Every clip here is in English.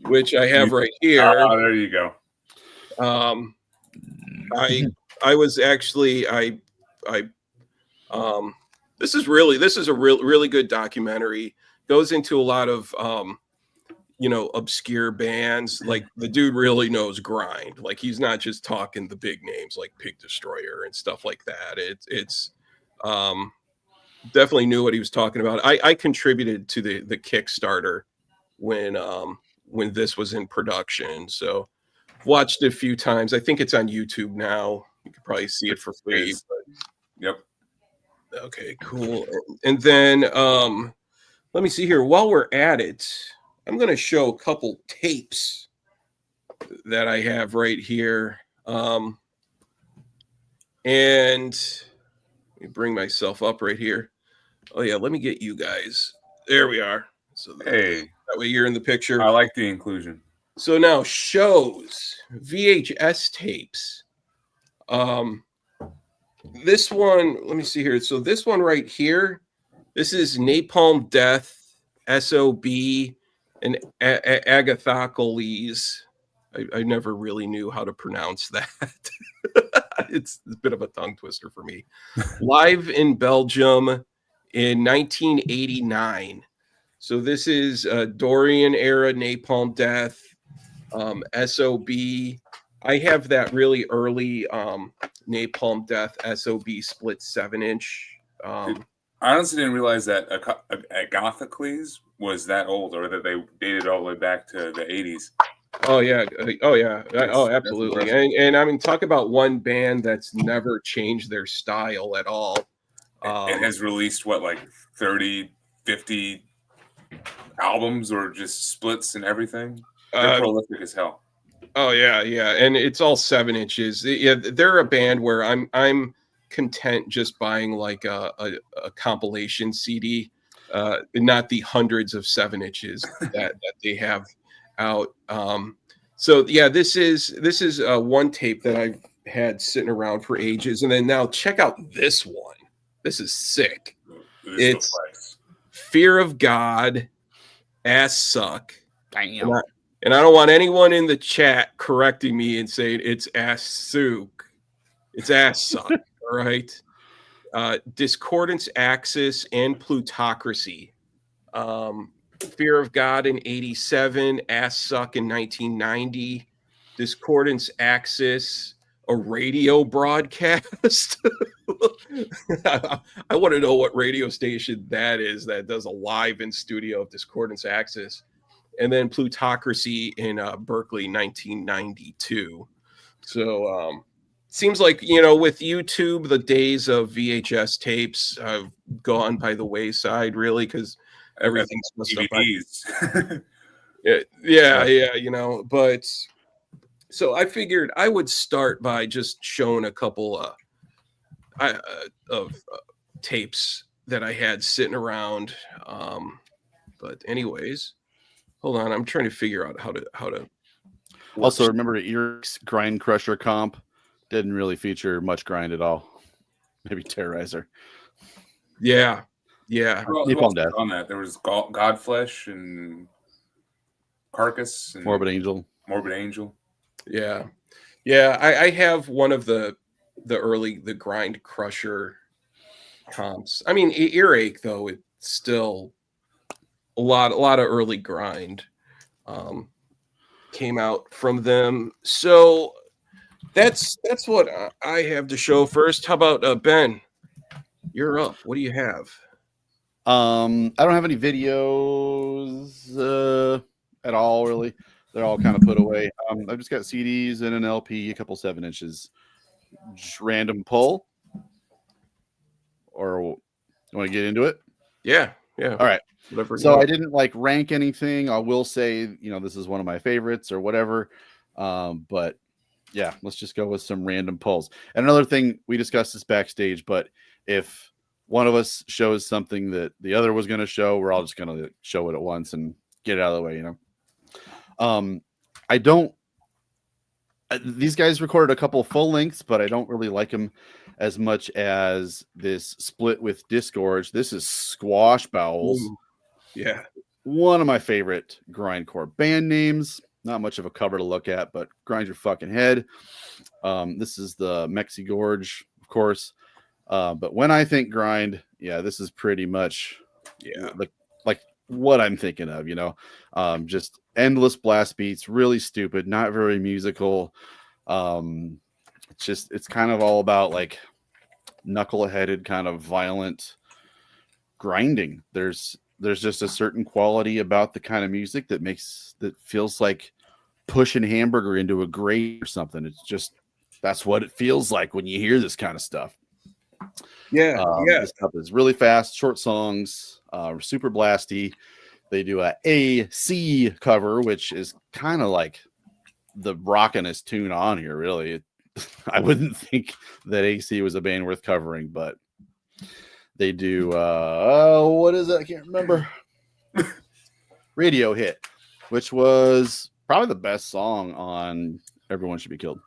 which I have right here. Oh, there you go. I was actually this is a really good documentary. Goes into a lot of obscure bands. Like the dude really knows grind. Like he's not just talking the big names like Pig Destroyer and stuff like that. It's definitely knew what he was talking about. I contributed to the Kickstarter when this was in production. So watched it a few times. I think it's on YouTube now. You could probably see it for free. Yep. Okay, cool. And then let me see here. While we're at it, I'm going to show a couple tapes that I have right here. And let me bring myself up right here. Oh yeah, let me get you guys. There we are. So hey, that way you're in the picture. I like the inclusion. So now shows, VHS tapes. This one, let me see here. So this one right here, this is Napalm Death, SOB, and Agathocles. I never really knew how to pronounce that. It's a bit of a tongue twister for me. Live in Belgium in 1989. So this is Dorian era Napalm Death, SOB. I have that really early Napalm Death SOB split 7-inch. I honestly didn't realize that Agathocles was that old, or that they dated all the way back to the 80s. Oh yeah, absolutely. And I mean, talk about one band that's never changed their style at all. It has released what, like 30, 50 albums, or just splits and everything. They're prolific as hell. Oh yeah, and it's all 7 inches. Yeah, they're a band where I'm content just buying like a compilation CD, not the hundreds of 7 inches that they have out. So yeah, this is one tape that I've had sitting around for ages, and then now check out this one. This is sick. It's Fear of God, Ass Suck. Damn. And I don't want anyone in the chat correcting me and saying it's Ass Sook. It's Ass Suck. All right. Discordance Axis and Plutocracy. Fear of God in 87, Ass Suck in 1990, Discordance Axis, a radio broadcast. I want to know what radio station that is that does a live in studio of Discordance Axis. And then Plutocracy in Berkeley, 1992. So seems like, with YouTube, the days of VHS tapes have gone by the wayside, really, because everything's messed up. Yeah, but so I figured I would start by just showing a couple of tapes that I had sitting around. But anyways, hold on, I'm trying to figure out how to. Also, remember Eric's Grind Crusher comp didn't really feature much grind at all. Maybe Terrorizer. Yeah. On that, there was Godflesh and Carcass and Morbid Angel. Yeah. I have one of the Grind Crusher comps. I mean, Earache though, it's still a lot of early grind came out from them. So that's what I have to show first. How about Ben? You're up. What do you have? I don't have any videos at all, really. They're all kind of put away. I've just got CDs and an LP, a couple 7 inches. Just random pull. Or you want to get into it? Yeah. All right. Whatever. So I didn't rank anything. I will say, this is one of my favorites or whatever. But yeah, let's just go with some random pulls. And another thing, we discussed this backstage, but if one of us shows something that the other was going to show, we're all just going to show it at once and get it out of the way, these guys recorded a couple full lengths, but I don't really like them as much as this split with Disgorge. This is Squash Bowels. Yeah. one of my favorite grindcore band names. Not much of a cover to look at, but grind your fucking head. This is the Mexi Gorge, of course. But when I think grind, yeah, this is pretty much like what I'm thinking of, just endless blast beats, really stupid, not very musical. It's kind of all about like knuckle-headed kind of violent grinding. There's just a certain quality about the kind of music that feels like pushing hamburger into a grate or something. It's just, that's what it feels like when you hear this kind of stuff. Yeah. This stuff is really fast, short songs, super blasty. They do a AC cover, which is kind of like the rockinest tune on here, really. I wouldn't think that AC was a band worth covering, but they do what is it? I can't remember. Radio Hit, which was probably the best song on Everyone Should Be Killed.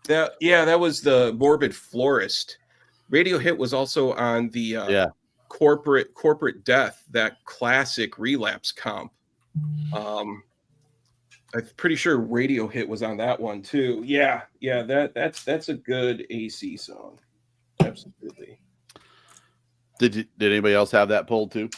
That was the Morbid Florist. Radio Hit was also on the corporate Death, that classic Relapse comp. I'm pretty sure Radio Hit was on that one too. Yeah, that's a good AC song. Absolutely. Did anybody else have that poll too?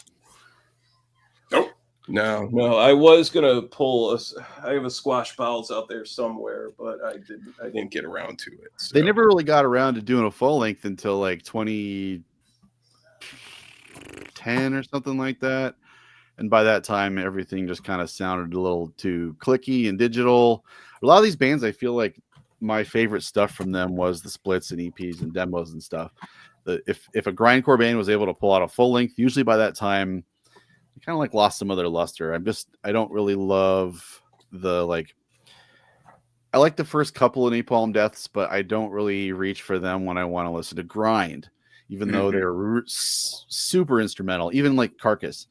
Nope. No. I was gonna pull I have a Squash Bowels out there somewhere, but I didn't get around to it. So. They never really got around to doing a full length until like 2010 or something like that. And by that time, everything just kind of sounded a little too clicky and digital. A lot of these bands, I feel like my favorite stuff from them was the splits and EPs and demos and stuff. If a grindcore band was able to pull out a full length, usually by that time, they kind of like lost some of their luster. I don't really love I like the first couple of Napalm Deaths, but I don't really reach for them when I want to listen to grind, even though they're super instrumental. Even like Carcass,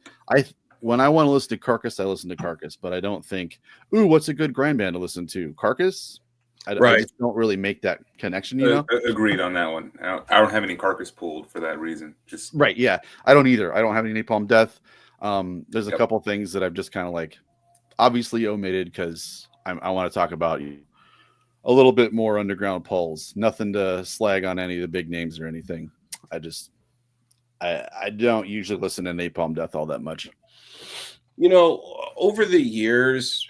when I want to listen to Carcass, I listen to Carcass, but I don't think, ooh, what's a good grind band to listen to? Carcass? I just don't really make that connection, Agreed on that one. I don't have any Carcass pulled for that reason. Just right, yeah. I don't either. I don't have any Napalm Death. There's a couple things that I've just kind of like obviously omitted because I want to talk about a little bit more underground pulls. Nothing to slag on any of the big names or anything. I don't usually listen to Napalm Death all that much. Over the years,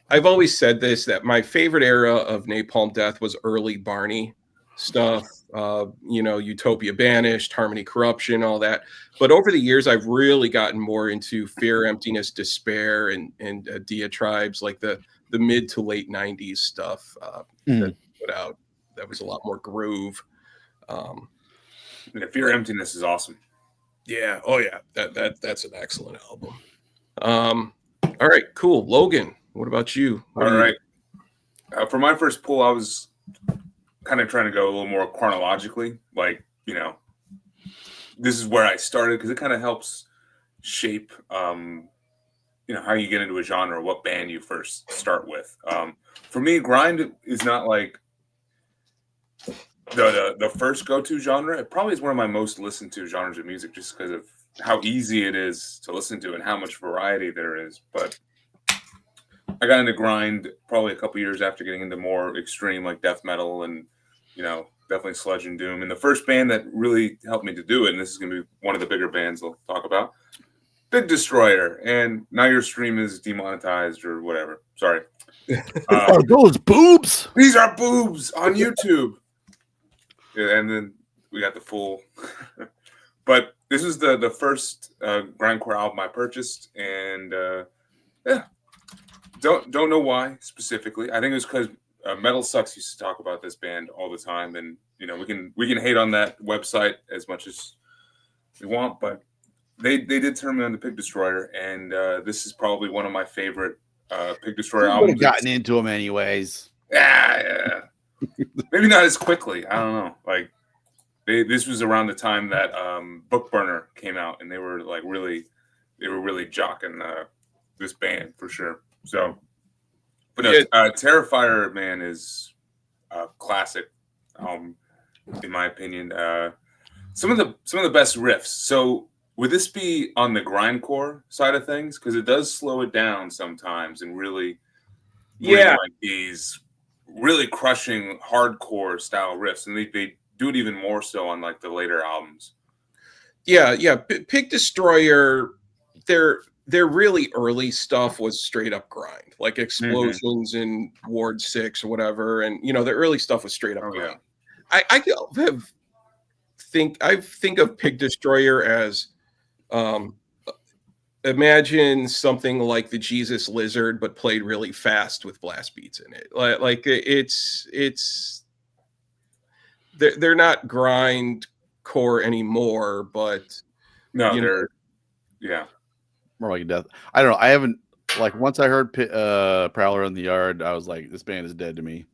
I've always said this, that my favorite era of Napalm Death was early Barney stuff. Utopia Banished, Harmony Corruption, all that. But over the years, I've really gotten more into Fear, Emptiness, Despair, and Diatribes, like the mid to late 90s stuff that put out. That was a lot more groove. Fear, Emptiness is awesome. Yeah. Oh yeah. That's an excellent album. All right, cool. Logan, what about you? All right. For my first pull, I was kind of trying to go a little more chronologically. Like, this is where I started because it kind of helps shape, how you get into a genre, what band you first start with. For me, grind is not like the first go-to genre. It probably is one of my most listened to genres of music just because of how easy it is to listen to and how much variety there is. But I got into grind probably a couple years after getting into more extreme like death metal and definitely sludge and doom. And the first band that really helped me to do it, and this is going to be one of the bigger bands I'll talk about, Big Destroyer. And now your stream is demonetized or whatever. Sorry. Are those boobs? These are boobs on YouTube. Yeah, and then we got the full. But this is the first grindcore album I purchased, and don't know why specifically. I think it was because Metal Sucks used to talk about this band all the time, and we can hate on that website as much as we want, but they did turn me on to Pig Destroyer, and this is probably one of my favorite Pig Destroyer albums. Would have gotten into them anyways. Yeah. Maybe not as quickly. I don't know. Like this was around the time that Book Burner came out, and they were really jocking this band for sure. So, but Terrifier, man, is a classic, in my opinion. Some of the best riffs. So Would this be on the grindcore side of things? Because it does slow it down sometimes and really bring Yeah, like these really crushing hardcore style riffs, and they do it even more so on like the later albums. yeah. Pig Destroyer, their really early stuff was straight up grind, like Hmm. Explosions in Ward 6 or whatever, and the early stuff was straight up Oh yeah. grind. I have I think of Pig Destroyer as um imagine something like the Jesus Lizard, but played really fast with blast beats in it. It's they're not grind core anymore, but No, you know, they're yeah. More like death. I don't know. I haven't like once I heard Prowler in the Yard, I was like, this band is dead to me.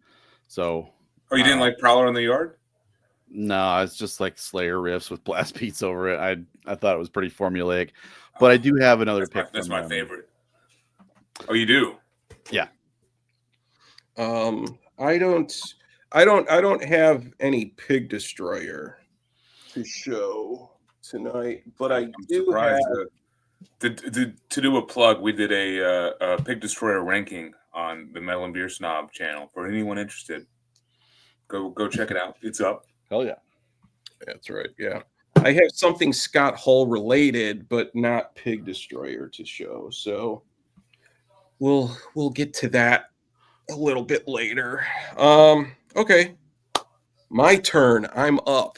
So Oh, you didn't like Prowler in the Yard? no, it's just like Slayer riffs with blast beats over it. I thought it was pretty formulaic, but I do have another pick That's from my them. favorite. Oh, you do? Yeah. I don't have any Pig Destroyer to show tonight, but I I'm do have. surprised. To do a plug, we did a Pig Destroyer ranking on the Metal and Beer Snob channel. For anyone interested, go check it out. It's up. Hell yeah. That's right. Yeah. I have something Scott Hull related, but not Pig Destroyer to show. So we'll get to that a little bit later. Okay. My turn. I'm up.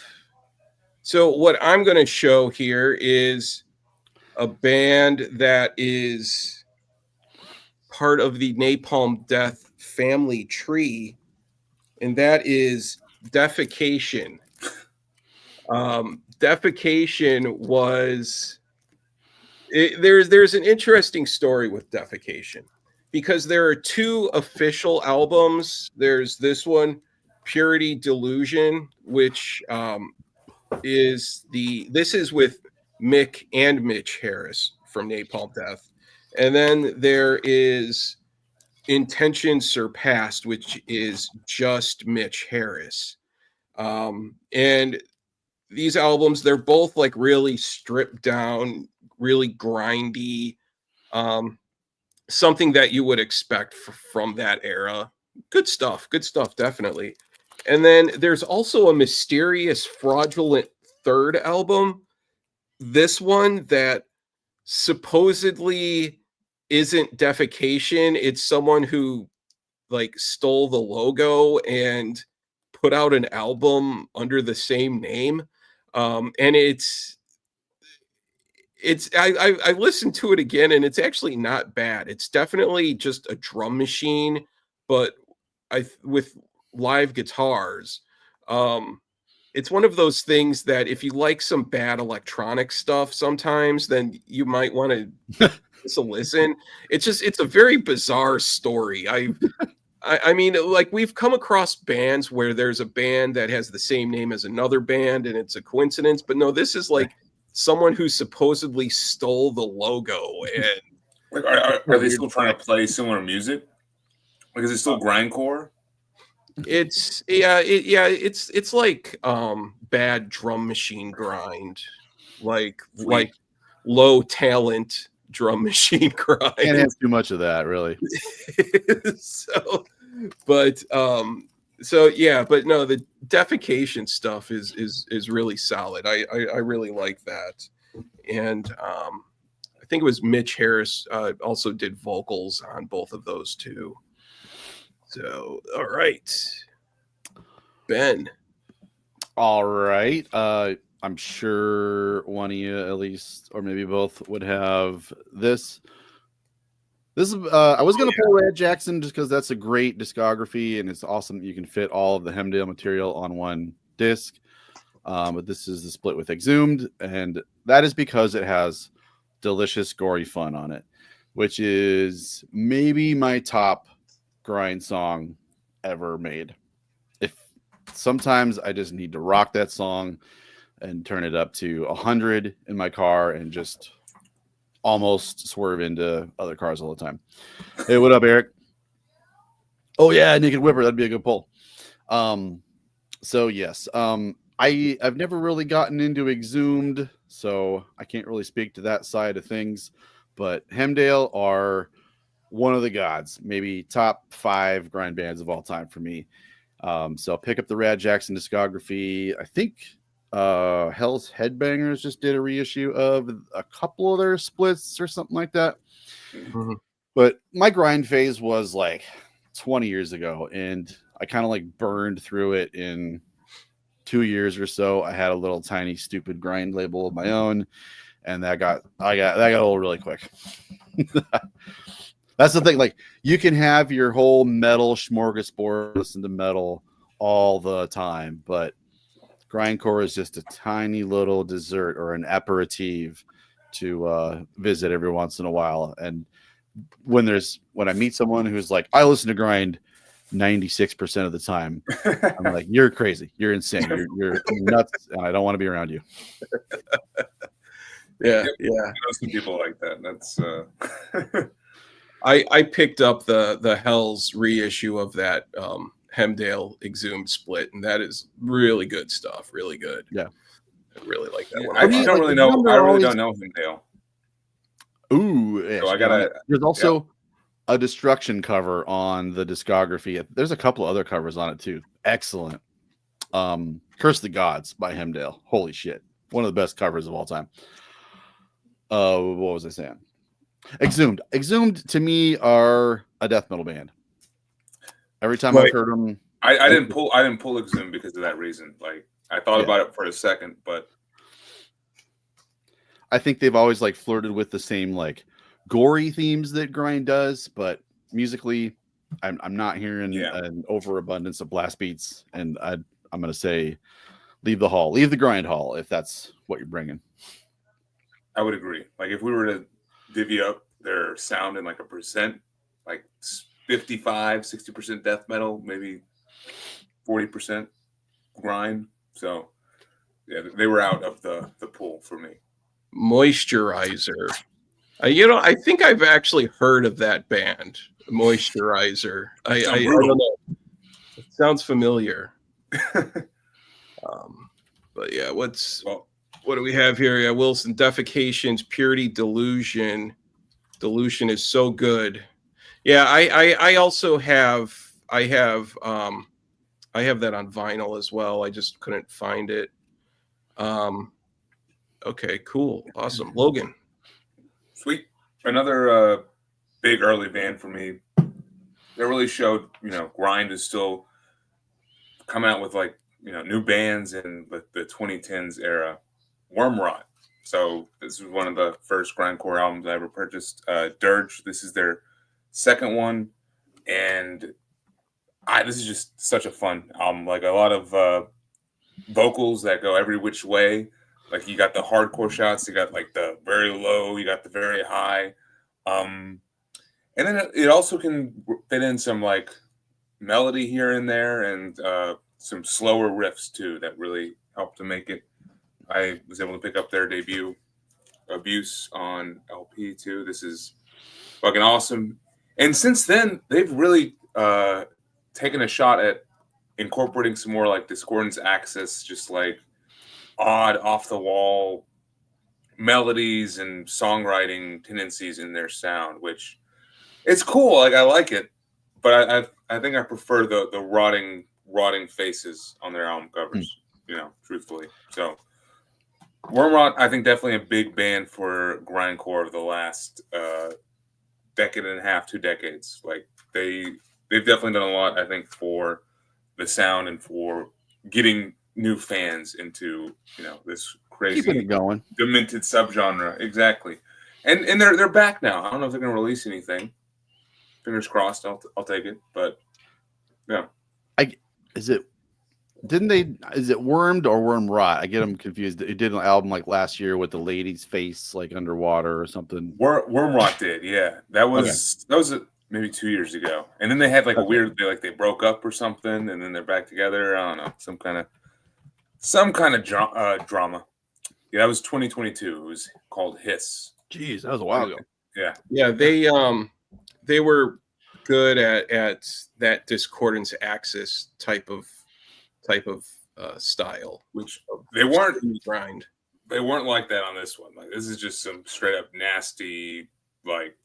So what I'm going to show here is a band that is part of the Napalm Death family tree, and that is Defecation. Defecation was there's an interesting story with Defecation because there are two official albums. There's this one, Purity Delusion, which this is with Mick and Mitch Harris from Napalm Death, and then there is Intention Surpassed, which is just Mitch Harris. And these albums, they're both like really stripped down, really grindy, um, something that you would expect from that era. Good stuff, definitely. And then there's also a mysterious, fraudulent third album. This one that supposedly isn't Defecation. It's someone who like stole the logo and put out an album under the same name. And I listened to it again and it's actually not bad. It's definitely just a drum machine, but with live guitars. Um, it's one of those things that if you like some bad electronic stuff sometimes, then you might want to listen. It's a very bizarre story. I mean, like we've come across bands where there's a band that has the same name as another band and it's a coincidence, but no, this is like someone who supposedly stole the logo and Like, are they still trying to play similar music? Like, is it still grindcore? it's like bad drum machine grind, like low talent drum machine grind. Can't have too much of that, really. so but so yeah, but no, the Defecation stuff is really solid. I really like that. And I think it was Mitch Harris also did vocals on both of those too. So all right, Ben. All right. I'm sure one of you at least, or maybe both, would have this. This is I was gonna pull Red Jackson just because that's a great discography and it's awesome that you can fit all of the Hemdale material on one disc. But this is the split with Exhumed, and that is because it has delicious gory fun on it, which is maybe my top grind song ever made. If sometimes I just need to rock that song and turn it up to 100 in my car and just almost swerve into other cars all the time. Hey, what up, Eric? Oh yeah, Naked Whipper, that'd be a good pull. So yes, I've never really gotten into Exhumed so I can't really speak to that side of things. But Hemdale are one of the gods, maybe top 5 grind bands of all time for me. So pick up the Rad Jackson discography. I think Hell's Headbangers just did a reissue of a couple of their splits or something like that. Mhm. But my grind phase was like 20 years ago, and I kind of like burned through it in 2 years or so. I had a little tiny stupid grind label of my own, and that got old really quick. That's the thing. Like, you can have your whole metal smorgasbord, listen to metal all the time, but grindcore is just a tiny little dessert or an aperitif to visit every once in a while. And when I meet someone who's like, I listen to grind 96% of the time, I'm like, you're crazy, you're insane, you're nuts, and I don't want to be around you. Yeah, Yep. yeah. I know some people like that. That's I picked up the Hell's reissue of that Hemdale Exhumed split, and that is really good stuff. Really good. Yeah. I really like that one. I actually don't really know. I really don't know him, Dale. Ooh, yeah, So I gotta. There's also a Destruction cover on the discography. There's a couple other covers on it too. Excellent. Curse the Gods by Hemdale. Holy shit. One of the best covers of all time. What was I saying? Exhumed. Exhumed to me are a death metal band. Every time I've heard them, I didn't pull Exhumed because of that reason. Like, I thought about it for a second, but I think they've always like flirted with the same like gory themes that grind does, but musically, I'm not hearing an overabundance of blast beats, and I'm gonna say leave the grind hall if that's what you're bringing. I would agree. Like, if we were to divvy up their sound in like a percent, like 55, 60% death metal, maybe 40% grind. So yeah, they were out of the pool for me. Moisturizer. I think I've actually heard of that band, Moisturizer. I don't know. It sounds familiar. But yeah, what do we have here? Yeah, Wilson, Defecations, Purity, Delusion. Delusion is so good. Yeah, I also have that on vinyl as well. I just couldn't find it. Okay, cool, awesome. Logan. Sweet. Another big early band for me. They really showed, grind is still coming out with like, new bands in the 2010s era. Wormrot. So this was one of the first grindcore albums I ever purchased. Dirge. This is their second one, and this is just such a fun album. Like, a lot of vocals that go every which way. Like, you got the hardcore shots, you got like the very low, you got the very high, and then it also can fit in some like melody here and there, and some slower riffs too that really help to make it. I was able to pick up their debut, Abuse, on LP too. This is fucking awesome. And since then, they've really taken a shot at incorporating some more like Discordance Axis, just like odd, off the wall melodies and songwriting tendencies in their sound, which it's cool. Like, I like it, but I think I prefer the rotting faces on their album covers. Truthfully. So Wormrot, I think, definitely a big band for grindcore of the last decade and a half, 2 decades. Like, they've definitely done a lot, I think, for the sound and for getting new fans into this crazy, keeping it going, demented subgenre. Exactly. And they're back now. I don't know if they're going to release anything. Fingers crossed. I'll take it. But yeah, is it Wormed or Wormrot? I get them confused. It did an album like last year with the lady's face like underwater or something. Wormrot did, yeah. That was maybe 2 years ago. And then they had like a weird, they broke up or something, and then they're back together. I don't know, some kind of drama. Yeah, that was 2022. It was called Hiss. Jeez, that was a while ago. Yeah, yeah. They were good at that Discordance Axis type of style, which they weren't grind. they weren't like that on this one. Like this is just some straight up nasty. Like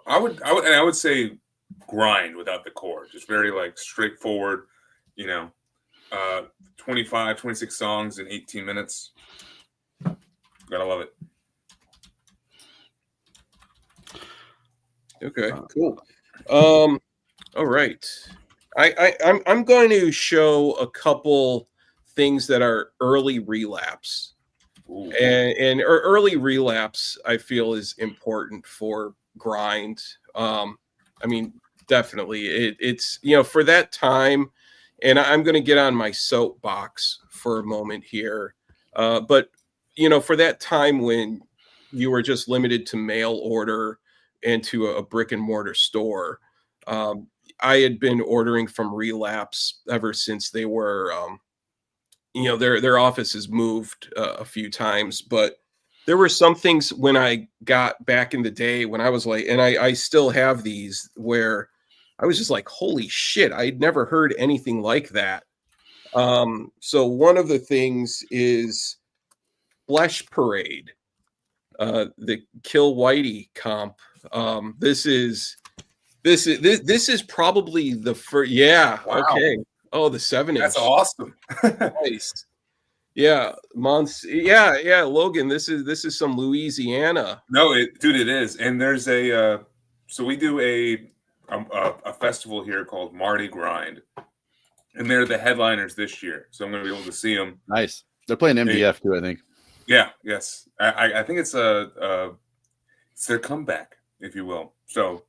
I would say grind without the core, just very like straightforward. You know, 25, 26 songs in 18 minutes. Gotta love it. Okay, cool. All right. I'm going to show a couple things that are early relapse. Ooh. And early relapse, I feel, is important for grind. I mean, definitely. It's, you know, for that time, and I'm going to get on my soapbox for a moment here. But, you know, for that time when you were just limited to mail order and to a brick and mortar store, I had been ordering from Relapse ever since they were, you know, their office has moved a few times, but there were some things when I got back in the day when I was like, and I still have these where I was just like, holy shit, I'd never heard anything like that. So one of the things is Flesh Parade, the Kill Whitey comp. This is probably the first. Yeah. Wow. Okay. Oh, the 7-inch. That's awesome. Nice. Yeah, yeah, Logan. This is some Louisiana. No, dude, it is. And there's a so we do a festival here called Mardi Grind, and they're the headliners this year. So I'm going to be able to see them. Nice. They're playing MDF too, I think. Yeah. Yes. I think it's it's their comeback, if you will. So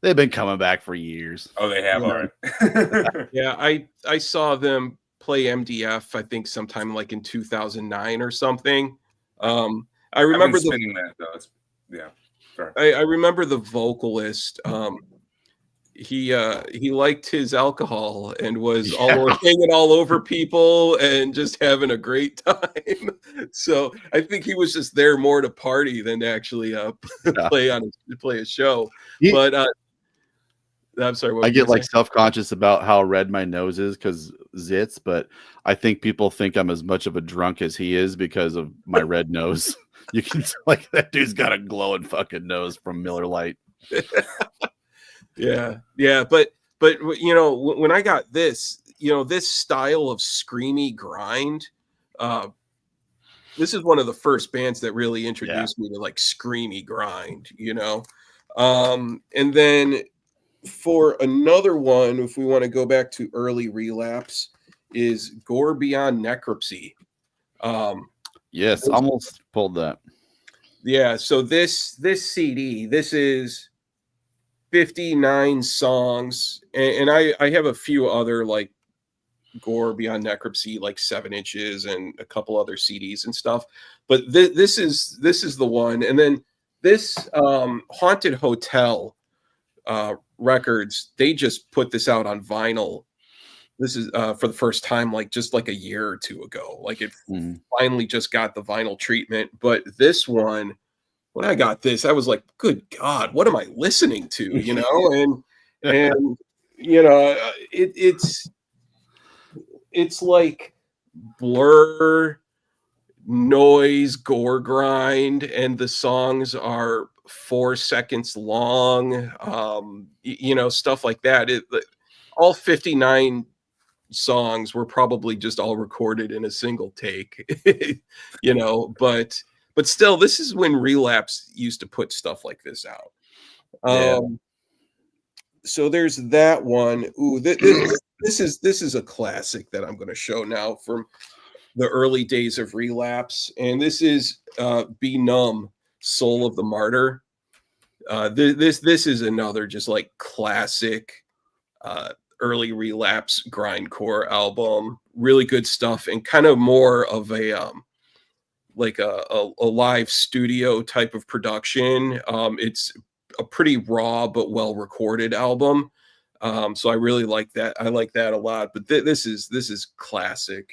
they've been coming back for years. Oh, they have. All right. Yeah, I saw them play MDF, I think sometime like in 2009 or something. I remember spinning that though. Yeah. Sorry. I remember the vocalist. He liked his alcohol and was hanging all over people and just having a great time. So I think he was just there more to party than to actually play a show. But I'm sorry. I get like self-conscious about how red my nose is because zits, but I think people think I'm as much of a drunk as he is because of my red nose. You can like that dude's got a glowing fucking nose from Miller Lite. Yeah, but you know, when I got this, you know, this style of screamy grind, this is one of the first bands that really introduced me to like screamy grind, you know. And then for another one, if we want to go back to early relapse, is Gore Beyond Necropsy. Yes, almost pulled that. Yeah, so this CD, this is 59 songs, and I have a few other like Gore Beyond Necropsy, like 7 inches and a couple other CDs and stuff. But this is the one. And then this Haunted Hotel records, they just put this out on vinyl. This is for the first time, like just like a year or two ago. Like it finally just got the vinyl treatment. But this one, when I got this, I was like, good God, what am I listening to? You know, and you know, it's like Blur, noise, gore grind, and the songs are 4 seconds long. You know, stuff like that. All 59 songs were probably just all recorded in a single take, you know, but still, this is when Relapse used to put stuff like this out. So there's that one. Ooh, this is a classic that I'm going to show now from the early days of Relapse, and this is Be Numb, Soul of the Martyr. This is another just like classic early Relapse grindcore album. Really good stuff, and kind of more of a like a live studio type of production. It's a pretty raw but well recorded album. So I really like that. I like that a lot. But this is classic,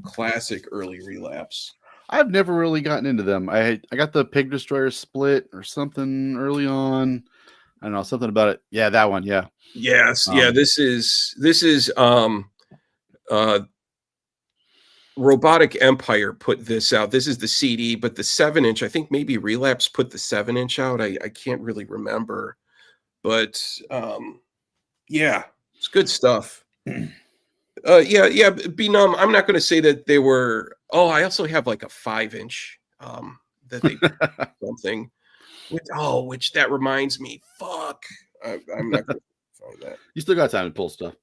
classic early Relapse. I've never really gotten into them. I got the Pig Destroyer split or something early on. I don't know, something about it. Yeah, that one. Yeah. Yes. Yeah. This is Robotic Empire put this out. This is the CD, but the 7-inch, I think maybe Relapse put the 7-inch out. I can't really remember. But yeah, it's good stuff. Yeah, Be Numb. I'm not going to say that they were. Oh, I also have like a 5-inch that they something. Which that reminds me. Fuck, I'm not going to find that. You still got time to pull stuff.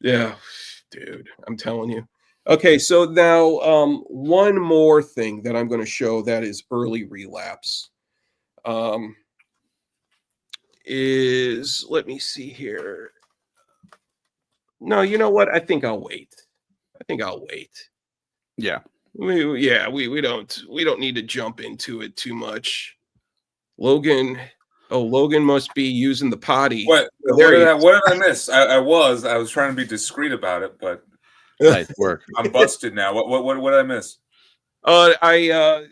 Yeah, dude, I'm telling you. Okay, so now one more thing that I'm going to show that is early Relapse. Is let me see here. No, you know what? I think I'll wait. Yeah. We don't need to jump into it too much. Logan must be using the potty. What did I miss? I was trying to be discreet about it, but nice work. I'm busted now. What did I miss?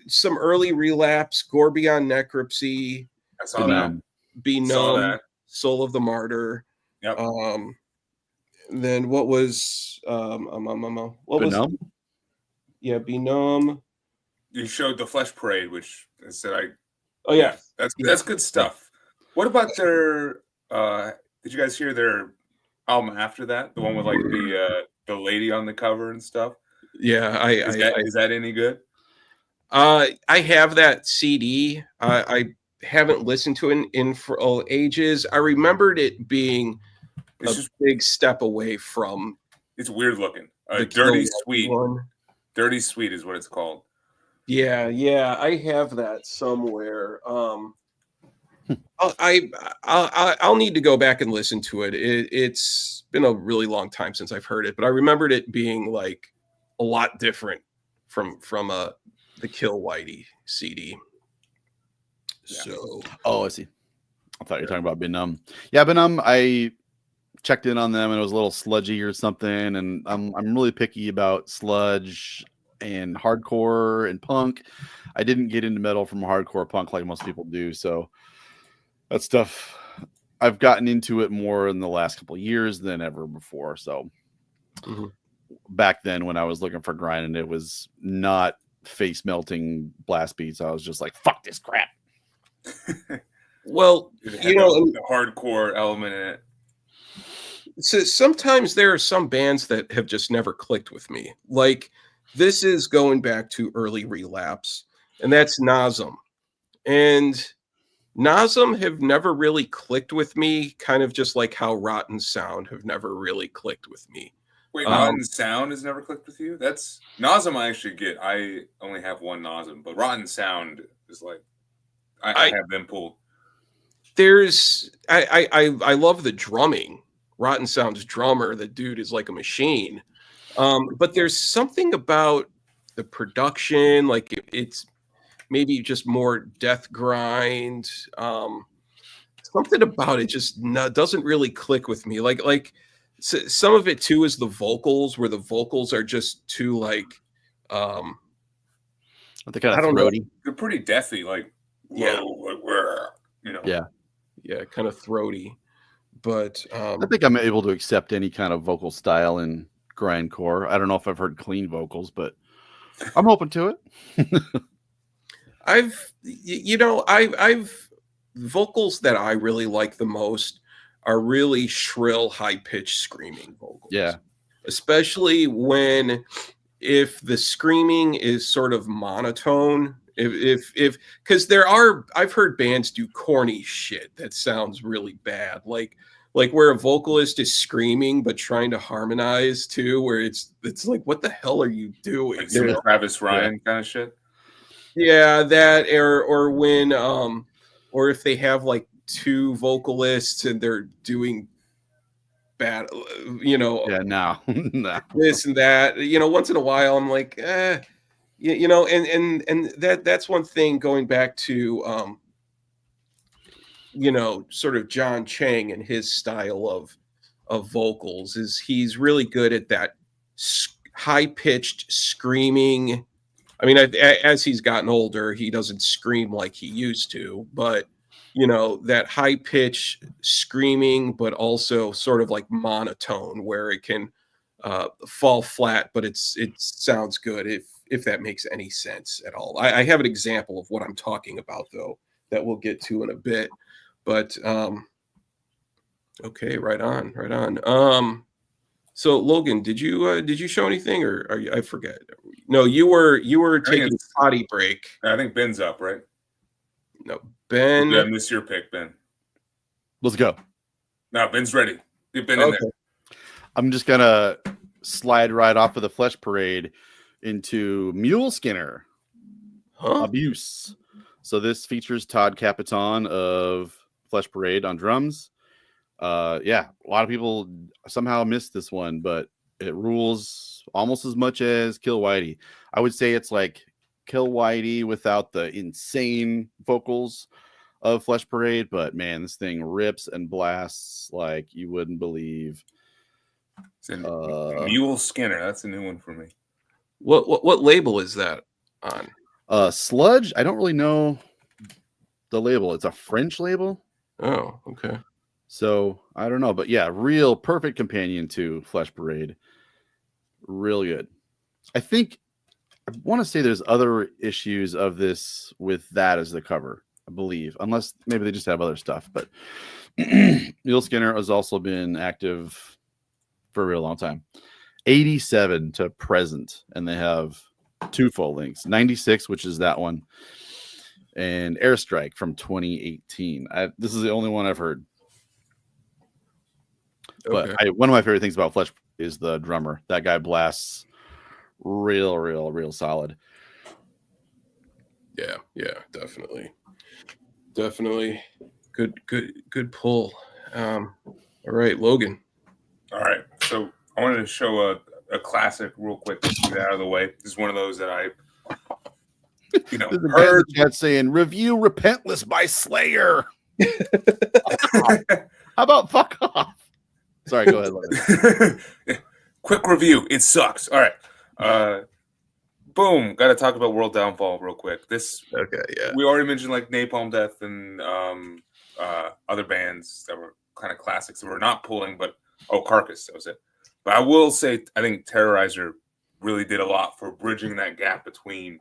Some early Relapse, Gorbion Necropsy. I saw that. Be Numb, Soul of the Martyr. Yep. Then what was what was Numb? Yeah, Be Numb. You showed the Flesh Parade, which I said Oh yeah, that's good stuff. What about their? Did you guys hear their album after that? The one with like the lady on the cover and stuff. Yeah, is that any good? I have that CD. I haven't listened to it in for ages. I remembered it being a big step away from. It's weird looking. Dirty Sweet. Dirty Sweet is what it's called. Yeah, I have that somewhere. I'll need to go back and listen to it. It's been a really long time since I've heard it, but I remembered it being like a lot different from the Kill Whitey CD. Yeah. So, I see. I thought you were talking about Be Numb. Yeah, Be Numb. I checked in on them and it was a little sludgy or something. And I'm really picky about sludge and hardcore and punk. I didn't get into metal from hardcore punk like most people do. So that stuff, I've gotten into it more in the last couple of years than ever before. So back then when I was looking for grinding, it was not face melting blast beats. I was just like, fuck this crap. Well, the hardcore element in it. So sometimes there are some bands that have just never clicked with me. Like this is going back to early Relapse, and that's Nasum. And Nasum have never really clicked with me, kind of just like how Rotten Sound have never really clicked with me. Wait, Rotten Sound has never clicked with you? That's Nasum I actually get. I only have one Nasum, but Rotten Sound is like I have them pulled. I love the drumming. Rotten Sound's drummer, the dude is like a machine. But there's something about the production, like it's maybe just more death grind. Something about it just doesn't really click with me. Like some of it too is the vocals, where the vocals are just too like they're kind of throaty. They're pretty deathy, like yeah, kind of throaty. But I think I'm able to accept any kind of vocal style in grindcore. I don't know if I've heard clean vocals, but I'm open to it. I've vocals that I really like the most are really shrill, high-pitched screaming vocals. Yeah. Especially if the screaming is sort of monotone. If because I've heard bands do corny shit that sounds really bad. Like where a vocalist is screaming but trying to harmonize too, where it's like, what the hell are you doing? Like some Travis Ryan kind of shit. Yeah, that or when or if they have like two vocalists and they're doing bad, no. This and that, once in a while I'm like, and that's one thing going back to sort of John Chang and his style of vocals is he's really good at that high-pitched screaming. I mean, as he's gotten older, he doesn't scream like he used to, but that high-pitched screaming, but also sort of like monotone where it can fall flat, but it sounds good if that makes any sense at all. I have an example of what I'm talking about though that we'll get to in a bit, but okay, right on. So Logan, did you show anything, or are you? I forget. No, you were taking a potty break. I think Ben's up, right? No, Ben. Yeah, I miss your pick, Ben. Let's go. No, Ben's ready. Get Ben in there. I'm just gonna slide right off of the Flesh Parade into Mule Skinner. Abuse. So this features Todd Capitan of Flesh Parade on drums. Yeah, a lot of people somehow missed this one, but it rules almost as much as Kill Whitey. I would say it's like Kill Whitey without the insane vocals of Flesh Parade, but man, this thing rips and blasts like you wouldn't believe. Mule Skinner, that's a new one for me. What label is that on? Sludge. I don't really know the label. It's a French label. Oh, okay. So I don't know, but yeah, real perfect companion to Flesh Parade. Real good. I want to say there's other issues of this with that as the cover, I believe, unless maybe they just have other stuff. But Mule Skinner has also been active for a real long time. 87 to present, and they have 2 full lengths, 96, which is that one, and Airstrike from 2018. This is the only one I've heard. Okay. But one of my favorite things about Flesh is the drummer. That guy blasts real solid. Yeah, definitely. Good pull. All right, Logan. All right, so I wanted to show a classic real quick to get out of the way. This is one of those that I, heard chat saying review Repentless by Slayer. How about fuck off? Sorry, go ahead. Quick review. It sucks. All right. Boom. Got to talk about World Downfall real quick. We already mentioned like Napalm Death and other bands that were kind of classics that were not pulling, but Carcass, that was it. But I will say, I think Terrorizer really did a lot for bridging that gap between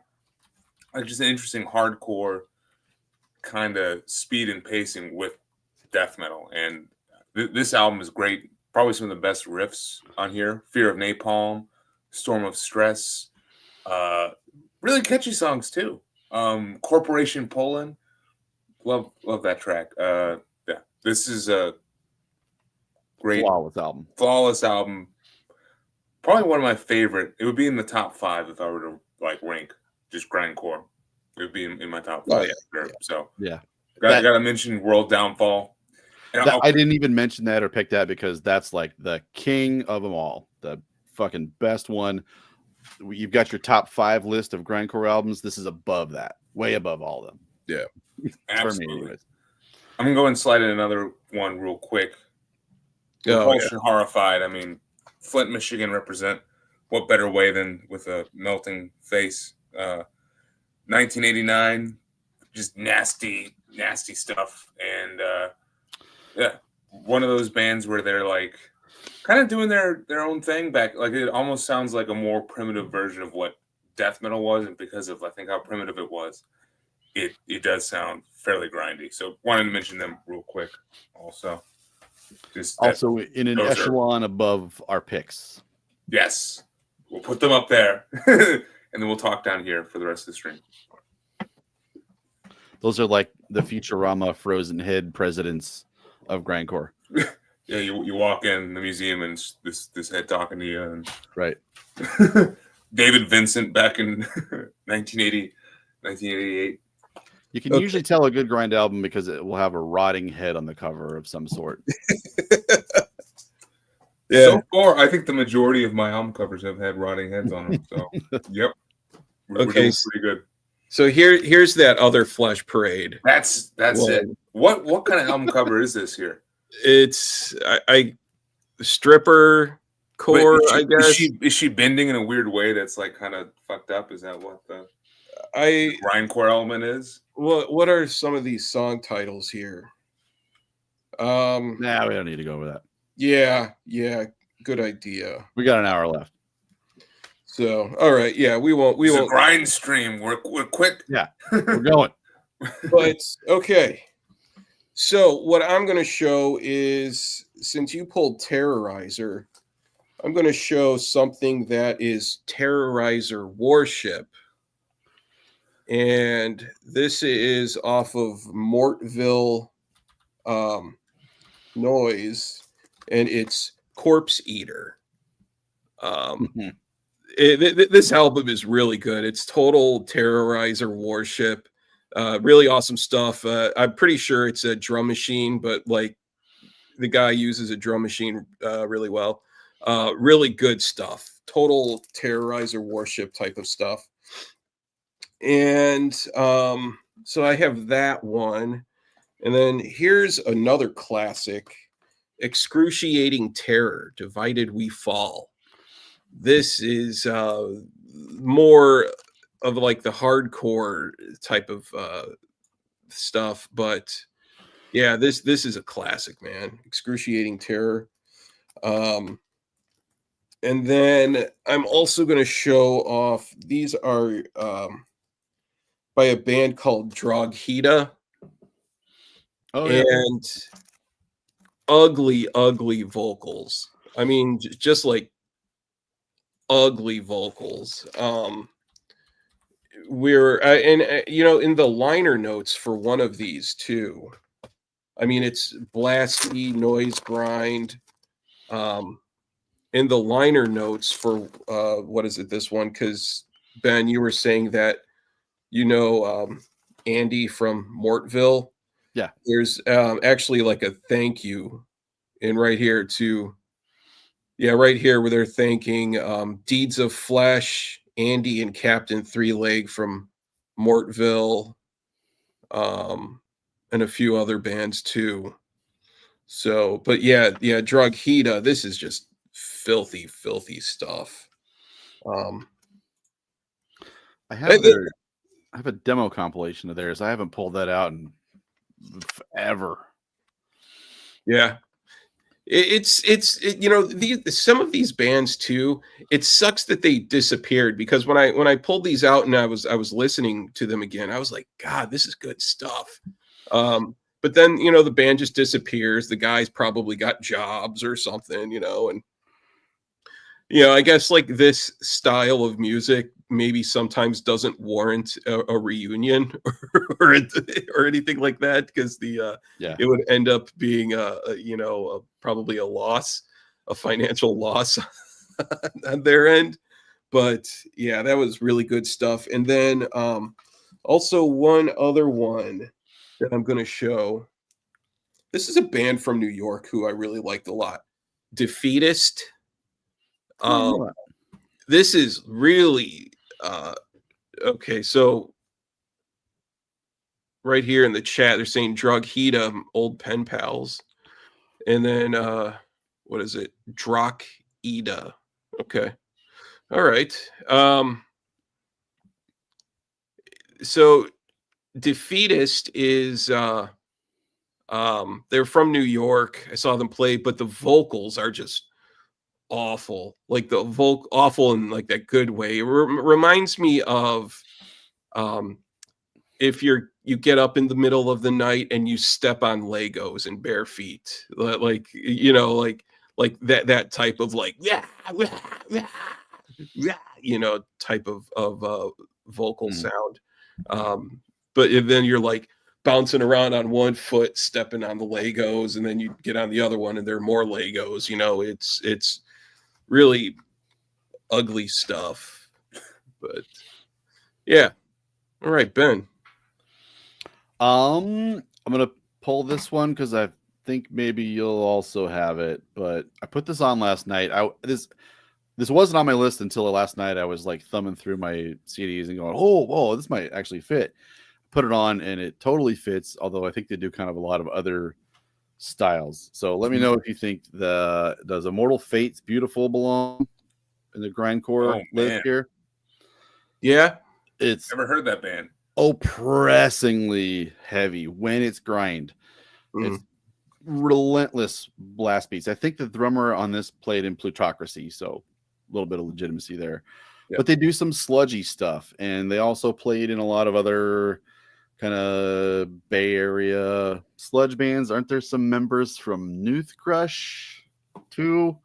like just an interesting hardcore kind of speed and pacing with death metal. And this album is great. Probably some of the best riffs on here. Fear of Napalm, Storm of Stress. Really catchy songs too. Corporation Poland. Love that track. Yeah, this is a great flawless album. Probably one of my favorite. It would be in the top 5 if I were to like rank just grindcore. It would be in my top 5. So gotta mention World Downfall. I didn't even mention that or pick that because that's like the king of them all, the fucking best one. You've got your top 5 list of grindcore albums. This is above that, way above all of them. Yeah, absolutely. For me, I'm gonna go and slide in another one real quick. Repulsion Horrified. I mean, Flint, Michigan represent. What better way than with a melting face? 1989, just nasty stuff, and yeah, one of those bands where they're like kind of doing their own thing back. Like it almost sounds like a more primitive version of what death metal was, and because of I think how primitive it was, it does sound fairly grindy. So wanted to mention them real quick. Also in an echelon above our picks. Yes, we'll put them up there, and then we'll talk down here for the rest of the stream. Those are like the Futurama Frozen Head presidents of grindcore. Yeah, you walk in the museum and this head talking to you, and right. David Vincent back in 1988. You can usually tell a good grind album because it will have a rotting head on the cover of some sort. Yeah. So far, I think the majority of my album covers have had rotting heads on them. So, yep. We're doing pretty good. So here's that other Flesh Parade. That's it. What kind of album cover is this here? It's stripper core. I guess is she bending in a weird way that's like kind of fucked up? Is that what the grindcore element is? What are some of these song titles here? Nah, we don't need to go over that. Yeah. good idea. We got an hour left. So, all right, yeah, we won't. It's a grind stream. We're quick. Yeah, we're going. But okay. So what I'm going to show is, since you pulled Terrorizer, I'm going to show something that is Terrorizer Warship. And this is off of Mortville Noise, and it's Corpse Eater. This album is really good. It's total Terrorizer Warship. Really awesome stuff. I'm pretty sure it's a drum machine, but like the guy uses a drum machine really well. Really good stuff. Total Terrorizer Warship type of stuff. And so I have that one. And then here's another classic, Excruciating Terror, Divided We Fall. This is more of like the hardcore type of stuff, but yeah, this is a classic, man. Excruciating Terror. And then I'm also going to show off, these are by a band called Drogheda. Oh, and ugly vocals. I mean, just like ugly vocals. You know, in the liner notes for one of these too, I mean, it's blasty, noise grind. In the liner notes for what is it, this one? Because Ben, you were saying that, you know, Andy from Mortville. Yeah. There's actually like a thank you in right here to, right here where they're thanking Deeds of Flesh, Andy and Captain Three Leg from Mortville, and a few other bands too. So, but yeah, Drogheda, this is just filthy stuff. I have a demo compilation of theirs. I haven't pulled that out in forever. Yeah. It's you know, some of these bands too, it sucks that they disappeared, because when I pulled these out and I was listening to them again, I was like, God, this is good stuff. But then, you know, the band just disappears. The guys probably got jobs or something, you know, and you know, I guess like this style of music maybe sometimes doesn't warrant a reunion or anything like that, because it would end up being probably a loss, a financial loss on their end. But yeah, that was really good stuff. And then also one other one that I'm going to show. This is a band from New York who I really liked a lot, Defeatist. This is really okay. So right here in the chat, they're saying Drogheda, old pen pals, and then what is it? Drogheda. Okay, all right. So Defeatist is they're from New York. I saw them play, but the vocals are just awful, like awful in like that good way. It reminds me of if you get up in the middle of the night and you step on Legos in bare feet, like, you know, like that type of like you know, type of vocal sound. But then you're like bouncing around on one foot, stepping on the Legos, and then you get on the other one and there are more Legos. You know, it's really ugly stuff. But yeah. All right, Ben. I'm gonna pull this one because I think maybe you'll also have it, but I put this on last night. This wasn't on my list until last night. I was like thumbing through my CDs and going, "Oh, whoa, this might actually fit." Put it on and it totally fits, although I think they do kind of a lot of other styles. So let me know if you think does Immortal Fate's Beautiful belong in the grindcore list here? Yeah. It's never heard that band. Oppressingly heavy when it's grind. relentless blast beats. I think the drummer on this played in Plutocracy, so a little bit of legitimacy there. Yeah. But they do some sludgy stuff, and they also played in a lot of other kind of Bay Area sludge bands. Aren't there some members from Nooth Crush too?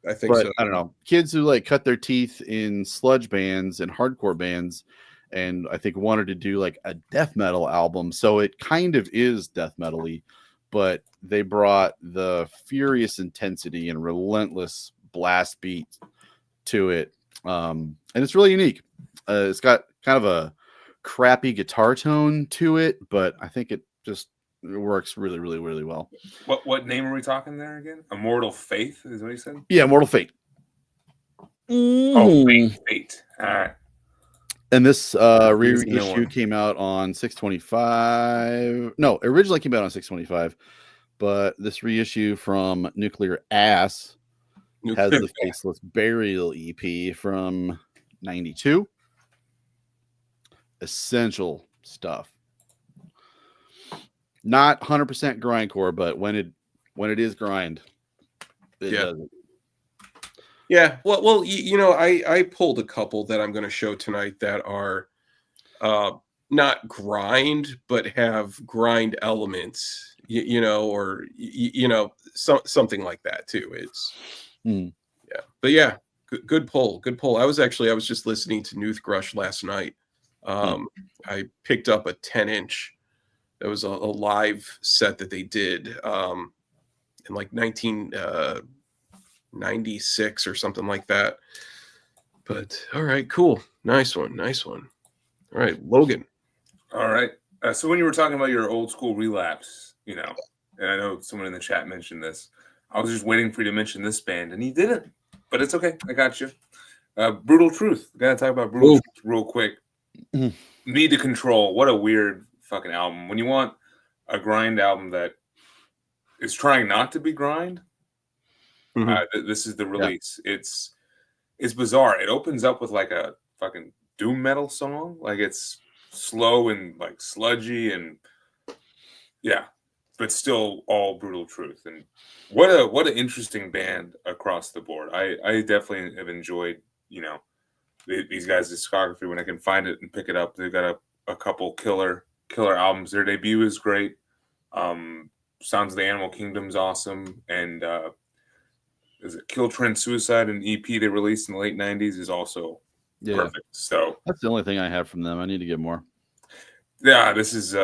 I think But so. I don't know. Kids who like cut their teeth in sludge bands and hardcore bands, and I think wanted to do like a death metal album. So it kind of is death metal-y, but they brought the furious intensity and relentless blast beat to it. And it's really unique. It's got kind of a crappy guitar tone to it, but I think it works really, really, really well. What name are we talking there again? Immortal Faith is what he said? Yeah, Mortal Fate. Oh, Fate. All right. And this Here's no reissue one. came out on 625. No, originally came out on 625, but this reissue from Nuclear Ass has the Faceless Burial EP from 92. Essential stuff. Not 100% grindcore, but when it is grind, it does it. Yeah, well, you know, I pulled a couple that I'm going to show tonight that are not grind, but have grind elements, you know, or you know, something like that too. It's yeah, but yeah, good pull. I was just listening to Nooth Crush last night. I picked up a 10-inch. That was a live set that they did in like 1996 or something like that. But all right, cool. Nice one. All right, Logan. All right. So when you were talking about your old school Relapse, you know, and I know someone in the chat mentioned this, I was just waiting for you to mention this band, and you didn't. But it's okay. I got you. Brutal Truth. Got to talk about Brutal Truth real quick. Need to Control. What a weird fucking album. When you want a grind album that is trying not to be grind, this is the release. Yeah. It's bizarre. It opens up with like a fucking doom metal song. Like it's slow and like sludgy and yeah, but still all Brutal Truth. And what an interesting band across the board. I definitely have enjoyed, you know, these guys' discography when I can find it and pick it up. They've got a couple killer albums. Their debut is great. Sounds of the Animal Kingdom's awesome. And is it Kill Trend Suicide, an EP they released in the late 90s, is also perfect. So that's the only thing I have from them. I need to get more. Yeah, this is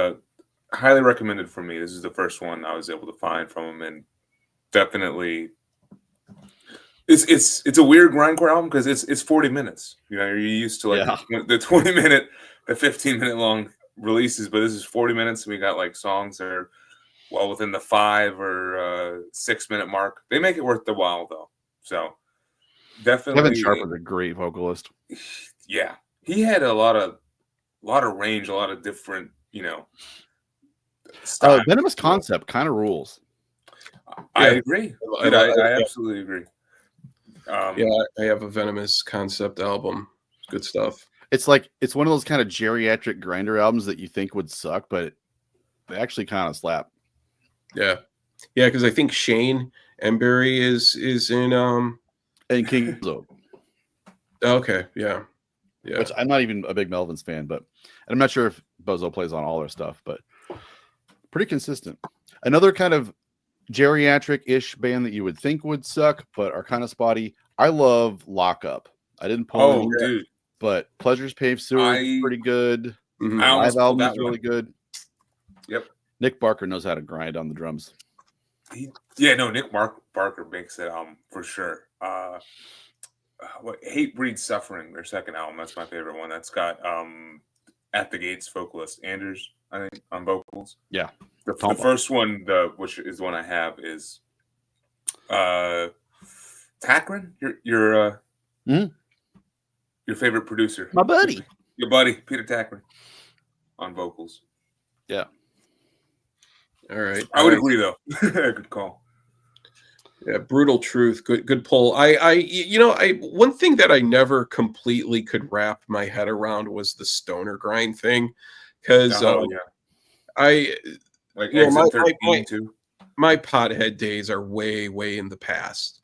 highly recommended for me. This is the first one I was able to find from them, and definitely it's a weird grindcore album because it's 40 minutes. You know, you're used to like the 20-minute, the 15-minute long releases, but this is 40 minutes, and we got like songs that are well within the 5 or 6 minute mark. They make it worth the while though. So definitely, Kevin Sharp was a great vocalist. Yeah, he had a lot of range, a lot of different, you know. Venomous Concept kind of rules. I agree. I absolutely agree. Yeah, I have a Venomous Concept album. Good stuff. It's like it's one of those kind of geriatric grinder albums that you think would suck, but they actually kind of slap. Yeah, because I think Shane Embury is in and King Bozo. Okay, yeah. Which I'm not even a big Melvins fan, but I'm not sure if Bozo plays on all their stuff, but pretty consistent. Another kind of geriatric-ish band that you would think would suck, but are kind of spotty. I love Lockup. I didn't pull it, dude. But Pleasure's Paved Sewer is pretty good. Live album is really good. Yep. Nick Barker knows how to grind on the drums. Nick Barker makes that album for sure. Hate Breeds Suffering, their second album. That's my favorite one. That's got At the Gates vocalist Anders, I think, on vocals. Yeah. The first one, which is the one I have, is Takrin, your favorite producer. My buddy. Your buddy, Peter Takrin, on vocals. Yeah. All right. I would agree, though. Good call. Yeah, Brutal Truth. Good pull. I one thing that I never completely could wrap my head around was the stoner grind thing, because I like Exit 13 too. my pothead days are way, way in the past.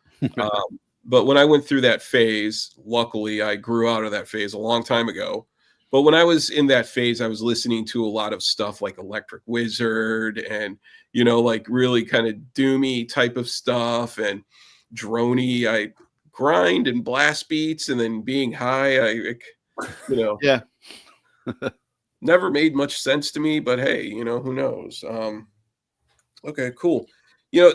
But when I went through that phase, luckily I grew out of that phase a long time ago. But when I was in that phase, I was listening to a lot of stuff like Electric Wizard and, like really kind of doomy type of stuff and droney. I grind and blast beats, and then being high, Yeah. never made much sense to me, but hey, who knows? Okay, cool.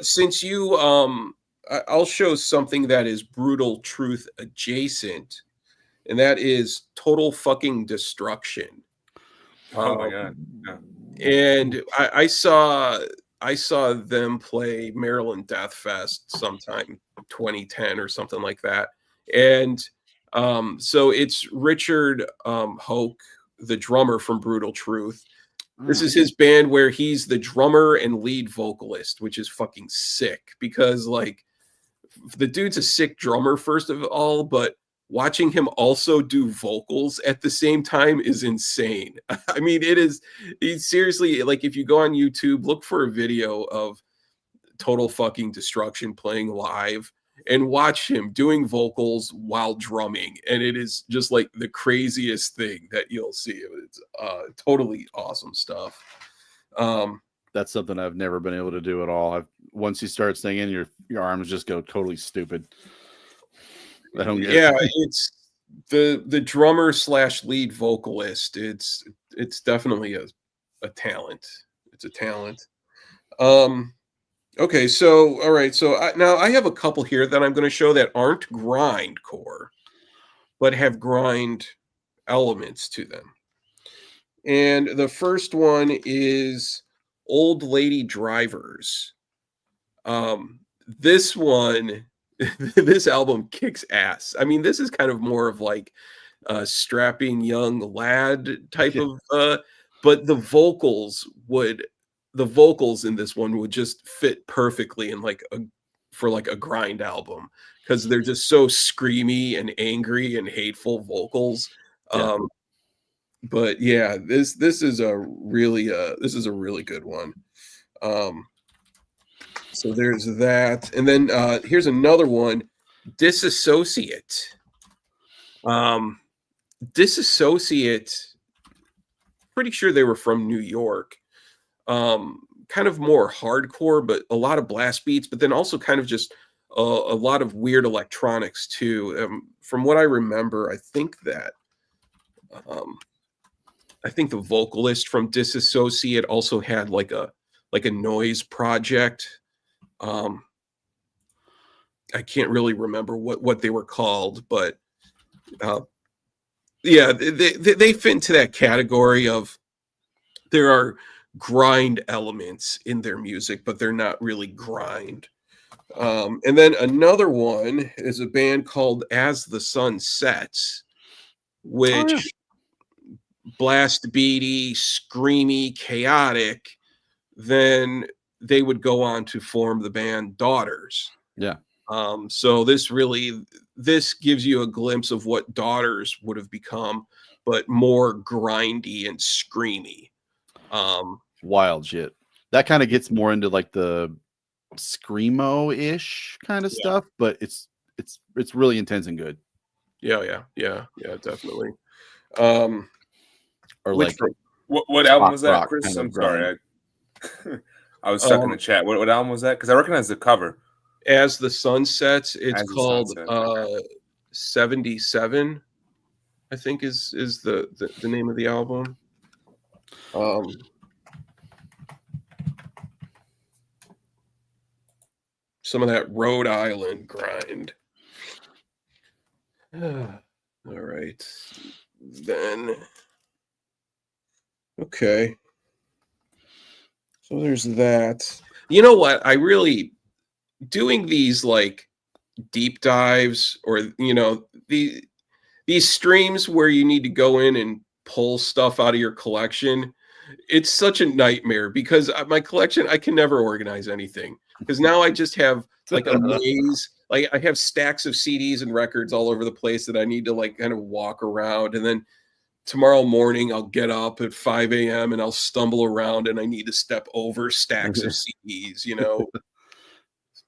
Since I'll show something that is brutal truth adjacent, and that is Total Fucking Destruction. Oh my god! Yeah. And I saw them play Maryland Death Fest sometime 2010 or something like that. And so it's Richard Hoke, the drummer from Brutal Truth. This is his band where he's the drummer and lead vocalist, which is fucking sick because like the dude's a sick drummer, first of all, but watching him also do vocals at the same time is insane. I mean, he's seriously, like, if you go on YouTube, look for a video of Total Fucking Destruction playing live and watch him doing vocals while drumming. And it is just like the craziest thing that you'll see. It's totally awesome stuff. That's something I've never been able to do at all. Once you start singing, your arms just go totally stupid. I don't get it. It's the drummer / lead vocalist. It's definitely a talent. It's a talent. Okay, so all right, so now I have a couple here that I'm going to show that aren't grindcore, but have grind elements to them. And the first one is Old Lady Drivers. This one, this album kicks ass. I mean, this is kind of more of like a strapping young lad type of, but the vocals in this one would just fit perfectly in for a grind album because they're just so screamy and angry and hateful vocals. Yeah. But yeah, this is a really good one. So there's that, and then here's another one, Disassociate. Disassociate, pretty sure they were from New York. Kind of more hardcore, but a lot of blast beats, but then also kind of just a lot of weird electronics too. From what I remember, I think the vocalist from Disassociate also had like a noise project. I can't really remember what they were called, but yeah, they fit into that category of there are grind elements in their music, but they're not really grind. And then another one is a band called As the Sun Sets, which blast beady, screamy, chaotic. Then they would go on to form the band Daughters. Yeah. So this gives you a glimpse of what Daughters would have become, but more grindy and screamy. Wild shit. That kind of gets more into like the screamo-ish kind of stuff, but it's really intense and good. Yeah, definitely. Or like what album was that, Chris? I'm sorry. I was stuck in the chat. What album was that? Because I recognize the cover. As the Sun Sets. It's called 77, I think is the name of the album. Some of that Rhode Island grind. All right. Then okay. So there's that. You know what? I really doing these like deep dives or these streams where you need to go in and pull stuff out of your collection. It's such a nightmare because my collection, I can never organize anything because now I just have like a maze. Like I have stacks of CDs and records all over the place that I need to like kind of walk around. And then tomorrow morning I'll get up at 5 a.m. and I'll stumble around and I need to step over stacks of CDs, you know.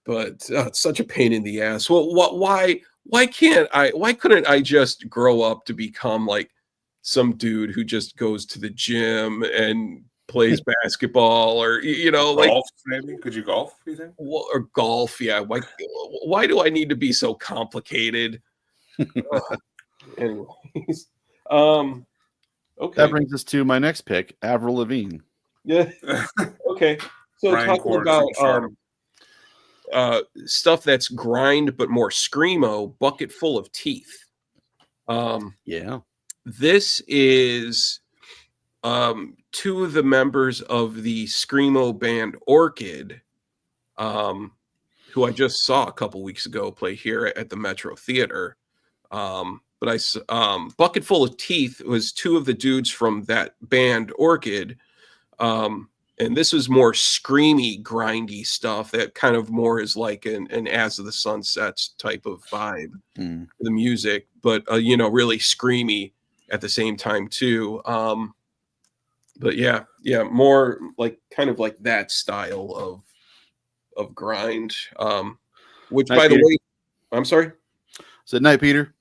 But it's such a pain in the ass. Well, why couldn't I just grow up to become like some dude who just goes to the gym and plays basketball or you know like Golf, maybe? Could you golf, you think? or golf? Yeah, why do I need to be so complicated? Ugh. Anyways, okay, That brings us to my next pick, Avril Lavigne. yeah, okay. So talking Grindcore, about superstardom. stuff that's grind but more screamo, bucket full of teeth. Yeah. This is two of the members of the screamo band Orchid, who I just saw a couple weeks ago play here at the Metro Theater. Bucket Full of Teeth was two of the dudes from that band Orchid. And this was more screamy, grindy stuff that kind of more is like an As of the Sun Sets type of vibe, the music, but you know, really screamy at the same time too. But yeah, more like kind of like that style of grind. Which Night, by the Peter. way, I'm sorry. So night, Peter.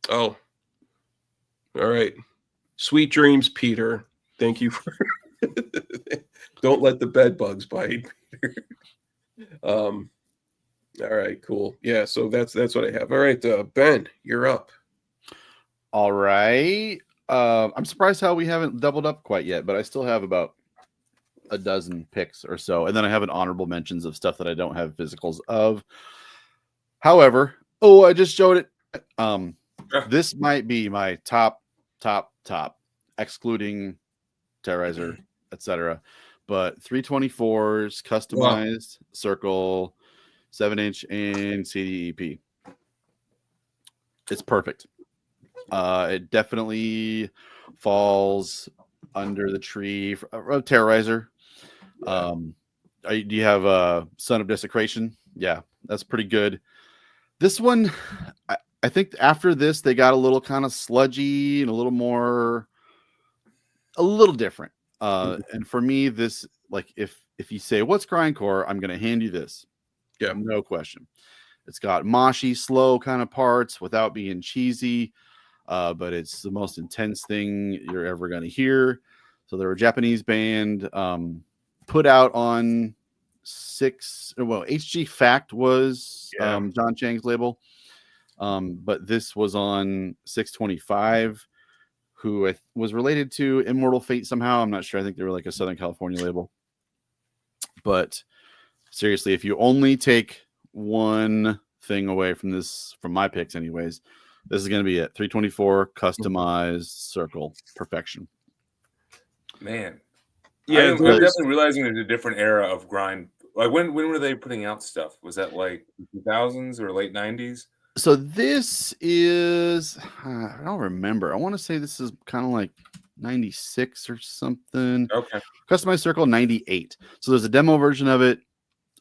Oh, all right. Sweet dreams, Peter. Thank you for don't let the bed bugs bite. All right, cool. Yeah, so that's what I have. All right, Ben, you're up. All right. I'm surprised how we haven't doubled up quite yet, but I still have about a dozen picks or so. And then I have an honorable mentions of stuff that I don't have physicals of. However, I just showed it. This might be my top, excluding Terrorizer, etc. But 324s, customized circle, 7-inch, and CD EP. It's perfect. It definitely falls under the tree of Terrorizer. Do you have Son of Desecration? Yeah, that's pretty good. This one, I think after this, they got a little kind of sludgy and a little different. And for me, this, like, if you say, what's grindcore, I'm going to hand you this. Yeah. No question. It's got moshy, slow kind of parts without being cheesy. But it's the most intense thing you're ever going to hear. So they're a Japanese band, put out on HG Fact was John Chang's label. But this was on 625, who was related to Immortal Fate somehow. I'm not sure. I think they were like a Southern California label. But seriously, if you only take one thing away from this, from my picks anyways, this is going to be it. 324 customized circle perfection. Man. Yeah, I'm definitely realizing there's a different era of grind. Like when were they putting out stuff? Was that like 2000s or late 90s? So this is, I don't remember. I want to say this is kind of like 96 or something. Okay. Customized circle 98. So there's a demo version of it.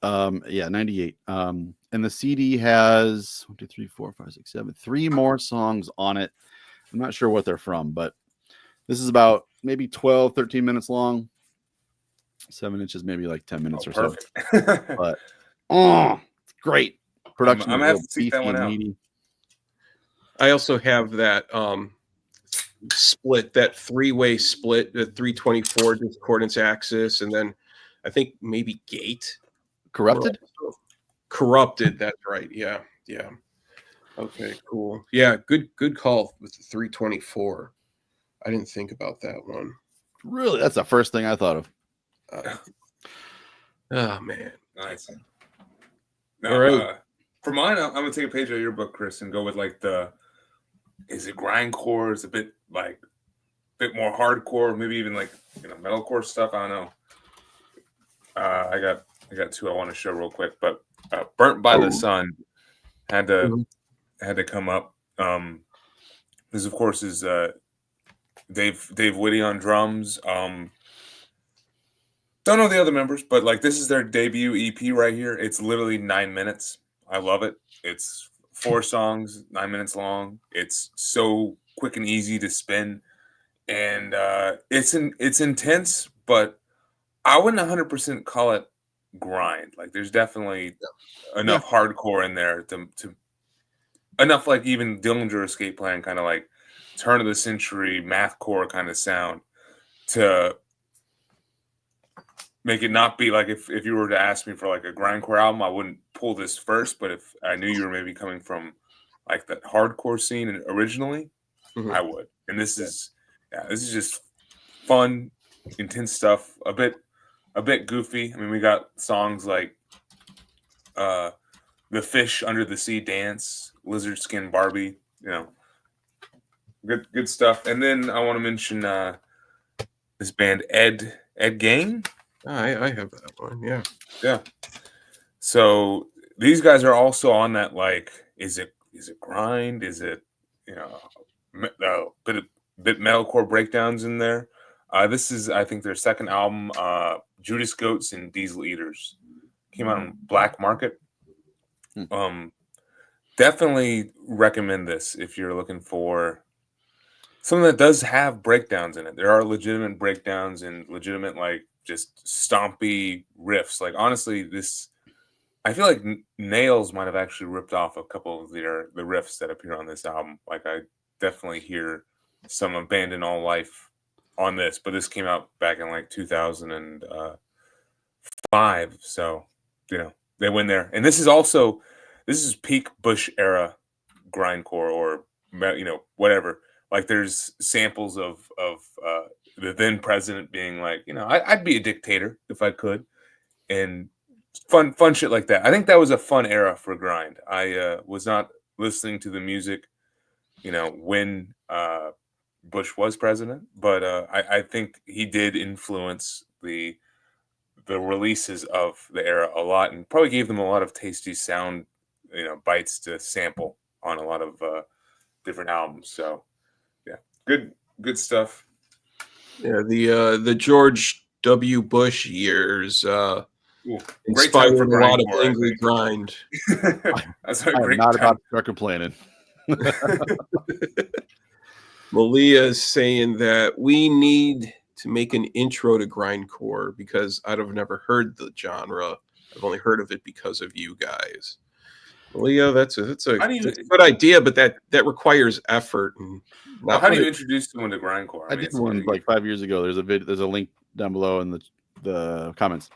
98. And the CD has 1, 2, 3, 4, 5, 6, 7, 3 more songs on it. I'm not sure what they're from, but this is about maybe 12, 13 minutes long. 7 inches, maybe like 10 minutes or perfect. so. But it's great. Production. I'm gonna have to seek that one out. Meaty. I also have that split, that 3-way split, the 324 discordance axis, and then I think maybe gate. Corrupted, that's right. Yeah. Okay, cool. Yeah, good call with the 324. I didn't think about that one. Really? That's the first thing I thought of. Oh man. Nice. Now, all right. For mine, I'm gonna take a page out of your book, Chris, and go with like is it grindcore? Is a bit more hardcore, maybe even like metalcore stuff. I don't know. I got two I want to show real quick, but Burnt by the Sun had to come up. This of course is Dave Whitty on drums. Don't know the other members, but like this is their debut EP right here. It's literally 9 minutes. I love it. It's 4 songs, 9 minutes long. It's so quick and easy to spin. and it's intense, but I wouldn't 100% call it grind. Like there's definitely enough hardcore in there to enough like even Dillinger Escape Plan kind of like turn of the century mathcore kind of sound to make it not be like if you were to ask me for like a grindcore album, I wouldn't pull this first. But if I knew you were maybe coming from like that hardcore scene originally, I would. And this is just fun, intense stuff. A bit goofy. I mean, we got songs like "The Fish Under the Sea Dance," "Lizard Skin Barbie." You know, good stuff. And then I want to mention this band Ed Gang. I have that one. Yeah. So these guys are also on that. Like, is it grind? Is it a bit metalcore breakdowns in there? This is, I think, their second album, Judas Goats and Diesel Eaters. Came out on Black Market. Definitely recommend this if you're looking for something that does have breakdowns in it. There are legitimate breakdowns and legitimate like just stompy riffs. Like honestly, I feel like Nails might have actually ripped off a couple of the riffs that appear on this album. Like I definitely hear some Abandon All Life on this, but this came out back in like 2005. So, they went there. And this is peak Bush era grindcore or, whatever. Like there's samples of the then president being like, I'd be a dictator if I could. And fun shit like that. I think that was a fun era for grind. I was not listening to the music, when Bush was president, but I think he did influence the releases of the era a lot, and probably gave them a lot of tasty sound, bites to sample on a lot of different albums. So, yeah, good stuff. Yeah, the George W. Bush years inspired a lot of angry grind. That's a I'm great not time. about to start complaining. Malia is saying that we need to make an intro to grindcore because I've never heard the genre. I've only heard of it because of you guys. Malia, that's a good idea, but that requires effort. And how do you introduce someone to grindcore? I did one like 5 years ago. There's a link down below in the comments.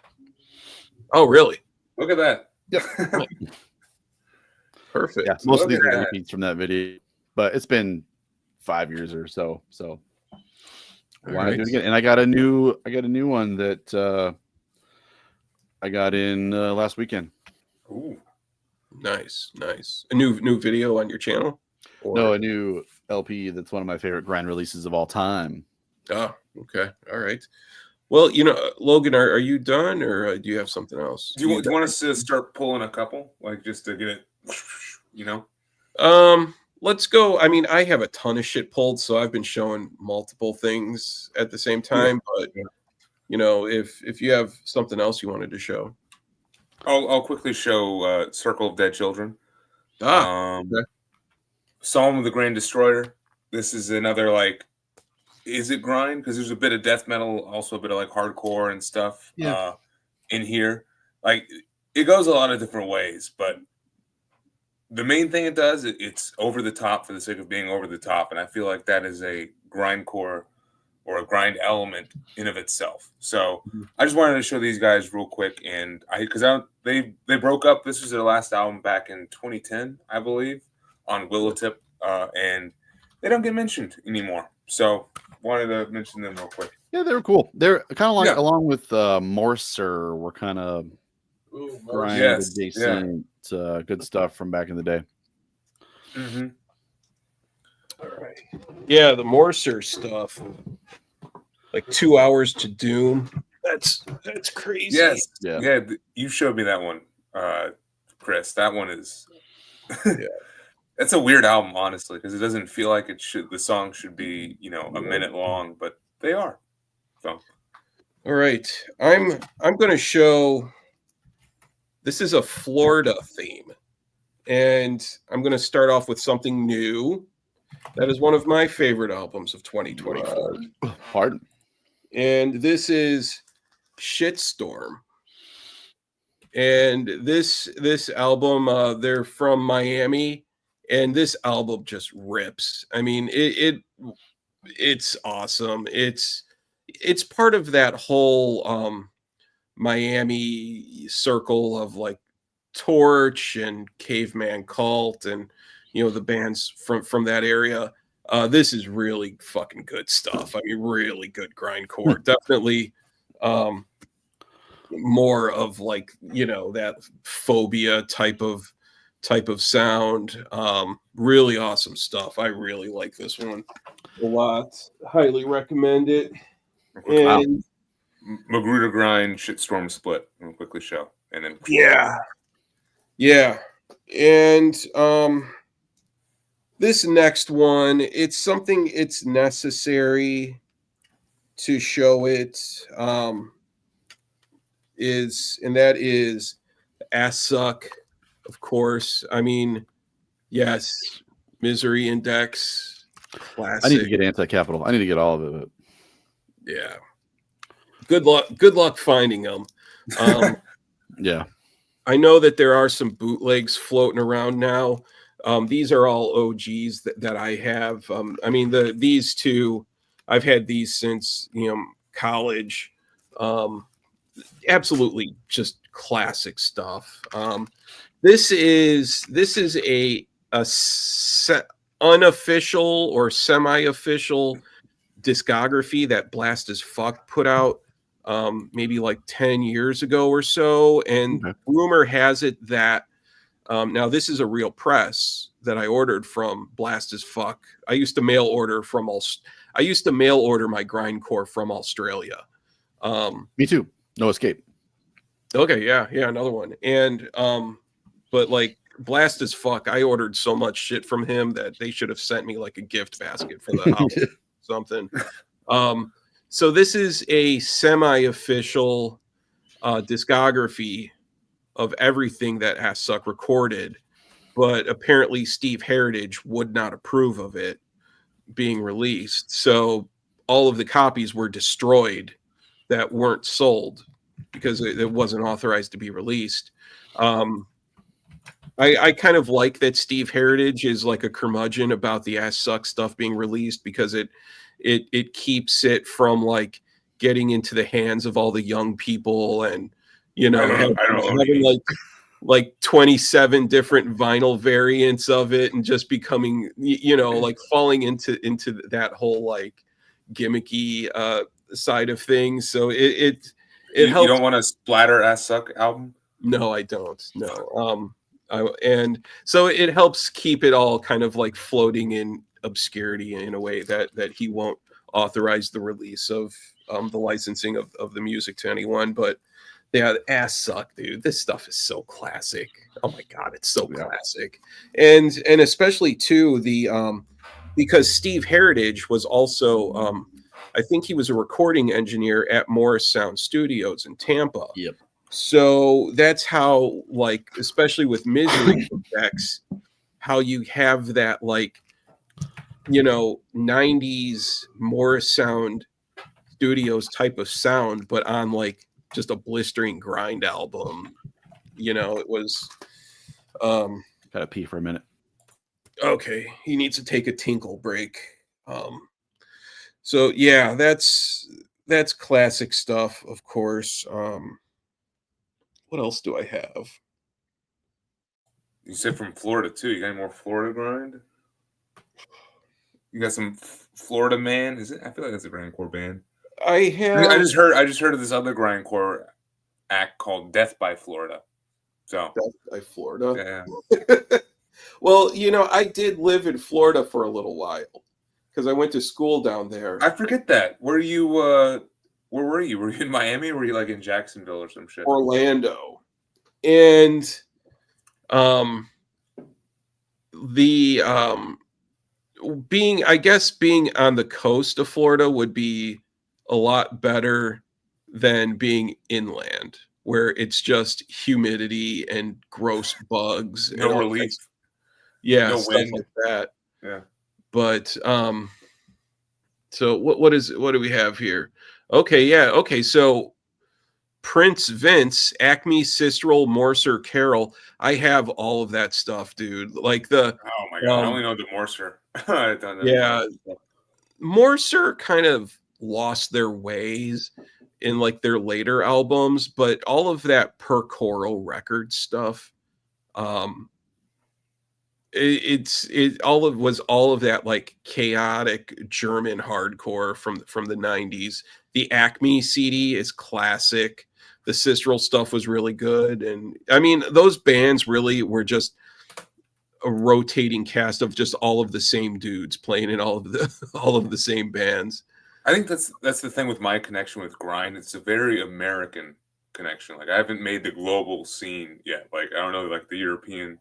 Oh, really? Look at that. Yep. Perfect. Yeah, most of these are repeats from that video, but it's been 5 years or so. So I want to do it again. And I got a new one that I got in last weekend. Ooh. Nice. A new video on your channel? No, a new LP that's one of my favorite grind releases of all time. Oh, okay. All right. Well, Logan, are you done, or do you have something else? Do you want us to start pulling a couple, like just to get it, Let's go. I mean, I have a ton of shit pulled, so I've been showing multiple things at the same time. But if you have something else you wanted to show, I'll quickly show Circle of Dead Children. Okay. Psalm of the Grand Destroyer. This is another like, is it grind? Because there's a bit of death metal, also a bit of like hardcore and stuff in here. Like it goes a lot of different ways, but the main thing it does, it's over the top for the sake of being over the top, and I feel like that is a grindcore or a grind element in of itself. So I just wanted to show these guys real quick, and they broke up. This was their last album back in 2010, I believe, on Willowtip, and they don't get mentioned anymore. So wanted to mention them real quick. Yeah, they were cool. They're kind of like along with Morser, were kind of grind adjacent, good stuff from back in the day. Mm-hmm. All right. Yeah, the Morser stuff, like 2 hours to Doom. That's crazy. Yes. Yeah. You showed me that one, Chris. That one is. That's a weird album, honestly, because it doesn't feel like it should. The song should be, a minute long, but they are. So. All right, I'm going to show. This is a Florida theme, and I'm going to start off with something new. That is one of my favorite albums of 2024. Pardon. And this is Shitstorm. And this album, they're from Miami, and this album just rips. I mean, it's awesome. It's part of that whole Miami circle of like Torch and Caveman Cult and the bands from that area. This is really fucking good stuff. I mean, really good grindcore. Definitely more of like that phobia type of sound. Really awesome stuff. I really like this one a lot. Highly recommend it. And Magruder Grind Shitstorm split. We'll quickly show, and then yeah. And this next one, it's necessary to show it. That is Ass Suck, of course. I mean, yes, Misery Index, classic. I need to get Anti-Capital. I need to get all of it. Yeah. Good luck finding them. Yeah. I know that there are some bootlegs floating around now. These are all OGs that I have. I mean, these two, I've had these since college. Absolutely just classic stuff. This is a unofficial or semi-official discography that Blast as Fuck put out maybe like 10 years ago or so, and rumor has it that now this is a real press that I ordered from Blast as Fuck. I used to mail order my grindcore from Australia. Me too. No Escape. Okay, yeah, another one. And but like Blast as Fuck, I ordered so much shit from him that they should have sent me like a gift basket for the house. Something. So this is a semi-official discography of everything that Ass Suck recorded, but apparently Steve Heritage would not approve of it being released. So all of the copies were destroyed that weren't sold because it wasn't authorized to be released. I kind of like that Steve Heritage is like a curmudgeon about the Ass Suck stuff being released because it keeps it from like getting into the hands of all the young people and having like 27 different vinyl variants of it and just becoming like falling into that whole like gimmicky side of things. So it helps. You don't want a splatter Ass Suck album? No, I don't. No. And so it helps keep it all kind of like floating in obscurity in a way that he won't authorize the release of the licensing of the music to anyone. But yeah, Ass Suck, dude. This stuff is so classic. Oh my god, it's so classic. And especially too because Steve Heritage was also I think he was a recording engineer at Morris Sound Studios in Tampa. Yep. So that's how, like, especially with Misery Index, how you have that, like, 90s Morris Sound Studios type of sound, but on, like, just a blistering grind album. It was... Gotta pee for a minute. Okay, he needs to take a tinkle break. So, yeah, that's classic stuff, of course. What else do I have? You said from Florida too. You got any more Florida grind? You got some Florida Man? Is it? I feel like that's a grindcore band. I just heard of this other grindcore act called Death by Florida. So Death by Florida. Yeah. Well, I did live in Florida for a little while because I went to school down there. I forget that. Where you? Where were you? Were you in Miami or were you like in Jacksonville or some shit? Orlando. And being on the coast of Florida would be a lot better than being inland, where it's just humidity and gross bugs. No and relief. Yeah, no stuff wind. like that. Yeah. But so what do we have here? Okay, yeah, okay. So Prince Vince, Acme, Sistrel, Morser, Carol. I have all of that stuff, dude. Like the Oh my god, I only know the Morser. I don't know yeah, any stuff. Morser kind of lost their ways in like their later albums, but all of that per choral record stuff, um, it all of that like chaotic German hardcore from the 90s. The Acme CD is classic. The Sistrel stuff was really good, and I mean those bands really were just a rotating cast of just all of the same dudes playing in all of the all of the same bands. I think that's the thing with my connection with grind. It's a very American connection. Like I haven't made the global scene yet. Like I don't know like the European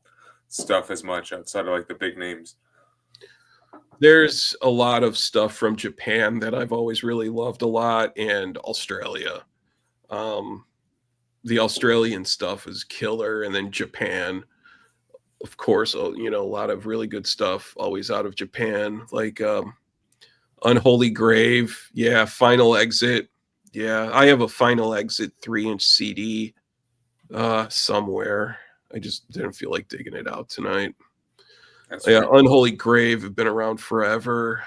stuff as much outside of like the big names. There's a lot of stuff from Japan that I've always really loved a lot, and Australia. Um, the Australian stuff is killer, and then Japan, of course. You know, a lot of really good stuff always out of Japan, like Unholy Grave, yeah, Final Exit, yeah. I have a Final Exit 3-inch CD somewhere. I just didn't feel like digging it out tonight. That's Yeah, right. Unholy Grave have been around forever.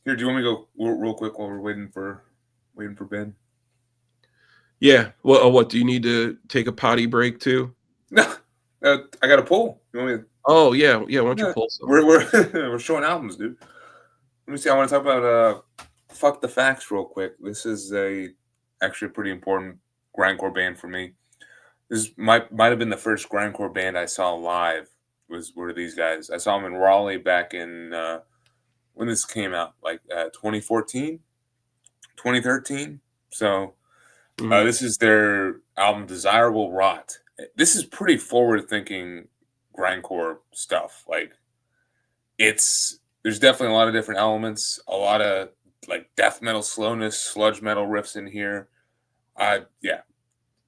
Here, do you want me to go real quick while we're waiting for Ben? Yeah. Well, what do you need to take a potty break too? No, I got a poll. You want me to, Oh yeah, yeah. Why don't you yeah, pull some? we're we're showing albums, dude. Let me see. I want to talk about "Fuck the Facts" real quick. This is actually a pretty important grindcore band for me. This might have been the first grindcore band I saw live. Were these guys? I saw them in Raleigh back in when this came out, like 2014, 2013. So Mhm. this is their album "Desirable Rot." This is pretty forward-thinking grindcore stuff. Like there's definitely a lot of different elements, a lot of like death metal slowness, sludge metal riffs in here. Yeah,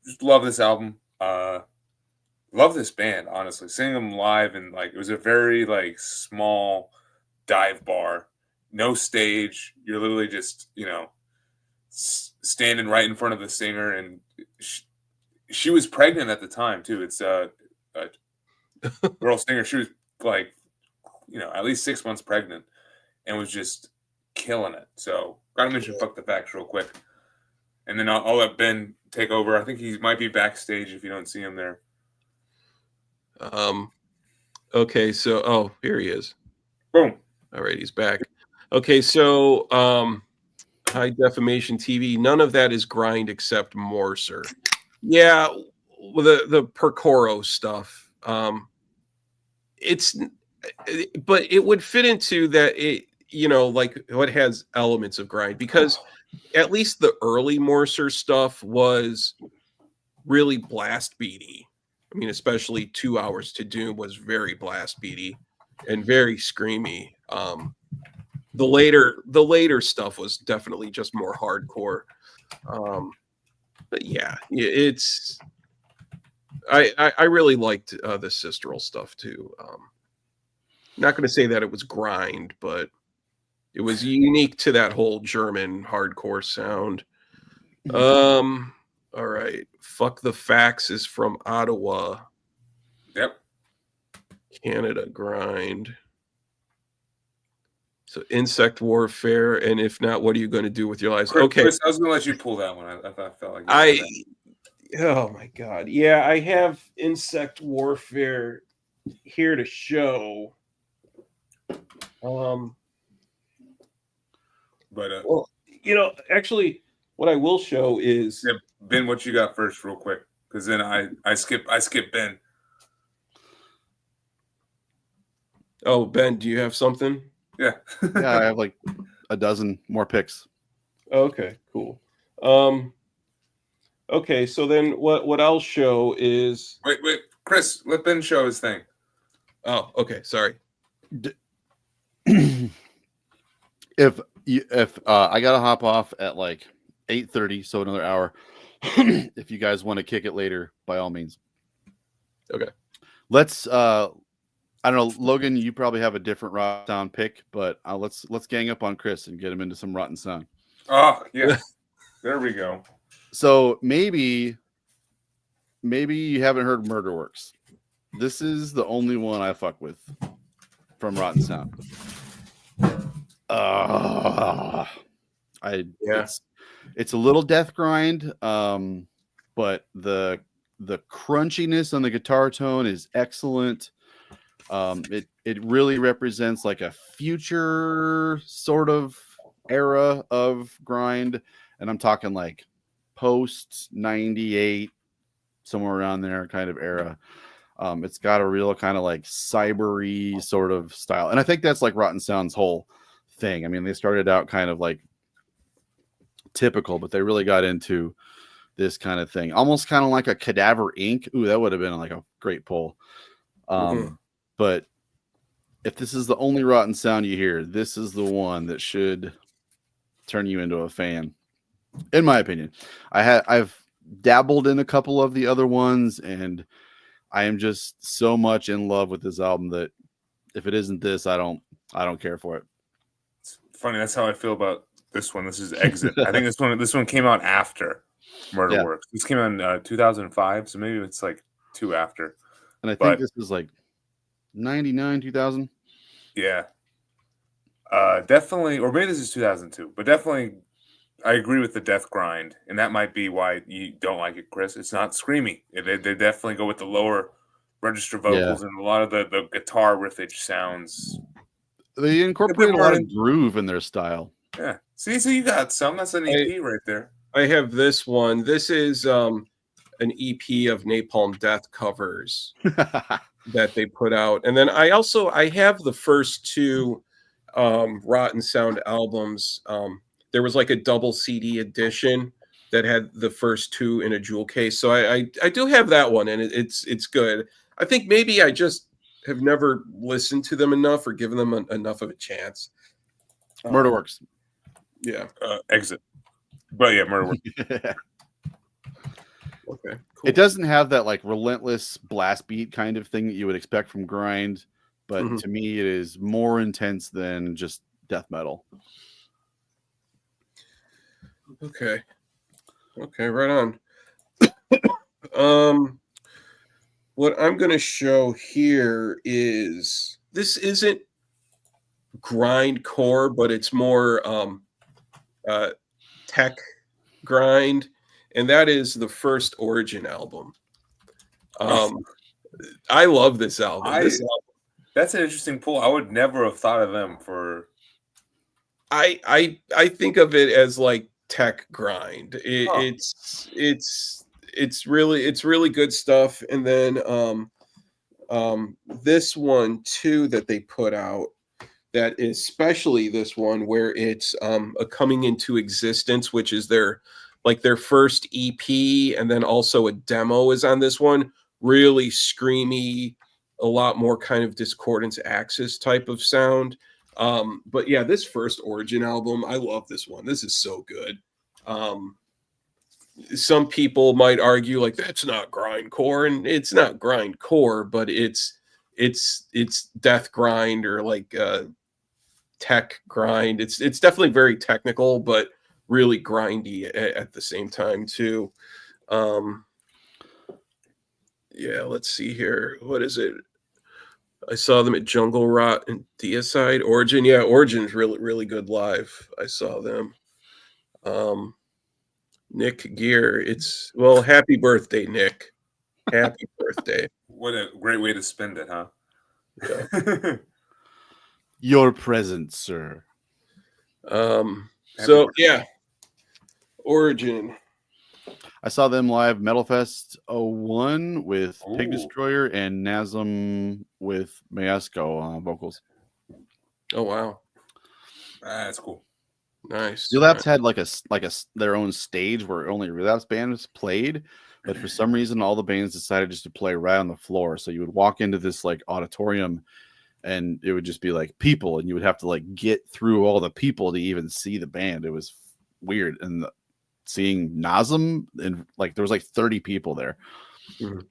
just love this album. Love this band, honestly. Seeing them live and like it was a very like small dive bar, no stage. You're literally just standing right in front of the singer, and she was pregnant at the time too. It's a girl singer. She was like at least 6 months pregnant, and was just killing it. So gotta mention "Fuck the Facts" real quick, and then I'll let Ben take over. I think he might be backstage if you don't see him there. Okay. So, here he is. Boom. All right, he's back. Okay. So, High Defamation TV. None of that is grind except Morser. Yeah, the Percoro stuff. It's, but it would fit into that. Like what has elements of grind, because at least the early Morser stuff was really blast beaty. I mean, especially 2 Hours to Doom was very blast beaty and very screamy. The later stuff was definitely just more hardcore. But yeah, it's I really liked the Sistrel stuff too. Not going to say that it was grind, but it was unique to that whole German hardcore sound. All right. Fuck the Facts is from Ottawa, Yep. Canada grind. So Insect Warfare, and if not, what are you going to do with your lives? Okay. Chris, I was going to let you pull that one. I felt like oh my god, yeah, I have Insect Warfare here to show. But Well, actually, what I will show is yeah, Ben, what you got first, real quick, because then I skip Ben. Oh, Ben, do you have something? Yeah. Yeah, I have like a dozen more picks. Okay, cool. Okay, so then what I'll show is Wait, Chris, let Ben show his thing. oh, okay, sorry. If I gotta hop off at like 8:30, so another hour. If you guys want to kick it later, by all means. Okay. Let's I don't know, Logan. You probably have a different Rotten Sound pick, but let's gang up on Chris and get him into some Rotten Sound. Oh yeah, there we go. So maybe you haven't heard Murderworks. This is the only one I fuck with from Rotten Sound. It's a little death grind, but the crunchiness on the guitar tone is excellent. It really represents like a future sort of era of grind, and I'm talking like post 98, somewhere around there kind of era. It's got a real kind of like cybery sort of style, and I think that's like Rotten Sound's whole thing. I mean, they started out kind of like typical, but they really got into this kind of thing, almost kind of like a Cadaver Inc. Ooh, that would have been like a great pull. But if this is the only Rotten Sound you hear, this is the one that should turn you into a fan, in my opinion. I've dabbled in a couple of the other ones, and I am just so much in love with this album that if it isn't this, I don't care for it. It's funny. That's how I feel about this one. This is Exit. I think this one came out after Murderworks. Yeah. This came out in 2005, so maybe it's like 2 after. And I think this was like 99, 2000. Yeah. Definitely, or maybe this is 2002, but definitely I agree with the death grind, and that might be why you don't like it, Chris. It's not screamy. They definitely go with the lower register vocals and a lot of the guitar riffage sounds. They incorporate a lot of groove in their style. Yeah. See, so you got some. That's an EP right there. I have this one. This is an EP of Napalm Death covers that they put out. And then I have the first 2 Rotten Sound albums. There was like a double CD edition that had the first 2 in a jewel case. So I do have that one, and it's good. I think maybe I just have never listened to them enough or given them enough of a chance. Murderworks. Yeah. Exit. But yeah, Murderworks. Okay. Cool. It doesn't have that like relentless blast beat kind of thing that you would expect from grind, but to me it is more intense than just death metal. Okay, right on. What I'm going to show here is, this isn't grindcore, but it's more tech grind, and that is the first Origin album. I love this album. That's an interesting pull. I would never have thought of them for. I think of it as like tech grind. It's really good stuff. And then this one too that they put out, that is especially this one where it's a coming into existence, which is their first EP, and then also a demo is on this one. Really screamy, a lot more kind of Discordance Axis type of sound. But yeah, this first Origin album, I love this one. This is so good. Some people might argue like that's not grindcore, and it's not grindcore, but it's death grind or like tech grind. It's definitely very technical, but really grindy at the same time too. Yeah, let's see here. What is it? I saw them at Jungle Rot and Deicide. Origin, yeah, Origin's really good live. I saw them. Nick Gear, happy birthday, Nick. Happy birthday. What a great way to spend it, huh? Yeah. Your present, sir. So yeah, Origin. I saw them live Metal Fest 01 with Pig Destroyer and Nasm with Mayesco on vocals. Oh wow, that's cool. Nice. Relapse had like a their own stage where only Relapse bands played, but for some reason all the bands decided just to play right on the floor. So you would walk into this like auditorium, and it would just be like people, and you would have to like get through all the people to even see the band. It was weird. And seeing Nasm, and like there was like 30 people there. It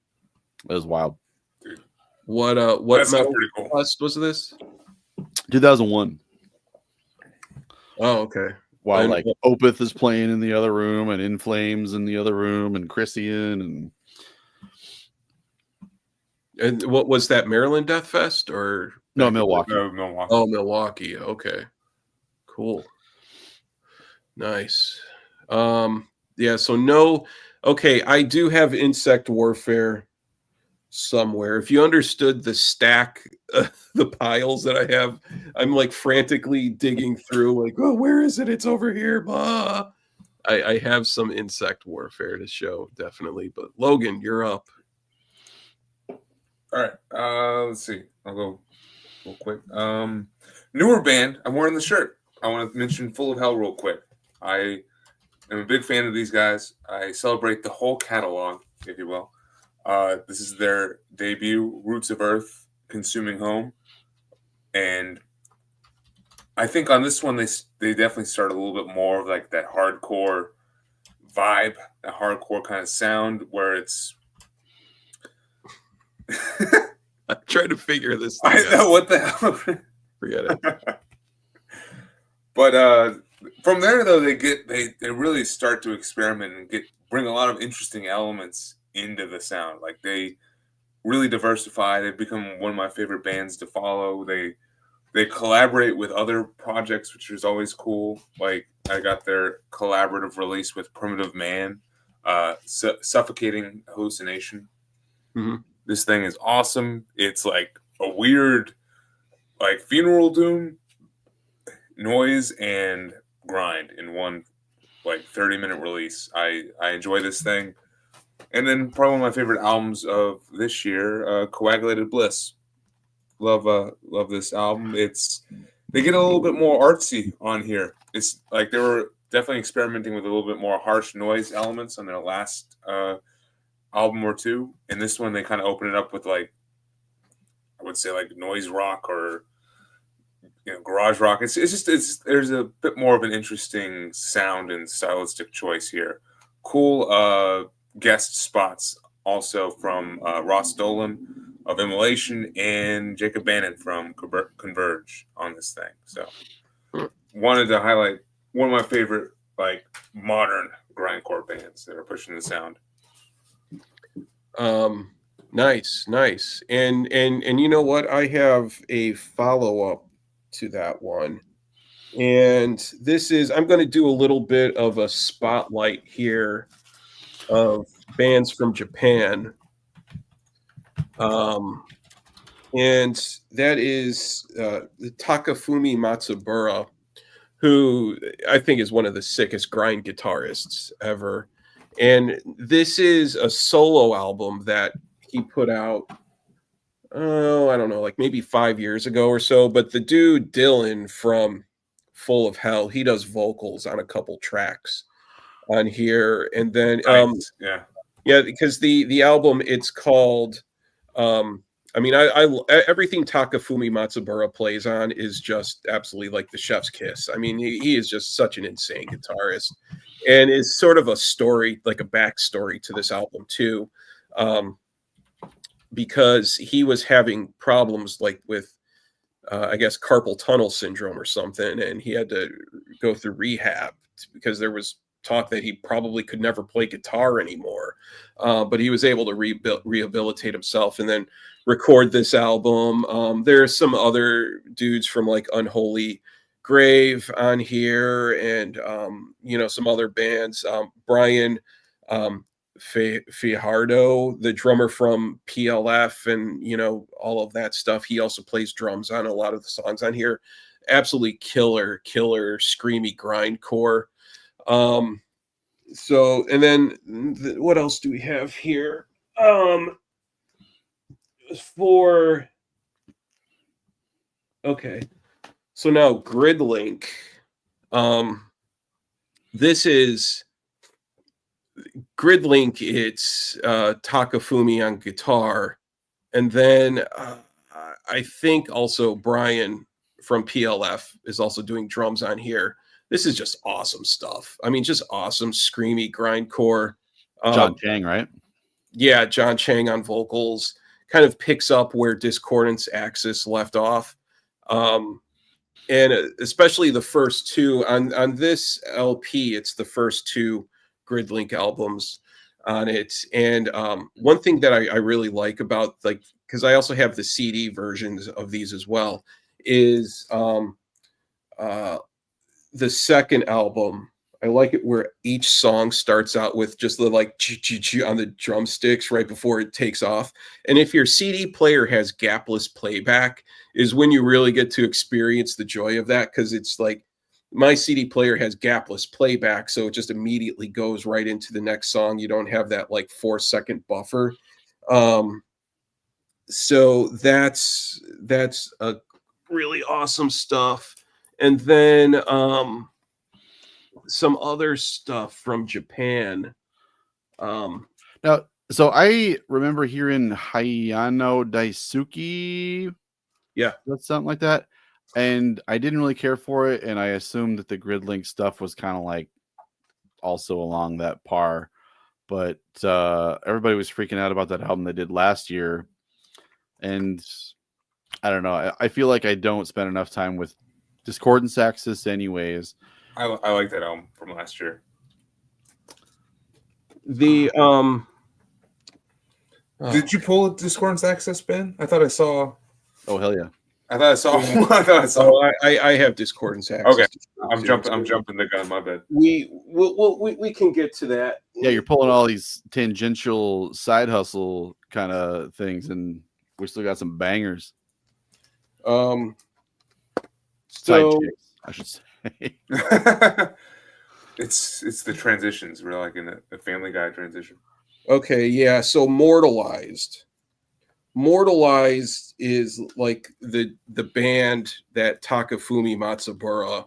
was wild. Dude. What That's pretty cool. Plus, was this? 2001. Oh, okay. While And like Opeth is playing in the other room, and In Flames in the other room, and Christian, and what was that, Maryland Death Fest or no, Milwaukee. Milwaukee. Oh, Milwaukee. Okay, cool, nice. Yeah. So no. Okay, I do have Insect Warfare somewhere. If you understood the stack, the piles that I have, I'm like frantically digging through. Like, oh, where is it? It's over here. Blah. I have some Insect Warfare to show, definitely. But Logan, you're up. All right. Let's see. I'll go real quick. Newer band. I'm wearing the shirt. I want to mention Full of Hell real quick. I am a big fan of these guys. I celebrate the whole catalog, if you will. This is their debut, Roots of Earth, Consuming Home. And I think on this one, they definitely start a little bit more of like that hardcore vibe, that hardcore kind of sound where it's... I'm trying to figure this thing I know, out. what the hell? Forget it. But from there, though, they really start to experiment and bring a lot of interesting elements into the sound. Like they really diversify. They've become one of my favorite bands to follow. They collaborate with other projects, which is always cool. Like I got their collaborative release with Primitive Man, Suffocating Hallucination. Mm-hmm. This thing is awesome. It's like a weird, like funeral doom, noise and grind in one like 30-minute release. I enjoy this thing. And then probably one of my favorite albums of this year, Coagulated Bliss. Love this album. They get a little bit more artsy on here. It's like they were definitely experimenting with a little bit more harsh noise elements on their last album or two. And this one they kind of open it up with like, I would say like noise rock or garage rock. There's a bit more of an interesting sound and stylistic choice here. Cool guest spots also from Ross Dolan of Immolation and Jacob Bannon from Converge on this thing. So wanted to highlight one of my favorite like modern grindcore bands that are pushing the sound. Nice. And you know what? I have a follow-up to that one. And I'm going to do a little bit of a spotlight here of bands from Japan. And that is Takafumi Matsubara, who I think is one of the sickest grind guitarists ever. And this is a solo album that he put out, I don't know, like maybe 5 years ago or so. But the dude, Dylan from Full of Hell, he does vocals on a couple tracks on here. And then, Nice. yeah, because the album, it's called, I mean, I everything Takafumi Matsubara plays on is just absolutely like the chef's kiss. I mean, he is just such an insane guitarist, and is sort of a story, like a backstory to this album too, because he was having problems like with, I guess, carpal tunnel syndrome or something, and he had to go through rehab because there was talk that he probably could never play guitar anymore. But he was able to rehabilitate himself and then record this album. There's some other dudes from like Unholy Grave on here, and some other bands. Brian Fajardo, the drummer from PLF, and all of that stuff. He also plays drums on a lot of the songs on here. Absolutely killer screamy grindcore. So, and then what else do we have here? So now Gridlink. This is Gridlink. It's Takafumi on guitar, and then I think also Brian from PLF is also doing drums on here. This is just awesome stuff. I mean, just awesome, screamy grindcore. John Chang, right? Yeah, John Chang on vocals. kind of picks up where Discordance Axis left off. And especially the first two on this LP, it's the first two Gridlink albums on it. And one thing that I really like about, like, because I also have the CD versions of these as well, is the second album. I like it where each song starts out with just the like on the drumsticks right before it takes off. And if your CD player has gapless playback, is when you really get to experience the joy of that, because it's like my CD player has gapless playback, so it just immediately goes right into the next song. You don't have that like 4-second buffer. So that's a really awesome stuff. And then some other stuff from Japan. Now, so I remember hearing Hayano Daisuke. Yeah, That's something like that. And I didn't really care for it, and I assumed that the Gridlink stuff was kind of like also along that par. But everybody was freaking out about that album they did last year. And I don't know. I feel like I don't spend enough time with Discordance Axis anyways. I like that album from last year. The Did you pull a Discordance Access, Ben? I thought I saw. Oh hell yeah! I thought I saw. I thought I saw. Oh, I have Discordance Access. Okay, I'm jumping the gun. My bad. We can get to that. Yeah, you're pulling all these tangential side hustle kind of things, and we still got some bangers. Side So chicks, I should say. It's the transitions. We're like in a Family Guy transition. okay, yeah. So Mortalized is like the band that Takafumi Matsubara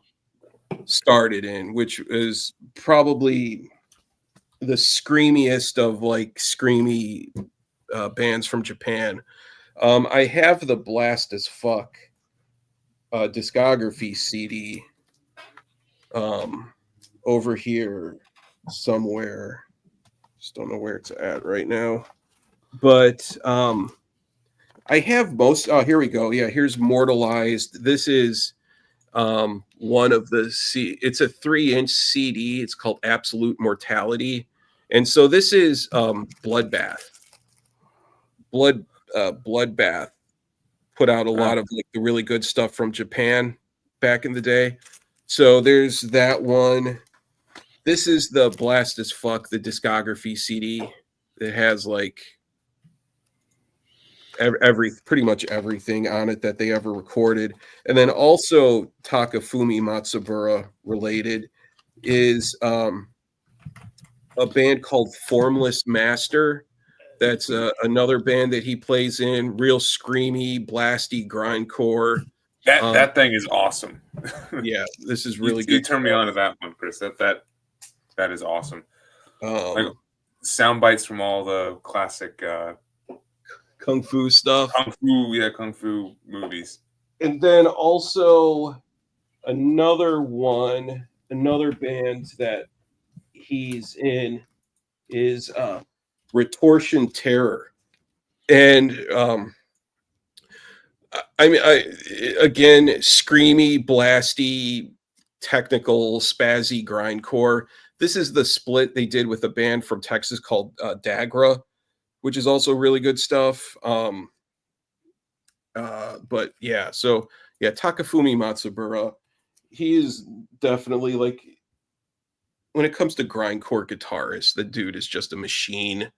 started in, which is probably the screamiest of like screamy bands from Japan. I have the Blast as Fuck discography CD over here somewhere. Just don't know where it's at right now. But I have most. Oh, here we go. Yeah, here's Mortalized. This is one of the it's a 3-inch CD. It's called Absolute Mortality. And so this is Bloodbath. Bloodbath put out a lot of like the really good stuff from Japan back in the day. So there's that one. This is the Blast as Fuck, the discography CD. It has like pretty much everything on it that they ever recorded. And then also Takafumi Matsubara related is a band called Formless Master. That's another band that he plays in, real screamy, blasty grindcore. That thing is awesome. Yeah, this is really good. You turned me on to that one, Chris. That is awesome. Like sound bites from all the classic kung fu stuff. Kung fu movies. And then also another band that he's in is Retortion Terror. And again, screamy, blasty, technical, spazzy grindcore. This is the split they did with a band from Texas called Dagra, which is also really good stuff. But yeah, so yeah, Takafumi Matsubara, he is definitely like, when it comes to grindcore guitarist, the dude is just a machine.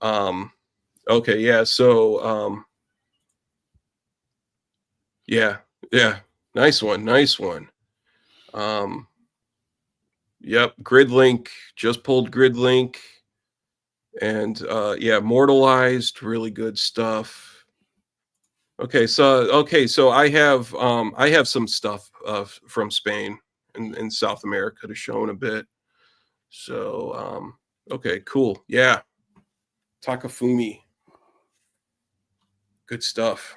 Okay, yeah, so yeah, nice one. Yep, Gridlink, just pulled Gridlink. And yeah, Mortalized, really good stuff. Okay, so I have some stuff from Spain and South America to show in a bit. So okay, cool. Yeah. Takafumi. Good stuff.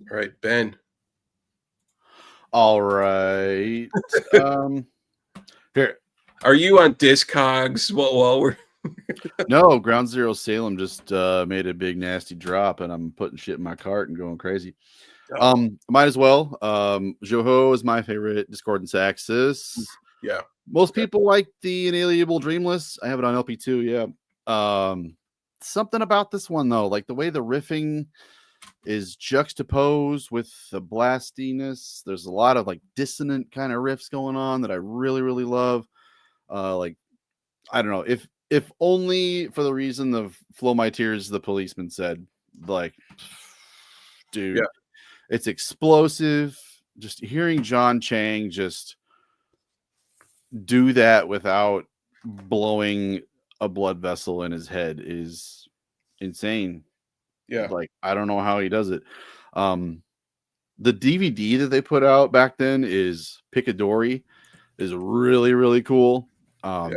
All right, Ben. All right. Here. Are you on Discogs? Well, we're No, Ground Zero Salem just made a big nasty drop, and I'm putting shit in my cart and going crazy. Might as well. Joho is my favorite Discordance Axis. Yeah. Most people like the Inalienable Dreamless. I have it on LP too. Yeah. Something about this one though, like the way the riffing is juxtaposed with the blastiness. There's a lot of like dissonant kind of riffs going on that I really, really love. Like I don't know, if only for the reason of Flow My Tears, the Policeman said, like, dude, Yeah. it's explosive. Just hearing John Chang just do that without blowing a blood vessel in his head is insane. Yeah. Like, I don't know how he does it. The DVD that they put out back then is Picadori, is really, really cool. But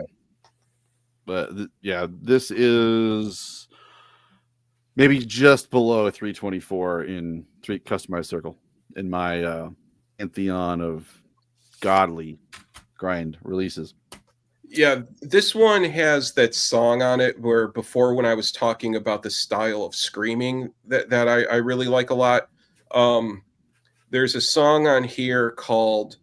this is maybe just below a 324 in customized circle in my pantheon of godly grind releases. Yeah, this one has that song on it where before when I was talking about the style of screaming that I really like a lot. There's a song on here called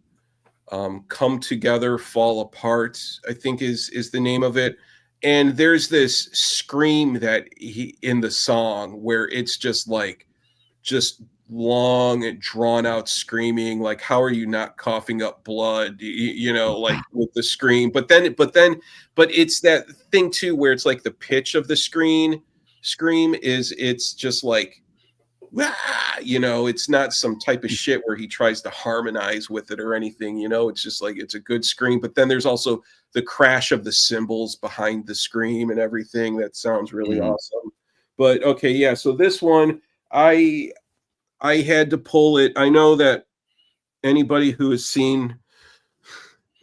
Come Together, Fall Apart, I think is the name of it. And there's this scream that he in the song where it's just like long and drawn out screaming, like how are you not coughing up blood, like with the scream, but it's that thing too where it's like the pitch of the scream is it's just like it's not some type of shit where he tries to harmonize with it or anything, it's just like it's a good scream, but then there's also the crash of the cymbals behind the scream and everything that sounds really awesome. But okay, yeah, so this one I had to pull it. I know that anybody who has seen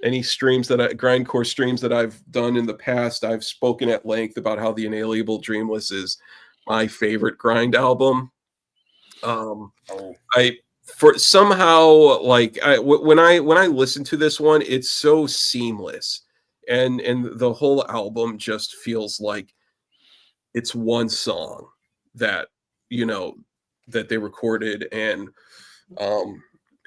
any grindcore streams that I've done in the past, I've spoken at length about how the Inalienable Dreamless is my favorite grind album. I for somehow like when I listen to this one, it's so seamless, and the whole album just feels like it's one song that that they recorded, and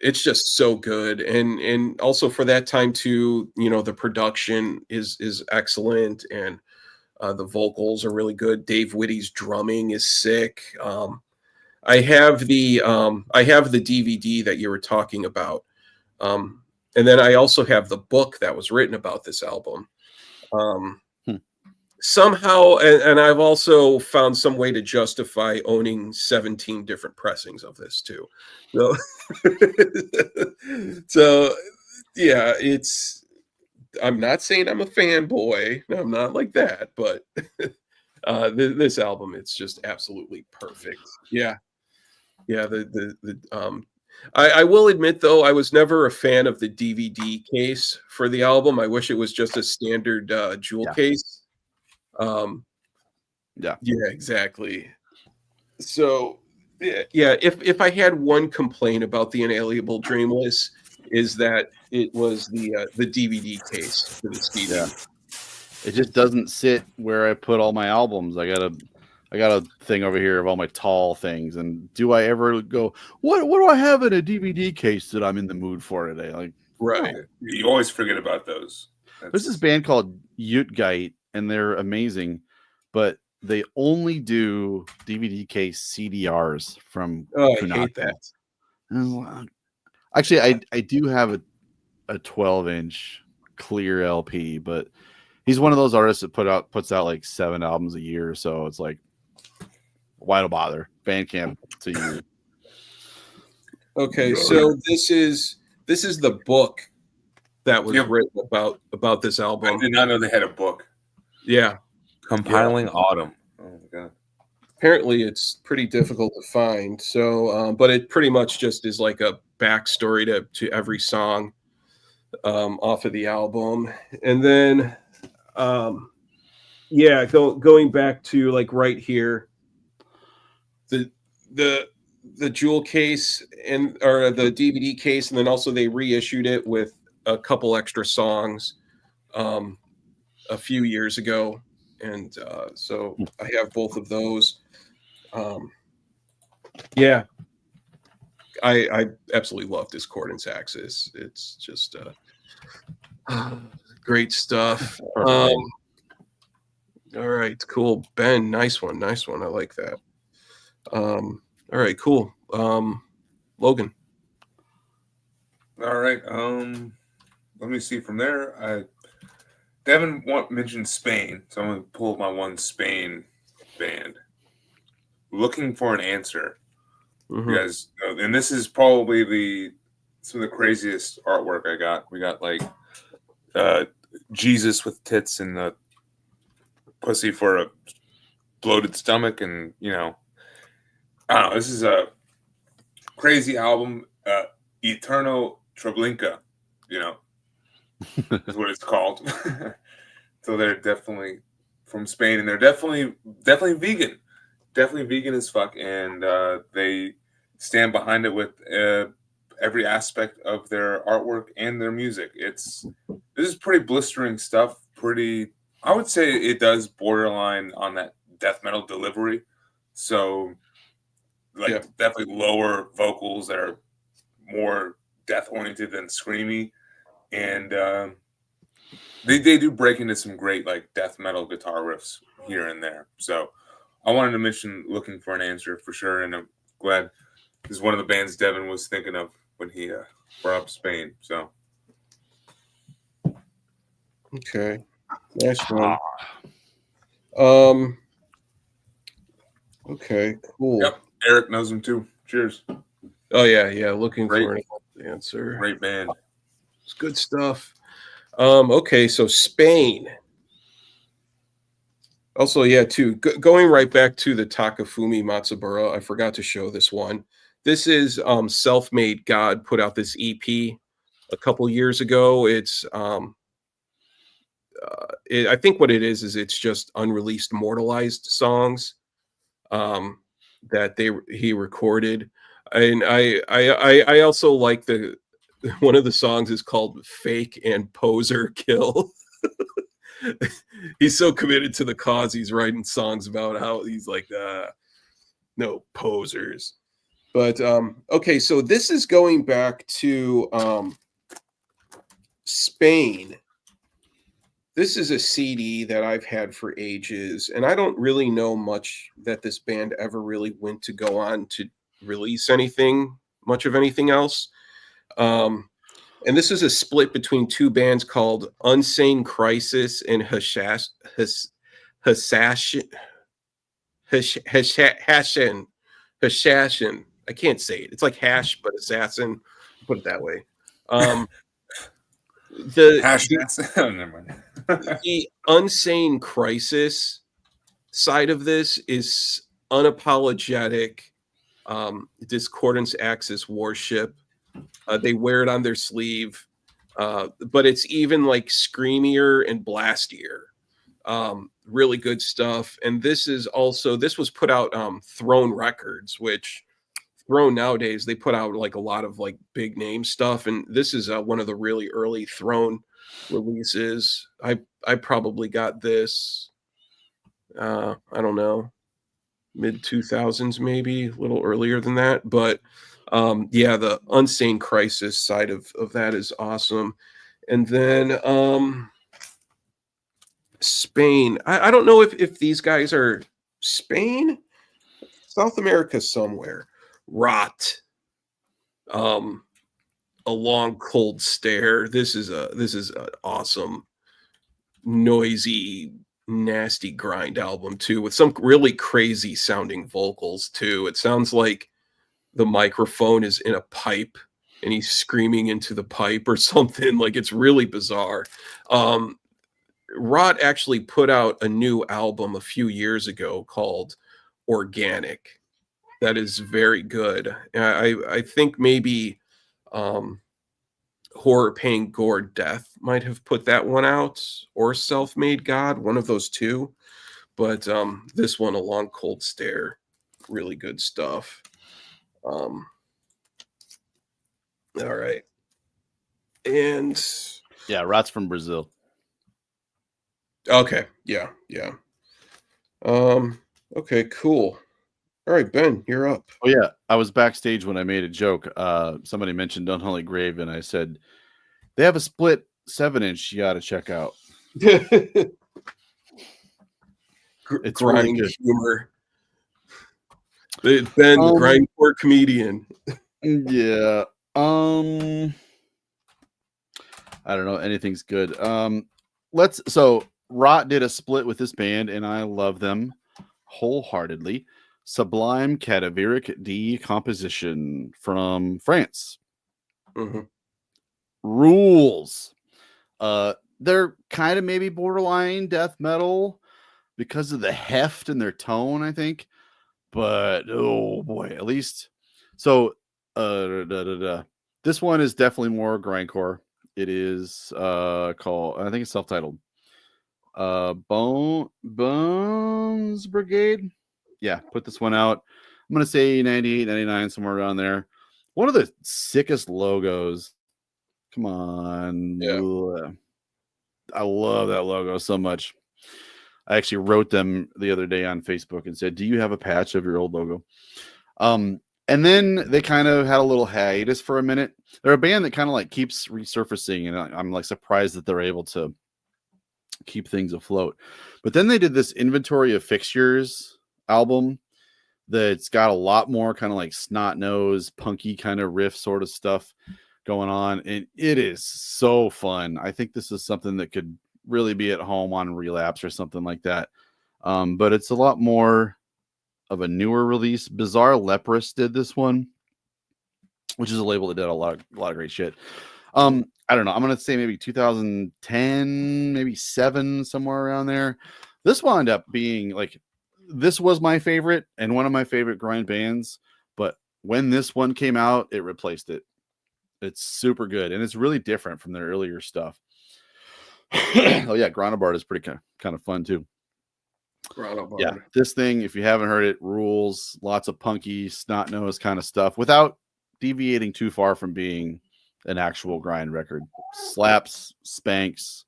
it's just so good, and also for that time too, the production is excellent, and the vocals are really good. Dave Whitty's drumming is sick. I have the DVD that you were talking about, and then I also have the book that was written about this album. Somehow, and I've also found some way to justify owning 17 different pressings of this too. So, so yeah, I'm not saying I'm a fanboy. No, I'm not like that, but this album, it's just absolutely perfect. Yeah. Yeah, I will admit though, I was never a fan of the DVD case for the album. I wish it was just a standard jewel case. Yeah, exactly. So yeah, if I had one complaint about the Inalienable Dreamless is that it was the DVD case for this DVD. Yeah. It just doesn't sit where I put all my albums. I got a thing over here of all my tall things. And do I ever go, what do I have in a DVD case that I'm in the mood for today? Like, right. You always forget about those. There's this band called Utgite, and they're amazing, but they only do DVD case CDRs from I hate that. Actually, I do have a 12-inch clear LP, but he's one of those artists that puts out like 7 albums a year, so it's like, why to bother? Bandcamp to you. Okay, so this is the book that was written about this album. I did not know they had a book. Yeah. Compiling Autumn. Oh my god. Apparently it's pretty difficult to find. So but it pretty much just is like a backstory to every song off of the album. And then going back to like right here, the jewel case or the DVD case, and then also they reissued it with a couple extra songs a few years ago, and so I have both of those. Yeah, I absolutely love Discordance Axis. It's just great stuff. Perfect. All right, cool. Ben, nice one. Nice one. I like that. All right, cool. Logan. All right. Let me see from there. Devin mentioned Spain, so I'm gonna pull my one Spain band. Looking for an answer. Mhm. You guys know, and this is probably some of the craziest artwork I got. We got like Jesus with tits and the pussy for a bloated stomach, and I don't know. This is a crazy album. Eterno Treblinka, is what it's called. So they're definitely from Spain, and they're definitely definitely vegan as fuck, and they stand behind it with every aspect of their artwork and their music. This is pretty blistering stuff. I would say it does borderline on that death metal delivery. So, Yeah. definitely lower vocals that are more death oriented than screamy, and they do break into some great death metal guitar riffs here and there. So I wanted to mention Looking for an Answer for sure, and I'm glad this is one of the bands Devin was thinking of when he brought up Spain. So Okay. Nice one. Okay, cool. yep, Eric knows them too. Cheers. Oh yeah. Looking Great. for an answer. Great band. It's good stuff. Okay, so Spain. Also, yeah, too. Going right back to the Takafumi Matsubara, I forgot to show this one. This is Self-Made God put out this EP a couple years ago. It's I think what it is it's just unreleased mortalized songs that he recorded. And I also like the one of the songs is called Fake and Poser Kill. He's so committed to the cause. He's writing songs about how he's like, no posers. But okay, so this is going back to Spain. This is a CD that I've had for ages, and I don't really know much that this band ever really went to go on to release much of anything else. And this is a split between two bands called Unsane Crisis and Hashash. Hashashin. I can't say it. It's like hash, but assassin. Put it that way. Never mind. The Unsane Crisis side of this is unapologetic Discordance Axis worship. They wear it on their sleeve, but it's even like screamier and blastier. Really good stuff. And this was put out Throne Records, which Throne nowadays they put out like a lot of like big name stuff, and this is one of the really early Throne releases. I probably got this I don't know, mid 2000s, maybe a little earlier than that, but yeah, the Unsane Crisis side of that is awesome. And then Spain, I don't know if these guys are Spain, South America somewhere. Rot. A Long Cold Stare. This is an awesome, noisy, nasty grind album too, with some really crazy sounding vocals too. It sounds like the microphone is in a pipe and he's screaming into the pipe or something. Like, it's really bizarre. Rot actually put out a new album a few years ago called Organic. That is very good. I think maybe Horror, Pain, Gore, Death might have put that one out, or Self-Made God, one of those two. But this one, A Long Cold Stare, really good stuff. All right. And yeah, Rot's from Brazil. okay, yeah. Okay, cool. All right, Ben, you're up. Oh yeah, I was backstage when I made a joke. Somebody mentioned Unholy Grave, and I said they have a split 7-inch. You got to check out. It's really Grind good. humor. Ben, the grindcore comedian. Yeah. I don't know. Anything's good. So Rot did a split with this band, and I love them wholeheartedly. Sublime Cadaveric Decomposition from France. Mhm. Rules. They're kind of maybe borderline death metal because of the heft in their tone, I think. But oh boy, at least so this one is definitely more grindcore. It is called, I think it's self-titled. Bones Brigade. Yeah, put this one out. I'm gonna say 98, 99, somewhere around there. One of the sickest logos. Come on. Yeah. I love that logo so much. I actually wrote them the other day on Facebook and said, "Do you have a patch of your old logo?" And then they kind of had a little hiatus for a minute. They're a band that kind of like keeps resurfacing, and I'm like surprised that they're able to keep things afloat. But then they did this Inventory of Fixtures album that's got a lot more kind of like snot nose, punky kind of riff sort of stuff going on, and it is so fun. I think this is something that could really be at home on Relapse or something like that. But it's a lot more of a newer release. Bizarre Leprous did this one, which is a label that did a lot of great shit. I don't know. I'm gonna say maybe 2010, maybe 7, somewhere around there. This wound up being like, this was my favorite and one of my favorite grind bands. But when this one came out, it replaced it. It's super good, and it's really different from their earlier stuff. Oh yeah, Gronabard is pretty kind of fun too. Gronabard. Yeah, this thing, if you haven't heard it, rules. Lots of punky, snot nose kind of stuff without deviating too far from being an actual grind record. Slaps, spanks,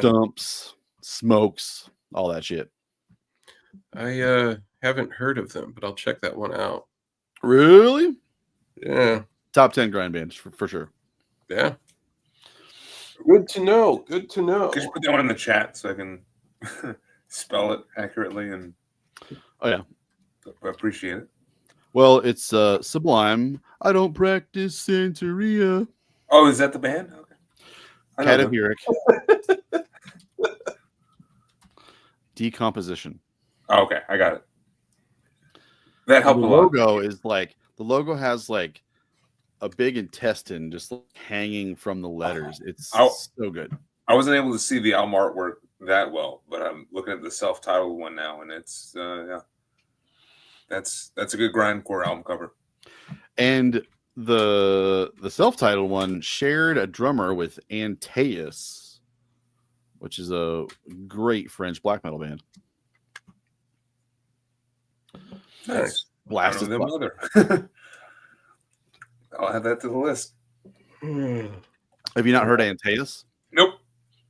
dumps, smokes, all that shit. I haven't heard of them, but I'll check that one out. Really? Yeah. Top 10 grind bands for sure. Yeah. Good to know. Good to know. Could you put that one in the chat so I can spell it accurately? And oh yeah, I appreciate it. Well, it's Sublime. I don't practice Santeria. Oh, is that the band? Okay. Cadaveric. Decomposition. Oh, okay, I got it. That helped a lot. The logo is like, the logo has like a big intestine just like hanging from the letters. It's so good. I wasn't able to see the album artwork that well, but I'm looking at the self-titled one now, and it's yeah, that's a good grindcore album cover. And the self-titled one shared a drummer with Antaeus, which is a great French black metal band. Nice. Blasted mother. I'll add that to the list. Have you not heard Antaeus? Nope.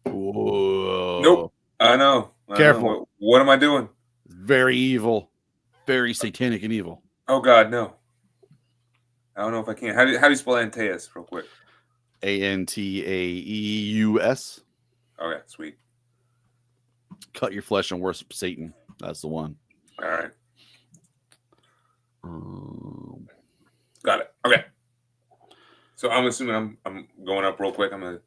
Whoa. Nope. I know. Careful. What am I doing? Very evil. Very satanic and evil. Oh God, no. I don't know if I can. How do you spell Antaeus real quick? Antaeus. Okay, sweet. Cut your flesh and worship Satan. That's the one. All right. Got it. Okay. So I'm assuming I'm going up real quick. I'm gonna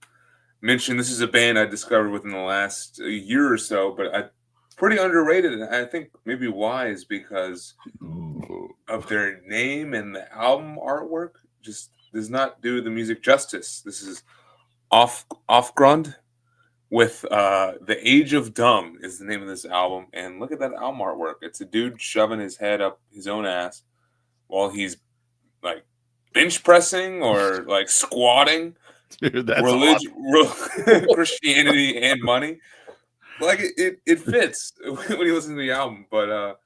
mention this is a band I discovered within the last year or so, but I pretty underrated, and I think maybe why is because of their name, and the album artwork just does not do the music justice. This is Off-Grund with The Age of Dumb is the name of this album, and look at that album artwork. It's a dude shoving his head up his own ass while he's like bench pressing or like squatting. Dude, that's awesome. Christianity and money. Like it fits when you listen to the album, but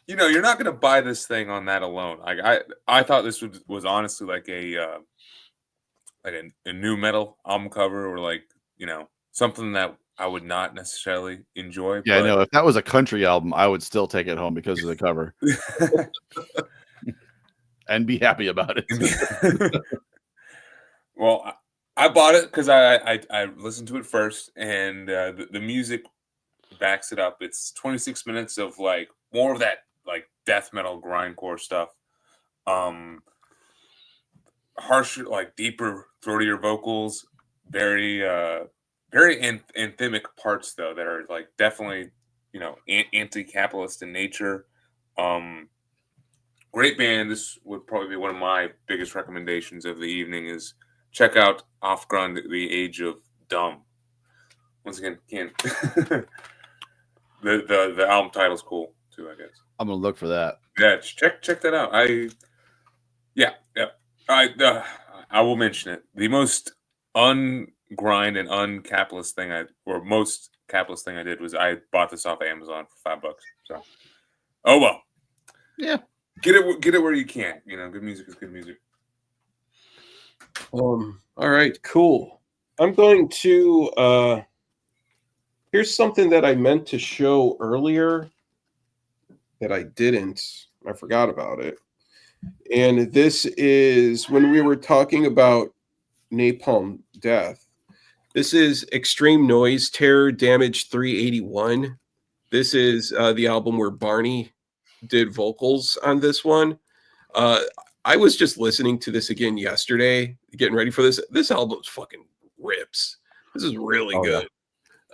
you're not gonna buy this thing on that alone. Like I thought this was honestly like a new metal album cover, or like something that I would not necessarily enjoy. Yeah, I but know. If that was a country album, I would still take it home because of the cover and be happy about it. Well, I bought it because I listened to it first, and the music backs it up. It's 26 minutes of like more of that like death metal grindcore stuff. Harsher, like deeper, throatier vocals, very anthemic parts though that are like definitely anti-capitalist in nature. Um, Great band. This would probably be one of my biggest recommendations of the evening is check out Aufgrund, The Age of Dumb. Once again, can't the album title's cool too, I guess. I'm gonna look for that. Yeah, check that out. Yeah. I will mention it. The most ungrind and uncapitalist thing most capitalist thing I did was I bought this off of Amazon for $5. So, oh well. Yeah. Get it where you can. Good music is good music. All right, cool. I'm going to here's something that I meant to show earlier that I didn't. I forgot about it. And this is when we were talking about Napalm Death. This is Extreme Noise Terror Damage 381. This is the album where Barney did vocals on this one. I was just listening to this again yesterday, getting ready for this. This album's fucking rips. This is really good.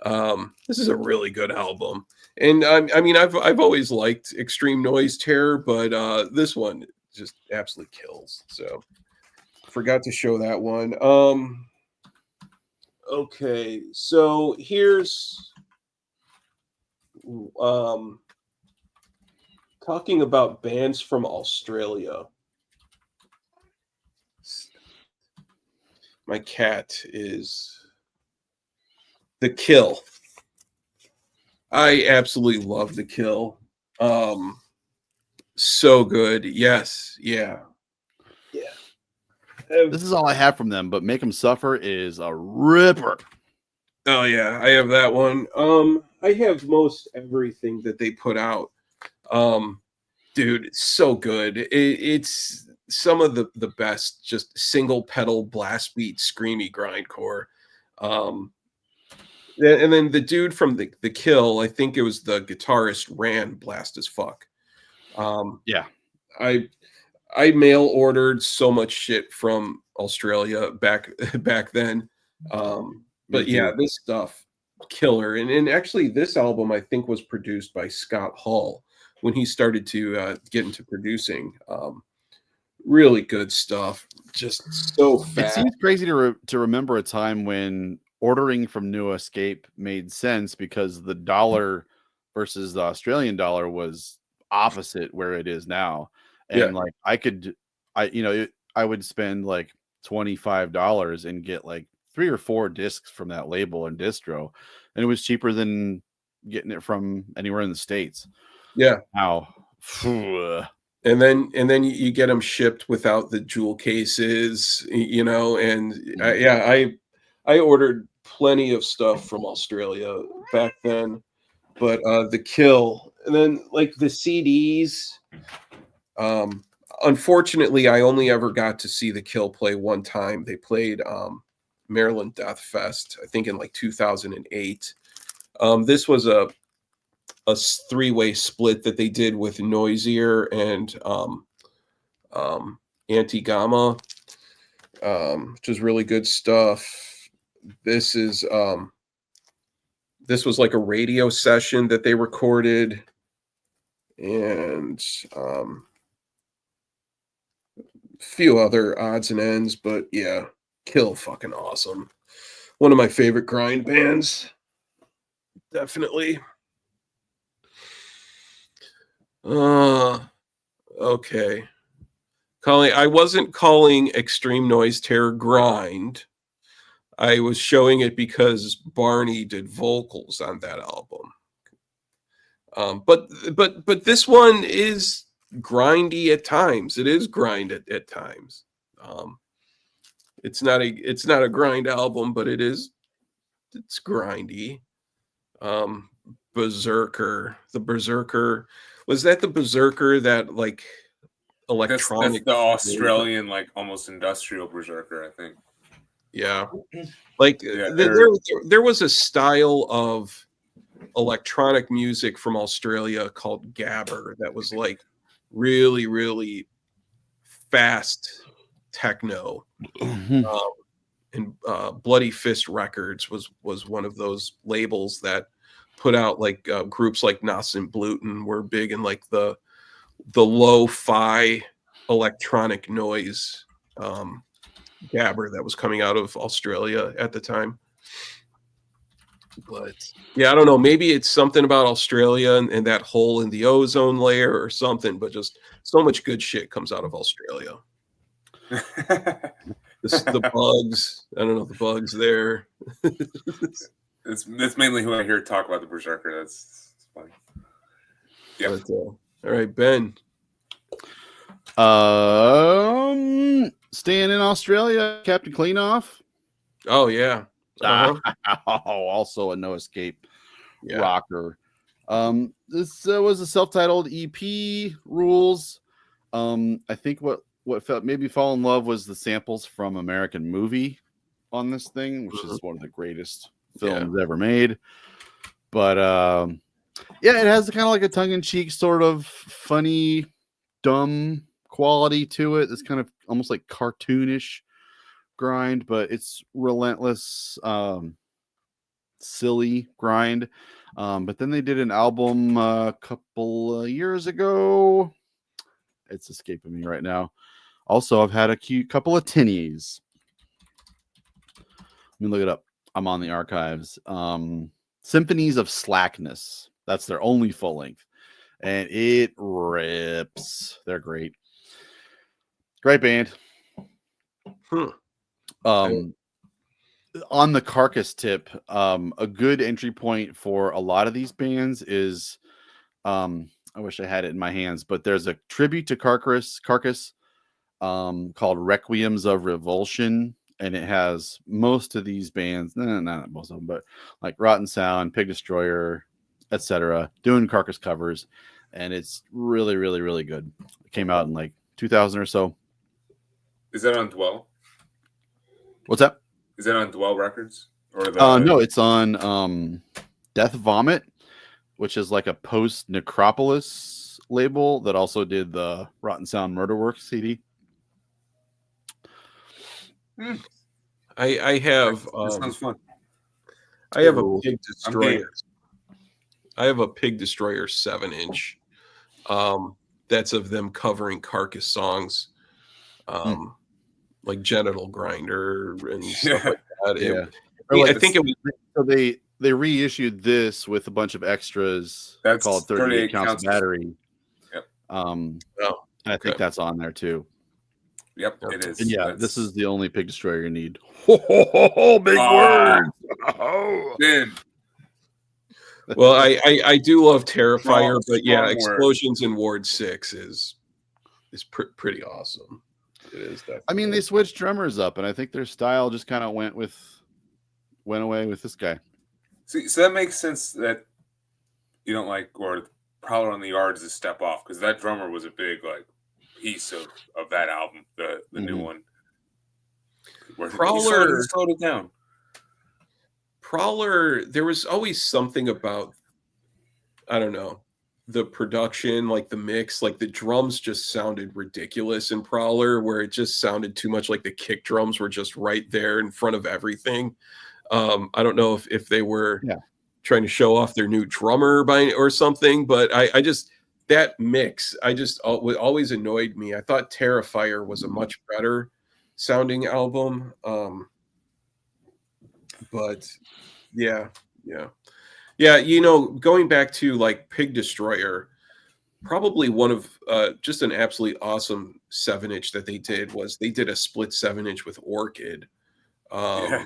Yeah. This is a really good album. And I mean, I've always liked Extreme Noise Terror, but this one just absolutely kills. So forgot to show that one. Okay, so here's talking about bands from Australia. My cat is The Kill. I absolutely love The Kill. So good. Yes. Yeah. This is all I have from them, but Make 'Em Suffer is a ripper. Oh yeah, I have that one. I have most everything that they put out. Dude, it's so good. It's some of the best, just single pedal blast beat screamy grindcore. And then the dude from the Kill, I think it was the guitarist, ran blast as fuck. Yeah. I mail ordered so much shit from Australia back then. But yeah, this stuff killer. And actually this album I think was produced by Scott Hall when he started to get into producing. Really good stuff. Just so fast. It seems crazy to remember a time when ordering from New Escape made sense because the dollar versus the Australian dollar was opposite where it is now. And like I would spend like $25 and get like 3 or 4 discs from that label and distro, and it was cheaper than getting it from anywhere in the States. Yeah. Wow. And then you get them shipped without the jewel cases, and I ordered plenty of stuff from Australia back then, but the Kill, and then like the CDs. Unfortunately, I only ever got to see the Kill play one time. They played Maryland Death Fest, I think in like 2008. This was a 3-way split that they did with Noisier and Anti-Gamma, which is really good stuff. This was like a radio session that they recorded, and few other odds and ends, but yeah, Kill fucking awesome. One of my favorite grind bands, definitely. Okay. Calling, I wasn't calling Extreme Noise Terror grind. I was showing it because Barney did vocals on that album. But this one is grindy at times. It is grind at times. It's not a grind album, but it's grindy. Um, Berserker. The Berserker. Was that the Berserker that like That's electronic? the Australian, like almost industrial berserker, I think. Yeah. Like Yeah, there was a style of electronic music from Australia called gabber that was like really, really fast techno. And Bloody Fist Records was one of those labels that put out like groups like Nas and Bluten were big in like the lo-fi electronic noise gabber that was coming out of Australia at the time. But yeah, I don't know. Maybe it's something about Australia and that hole in the ozone layer or something. But just so much good shit comes out of Australia. The bugs. I don't know the bugs there. it's mainly who I hear talk about the berserker. That's funny. Yeah. All right, Ben. Staying in Australia, Captain Cleanoff. Oh yeah. Also a No Escape rocker. This was a self-titled EP. Rules. I think what felt made me fall in love was the samples from American Movie on this thing, which is one of the greatest films ever made. But yeah, it has kind of like a tongue-in-cheek sort of funny, dumb quality to it. It's kind of almost like cartoonish grind, but it's relentless, silly grind. But then they did an album a couple of years ago. It's escaping me right now. Also, I've had a couple of tinnies. Let me look it up. I'm on the archives. Symphonies of Slackness. That's their only full length. And it rips. They're great. Great band. On the Carcass tip, a good entry point for a lot of these bands is I wish I had it in my hands, but there's a tribute to Carcass called Requiems of Revulsion, and it has most of these bands, not most of them, but like Rotten Sound, Pig Destroyer, etc., doing Carcass covers, and it's really, really, really good. It came out in like 2000 or so. Is that on Dwell? What's that? Is that on Dwell Records? Or the... No, it's on Death Vomit, which is like a post-Necropolis label that also did the Rotten Sound Murderworks CD. I have that sounds fun. I have a Pig Destroyer. I have a Pig Destroyer 7-inch. That's of them covering Carcass songs. Like Genital Grinder and stuff like that. I think it was so they reissued this with a bunch of extras called 38 Counts of Battery. Yep. I think that's on there too. Yep, it is. And yeah, this is the only Pig Destroyer you need. Big words. Ben. Well, I do love Terrifier, but yeah, Explosions in Ward 6 is pretty awesome. It is definitely. I mean, they switched drummers up, and I think their style just kind of went away with this guy. See, so that makes sense that you don't like, or Prowler on the Yard is a step off, because that drummer was a big like piece of that album, the new one. Where Prowler slowed it down. Prowler, there was always something about, I don't know, the production, like the mix, like the drums just sounded ridiculous in Prowler, where it just sounded too much like the kick drums were just right there in front of everything. I don't know if they were trying to show off their new drummer or something, but I just, that mix, always annoyed me. I thought Terrifier was a much better sounding album. But yeah, you know, going back to like Pig Destroyer, probably one of just an absolutely awesome 7-inch that they did a split 7-inch with Orchid. I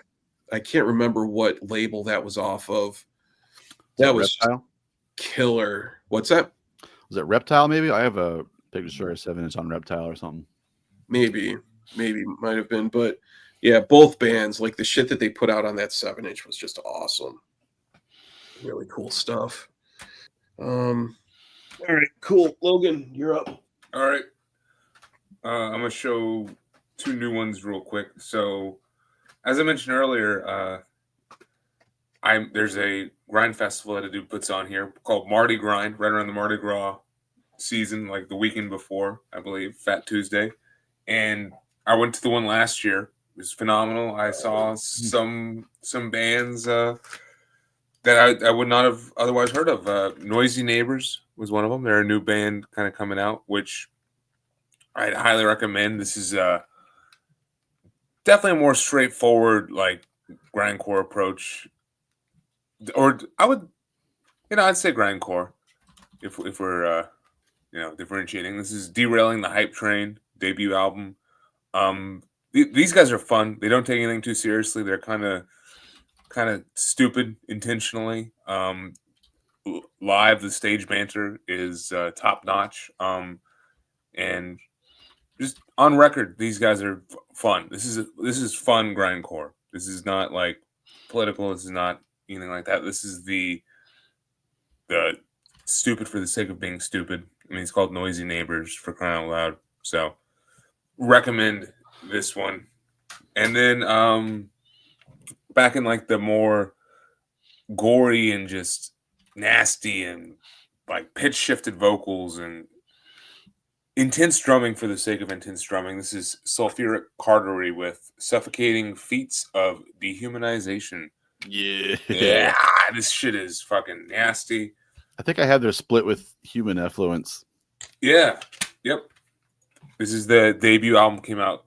can't remember what label that was off of. That was Reptile? Killer. What's that? Was it Reptile? Maybe I have a Pig Destroyer 7-inch on Reptile or something. Maybe might have been, but yeah, both bands, like the shit that they put out on that 7-inch was just awesome. Really cool stuff. All right, cool. Logan, you're up. All right. I'm gonna show two new ones real quick. So, as I mentioned earlier, there's a grind festival that a dude puts on here called Mardi Grind, right around the Mardi Gras season, like the weekend before, I believe, Fat Tuesday. And I went to the one last year. It was phenomenal. I saw some bands that I would not have otherwise heard of. Noisy Neighbors was one of them. They're a new band kind of coming out, which I'd highly recommend. This is definitely a more straightforward, like grindcore approach, or I'd say grindcore if we're differentiating. This is Derailing the Hype Train debut album. These guys are fun. They don't take anything too seriously. They're kind of stupid intentionally. Live, the stage banter is top notch. And just on record, these guys are fun. This is fun grindcore. This is not like political. This is not anything like that. This is the stupid for the sake of being stupid. I mean, it's called Noisy Neighbors, for crying out loud. So recommend this one. And then back in like the more gory and just nasty and like pitch shifted vocals and intense drumming for the sake of intense drumming. This is Sulfuric Cartery with Suffocating Feats of Dehumanization. Yeah, this shit is fucking nasty. I think I had their split with Human Effluence. Yeah, yep. This is the debut album, came out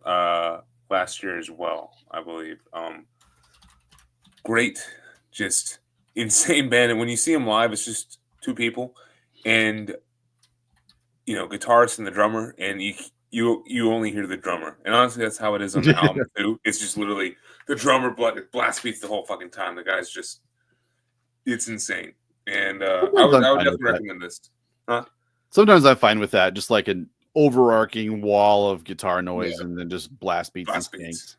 last year as well, I believe. Great, just insane band. And when you see them live, it's just two people and guitarist and the drummer, and you only hear the drummer. And honestly, that's how it is on the album too. It's just literally the drummer blast beats the whole fucking time. The guy's just, it's insane. And I would definitely recommend this. Huh? Sometimes I'm fine with that, just like an overarching wall of guitar noise and then just blast beats and skanks.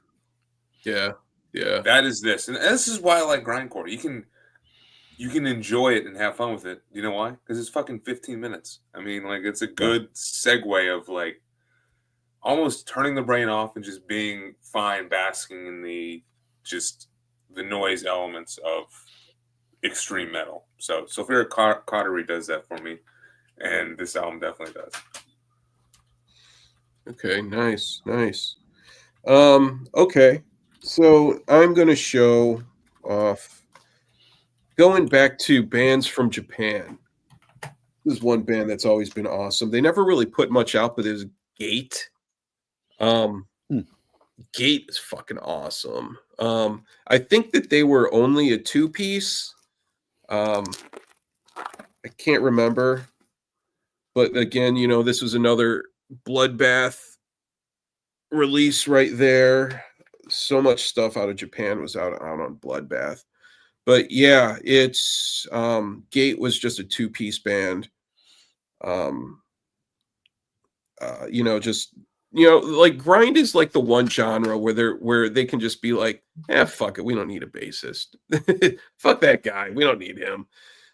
Yeah. That is this. And this is why I like grindcore. You can enjoy it and have fun with it. You know why? Because it's fucking 15 minutes. I mean, like, it's a good segue of like almost turning the brain off and just being fine, basking in the noise elements of extreme metal. So Sulfuric Cartery does that for me, and this album definitely does. Okay, nice. Okay, so I'm gonna show off going back to bands from Japan. This is one band that's always been awesome. They never really put much out, but there's Gate. Gate is fucking awesome. I think that they were only a 2-piece. I can't remember, but again, this was another Bloodbath release right there. So much stuff out of Japan was out on Bloodbath. But yeah, it's Gate was just a 2-piece band. Like grind is like the one genre where they can just be like, fuck it, we don't need a bassist. Fuck that guy, we don't need him.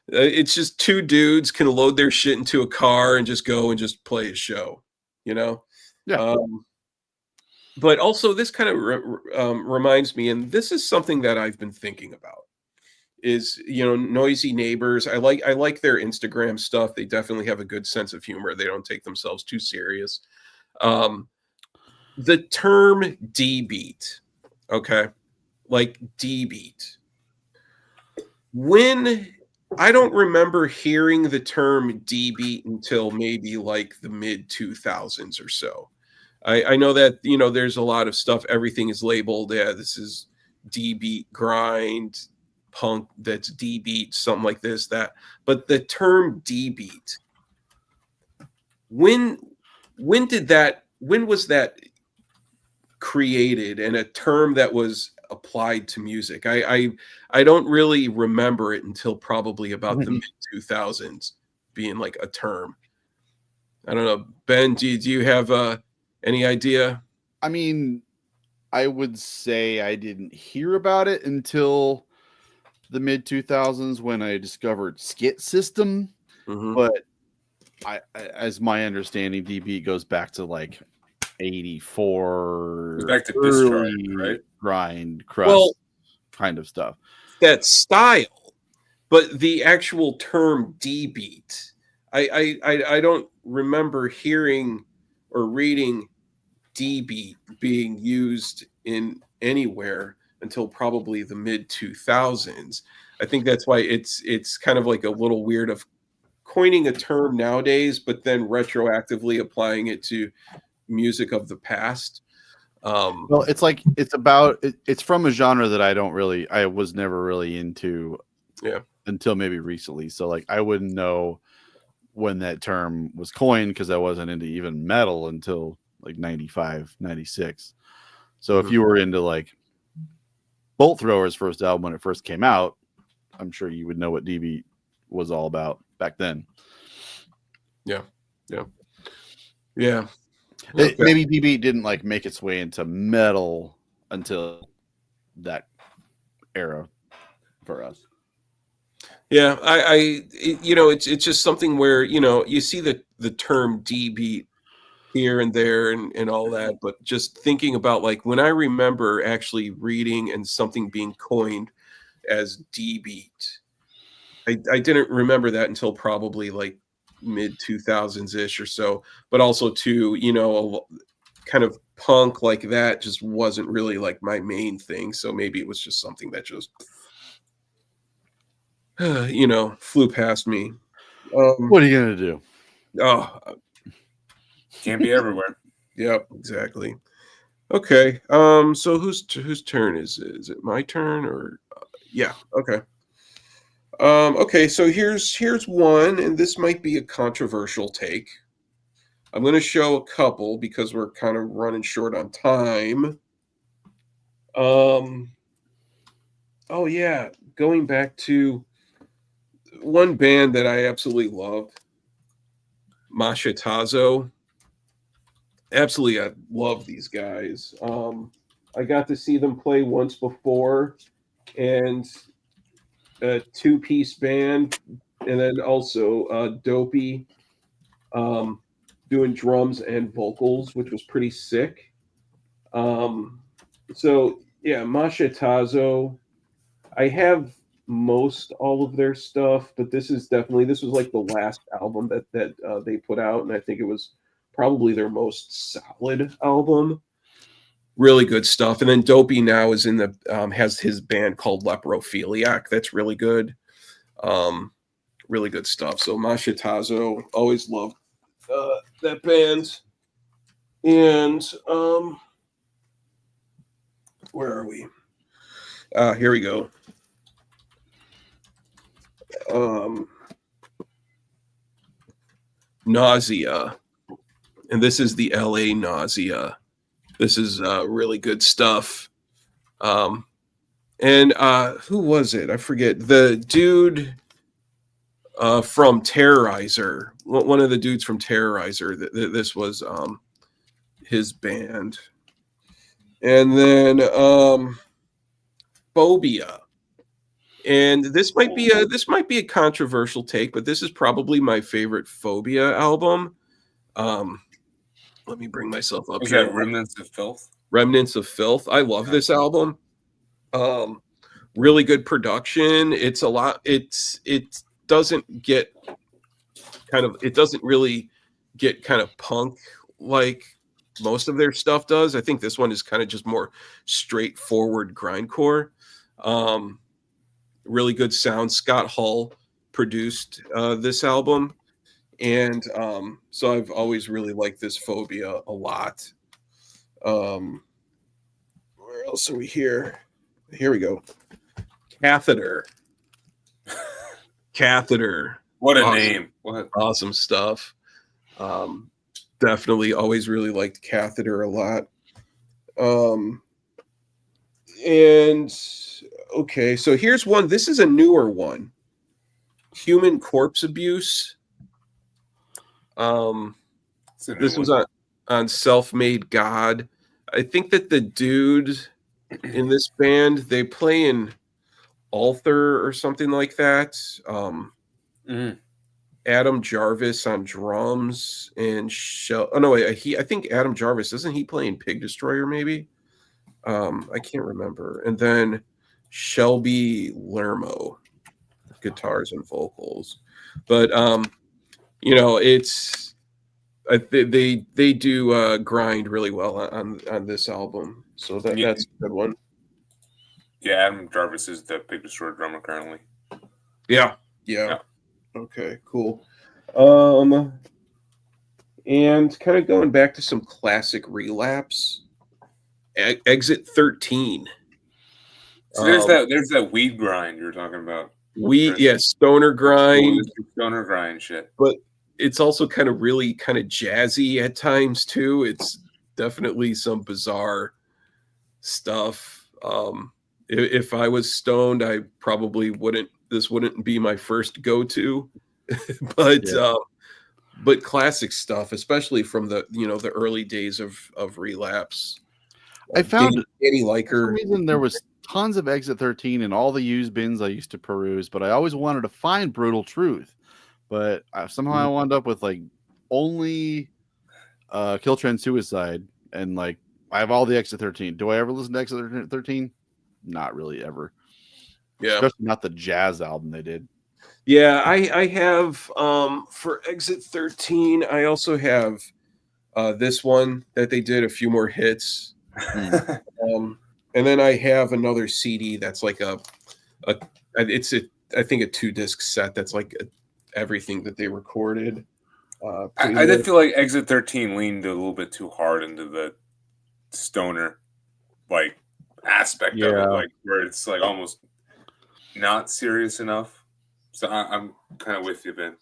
It's just two dudes can load their shit into a car and just go and just play a show, Yeah. But also this kind of reminds me, and this is something that I've been thinking about, is Noisy Neighbors. I like their Instagram stuff. They definitely have a good sense of humor. They don't take themselves too serious. The term D-beat, okay, like D-beat. When I don't remember hearing the term D-beat until maybe like the mid 2000s or so. I know that there's a lot of stuff. Everything is labeled. Yeah, this is D-beat, grind, punk. That's D-beat, something like this, that. But the term D-beat. When was that created, and a term that was applied to music? I don't really remember it until probably about the mid 2000s being like a term. I don't know, Ben. Do you have any idea? I mean, I would say I didn't hear about it until the mid 2000s when I discovered Skit System, but as my understanding, D Beat goes back to like 84, Back to early Discharge, right? grind crust kind of stuff. That style, but the actual term D beat, I don't remember hearing or reading D beat being used in anywhere until probably the mid 2000s. I think that's why it's kind of like a little weird of coining a term nowadays, but then retroactively applying it to music of the past. Well, it's from a genre that I was never really into until maybe recently. So like I wouldn't know when that term was coined because I wasn't into even metal until like 95, 96. So if you were into like Bolt Thrower's first album when it first came out, I'm sure you would know what DB was all about back then. Yeah. Okay. Maybe DB didn't like make its way into metal until that era for us. Yeah, it's just something where, you see the term D beat here and there and all that, but just thinking about like when I remember actually reading and something being coined as D beat, I didn't remember that until probably like mid 2000s ish or so. But also too, kind of punk like that just wasn't really like my main thing. So maybe it was just something that just flew past me. What are you gonna do? Oh, can't be everywhere. Yep, exactly. Okay. So whose turn is it? Is it my turn or? Yeah. Okay. Okay. So here's one, and this might be a controversial take. I'm going to show a couple because we're kind of running short on time. Oh yeah, going back to one band that I absolutely loved, Mashitazo. Absolutely, I love these guys. I got to see them play once before, and a two-piece band, and then also Dopey doing drums and vocals, which was pretty sick. So yeah, Mashitazo. I have most all of their stuff, but this was like the last album that they put out, and I think it was probably their most solid album. Really good stuff. And then Dopey now is in the has his band called Leprophiliac. That's really good. Really good stuff. So Mashitazo, always loved that band. And where are we? Here we go. Nausea. And this is the LA Nausea. This is really good stuff. And who was it? I forget. The dude from Terrorizer. One of the dudes from Terrorizer. This was his band. And then Phobia. And this might be a controversial take, but this is probably my favorite Phobia album. Let me bring myself up here. Remnants of Filth? Remnants of Filth. I love this album. Really good production. It's a lot. It doesn't really get kind of punk like most of their stuff does. I think this one is kind of just more straightforward grindcore. Really good sound. Scott Hull produced this album. And so I've always really liked this Phobia a lot. Where else are we here? Here we go. Catheter. Catheter. What a name. What awesome stuff. Definitely always really liked Catheter a lot. And okay, so here's one. This is a newer one. Human Corpse Abuse. This was on Self-Made God. I think that the dude in this band, they play in Althor or something like that. Mhm. Adam Jarvis on drums and oh no, I think Adam Jarvis, isn't he playing Pig Destroyer maybe? I can't remember. And then Shelby Lermo, guitars and vocals. But it's they do grind really well on this album. So that's a good one. Yeah, Adam Jarvis is the Pig Destroyer drummer currently. Yeah. Okay, cool. And kind of going back to some classic Relapse, Exit 13. So there's that weed grind you were talking about. Stoner grind. Stoner grind shit. But it's also kind of really kind of jazzy at times too. It's definitely some bizarre stuff. If I was stoned, I probably wouldn't. This wouldn't be my first go-to, but classic stuff, especially from the early days of Relapse. I found Danny Liker. For some reason there was tons of Exit 13 in all the used bins I used to peruse, but I always wanted to find Brutal Truth. But somehow I wound up with like only Kill Trend Suicide, and like I have all the Exit 13. Do I ever listen to Exit 13? Not really ever. Yeah, especially not the jazz album they did. Yeah, I have for Exit 13. I also have this one that they did a few more hits, and then I have another CD that's like I think a 2-disc set that's like everything that they recorded. I did feel like Exit 13 leaned a little bit too hard into the stoner like aspect of it, like where it's like almost not serious enough. So I'm kind of with you, Ben.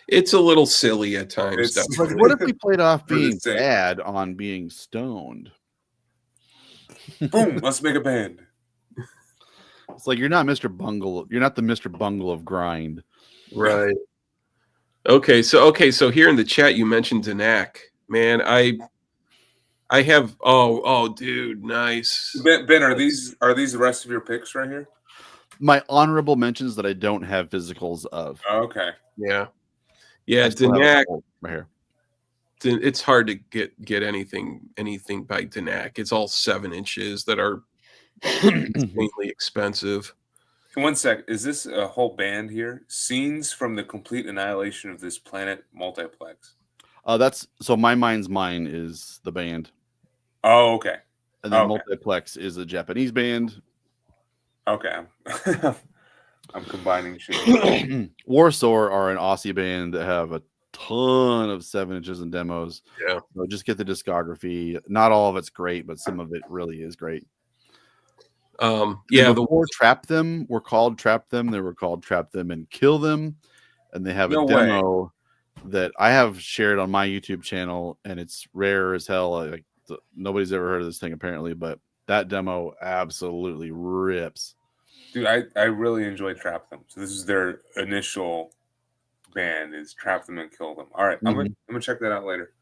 It's a little silly at times. It's like, what if we played off being bad on being stoned? Boom! Let's make a band. It's like you're not Mr. Bungle. You're not the Mr. Bungle of grind, right? Okay, so here in the chat you mentioned Danak. Man, I have dude, nice. Ben, are these the rest of your picks right here? My honorable mentions that I don't have physicals of. Oh, okay. Yeah, Danak right here. It's hard to get anything by Danak. It's all 7 inches that are insanely expensive. 1 sec. Is this a whole band here? Scenes from the complete annihilation of this planet multiplex. That's so my mind's mine is the band. Oh, okay. And then Multiplex is a Japanese band. Okay. I'm combining shit. Warsaw are an Aussie band that have a ton of 7 inches and demos. Yeah. So just get the discography. Not all of it's great, but some of it really is great. The Trap Them were called Trap Them. They were called Trap Them and Kill Them. And they have a demo that I have shared on my YouTube channel, and it's rare as hell. Like nobody's ever heard of this thing apparently, but that demo absolutely rips. Dude, I really enjoy Trap Them. So this is their initial band, is Trap Them and Kill Them. All right, I'm gonna check that out later.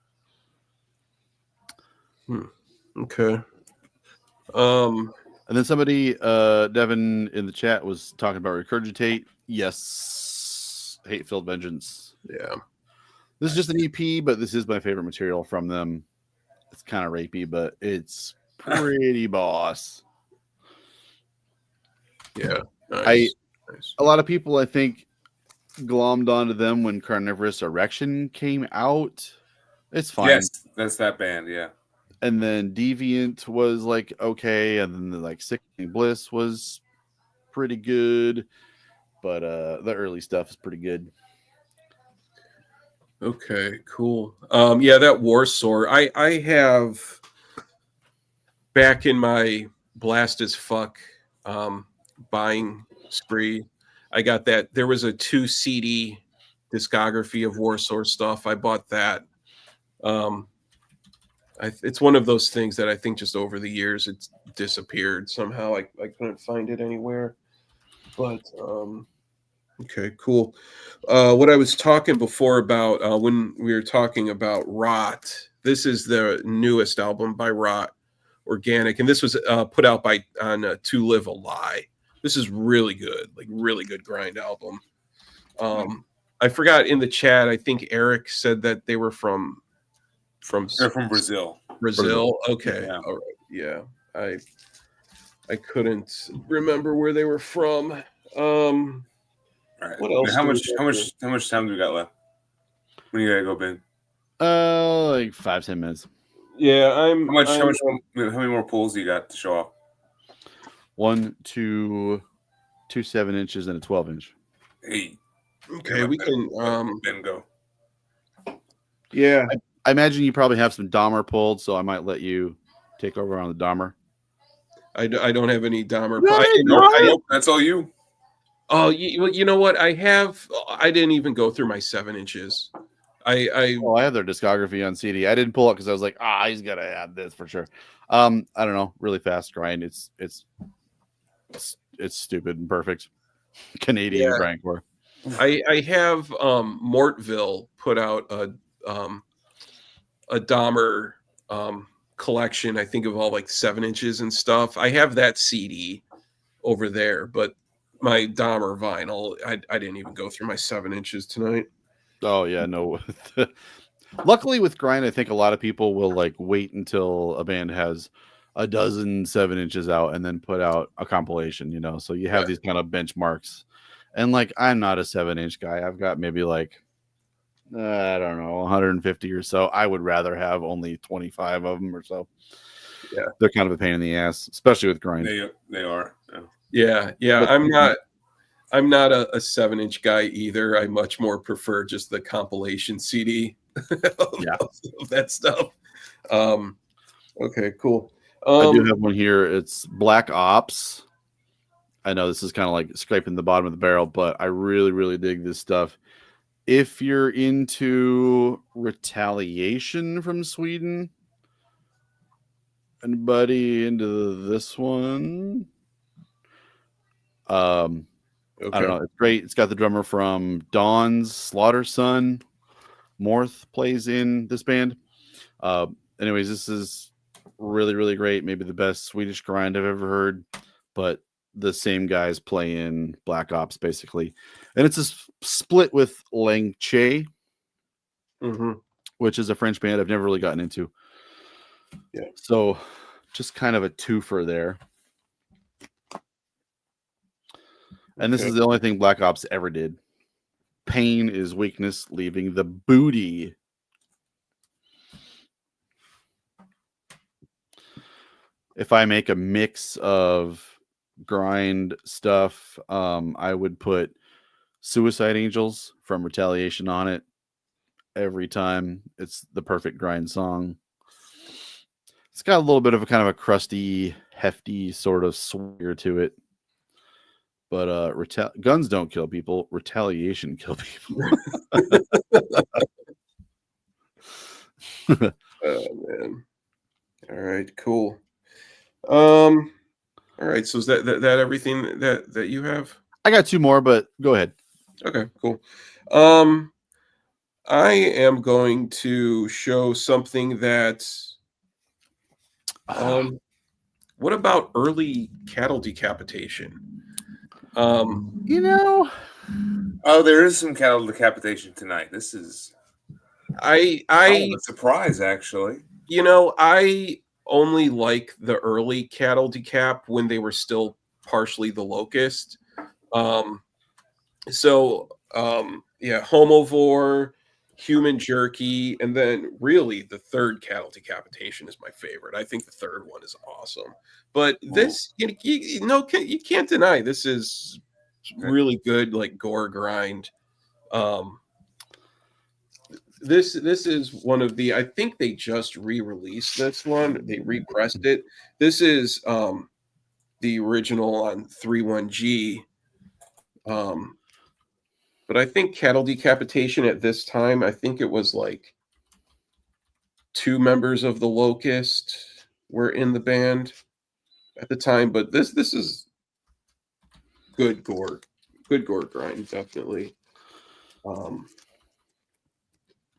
Okay. And then somebody, Devin in the chat was talking about Regurgitate. Yes, Hate-Filled Vengeance. Yeah. This is just an EP, but this is my favorite material from them. It's kind of rapey, but it's pretty boss. Yeah. Nice. A lot of people, I think, glommed onto them when Carnivorous Erection came out. It's fine. Yes, that's that band, yeah. And then Deviant was like okay, and then like Sickening Bliss was pretty good, but the early stuff is pretty good. Okay, cool. That Warsaw. I have back in my blast as fuck buying spree. I got that. There was a 2 CD discography of Warsaw stuff. I bought that. It's one of those things that I think just over the years it's disappeared somehow. I couldn't find it anywhere. But okay, cool. What I was talking before about when we were talking about Rot, this is the newest album by Rot, Organic, and this was put out on To Live a Lie. This is really good, like really good grind album. I forgot in the chat. I think Eric said that they were from They're from Brazil. Brazil. Okay, Yeah. all right, yeah. I couldn't remember where they were from. All right. What else? How much time do we got left? When you gotta go, Ben? Like 5-10 minutes. Yeah, How many more pulls do you got to show off? 1, 2, 2 7-inches and a 12-inch. Hey. Okay, we can Ben go. Yeah. I imagine you probably have some Dahmer pulled, so I might let you take over on the Dahmer. I don't have any Dahmer. Nope, that's all you. Oh, you know what? I didn't even go through my 7 inches. I have their discography on CD. I didn't pull it because I was like, he's gotta add this for sure. I don't know, really fast grind. It's stupid and perfect. Canadian grindcore. I have Mortville put out a Dahmer collection, I think, of all like 7 inches and stuff. I have that CD over there, but my Dahmer vinyl, I didn't even go through my 7 inches tonight. Oh yeah, no. Luckily with grind, I think a lot of people will like wait until a band has a dozen 7 inches out and then put out a compilation, so you have these kind of benchmarks. And like, I'm not a 7-inch guy. I've got maybe like, I don't know, 150 or so. I would rather have only 25 of them or so. Yeah. They're kind of a pain in the ass, especially with grind. They are. Yeah. But I'm not a 7-inch guy either. I much more prefer just the compilation CD of that stuff. Okay, cool. I do have one here. It's Black Ops. I know this is kind of like scraping the bottom of the barrel, but I really, really dig this stuff. If you're into Retaliation from Sweden, anybody into this one? Okay. I don't know. It's great. It's got the drummer from Dawn's Slaughter Son. Morth plays in this band. Anyways, this is really, really great. Maybe the best Swedish grind I've ever heard, but the same guys play in Black Ops basically. And it's a split with Langche, which is a French band I've never really gotten into. Yeah. So just kind of a twofer there. And this is the only thing Black Ops ever did. Pain is weakness, leaving the booty. If I make a mix of grind stuff, I would put Suicide Angels from Retaliation on it every time. It's the perfect grind song. It's got a little bit of a kind of a crusty, hefty sort of swagger to it. But guns don't kill people. Retaliation kill people. Oh man. All right, cool. All right, so is that everything that you have? I got 2 more, but go ahead. Okay, cool. I am going to show something that what about early cattle decapitation? Oh, there is some cattle decapitation tonight. This is a surprise, actually. I only like the early cattle decap when they were still partially the locust. Homovore, Human Jerky, and then really the third cattle decapitation is my favorite. I think the third one is awesome. But this, you can't deny this is really good, like gore grind. This is one of the, I think they just re-released this one. They repressed it. This is the original on 31G. But I think cattle decapitation at this time, I think it was like 2 members of the Locust were in the band at the time. But this is good gore grind, definitely.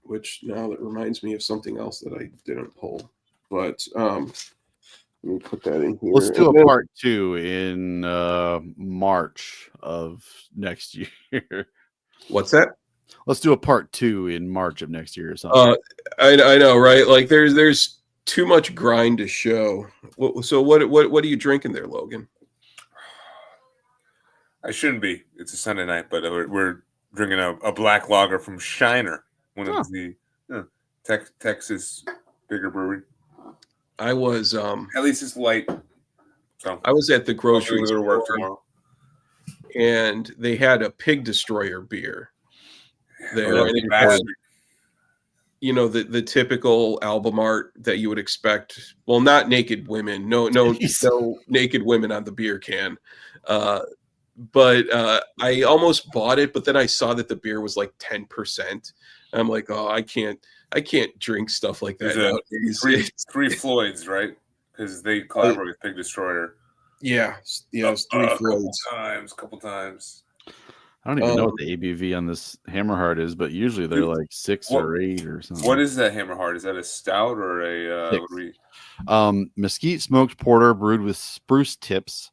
Which now that reminds me of something else that I didn't pull. But Let me put that in here. Let's do And a then- part 2 in March of next year. What's that? Let's do a part 2 in March of next year or something. I know, right? Like there's too much grind to show. So what are you drinking there, Logan? I shouldn't be. It's a Sunday night, but we're drinking a black lager from Shiner, one of the Texas bigger brewery. I was At least it's light. So I was at the grocery go to work store, tomorrow. and they had a Pig Destroyer beer there, Oh, and it Backstreet. had, you know, the typical album art that you would expect. Well, not naked women. No naked women on the beer can. But I almost bought it, but then I saw that the beer was like 10%. I'm like, oh, I can't drink stuff like that nowadays. Three Floyds, right? Because they collaborate with Pig Destroyer. Yeah, it's Three Floyds. Couple times. I don't even know what the ABV on this Hammerheart is, but usually they're like 6 or 8 or something. What is that Hammerheart? Is that a stout or a mesquite smoked porter brewed with spruce tips,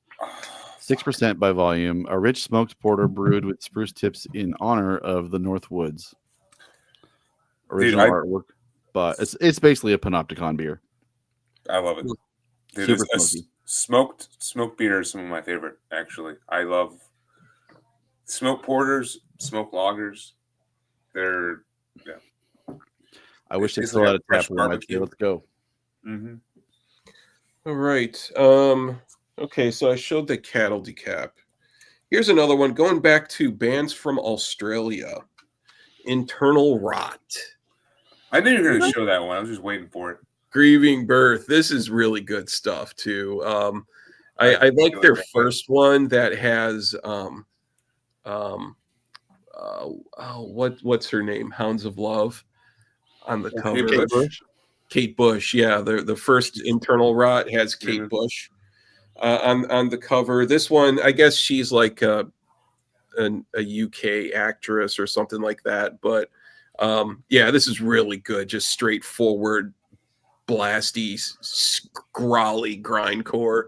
6% by volume. A rich smoked porter brewed with spruce tips in honor of the North Woods. Original artwork, but it's basically a panopticon beer. I love it. Dude, smoked beer is some of my favorite, actually. I love smoked porters, smoked lagers. They're I wish they still had a tap room. Let's go. Mm-hmm. All right. Okay, so I showed the cattle decap. Here's another one going back to bands from Australia. Internal Rot. I knew you were going to show that one. I was just waiting for it. Grieving Birth. This is really good stuff too. I like their first one that has what's her name? Hounds of Love on the cover. Kate Bush. Yeah, the first Internal Rot has Kate Bush on the cover. This one, I guess she's like a UK actress or something like that. But yeah, this is really good. Just straightforward, blasty, scrawly grindcore.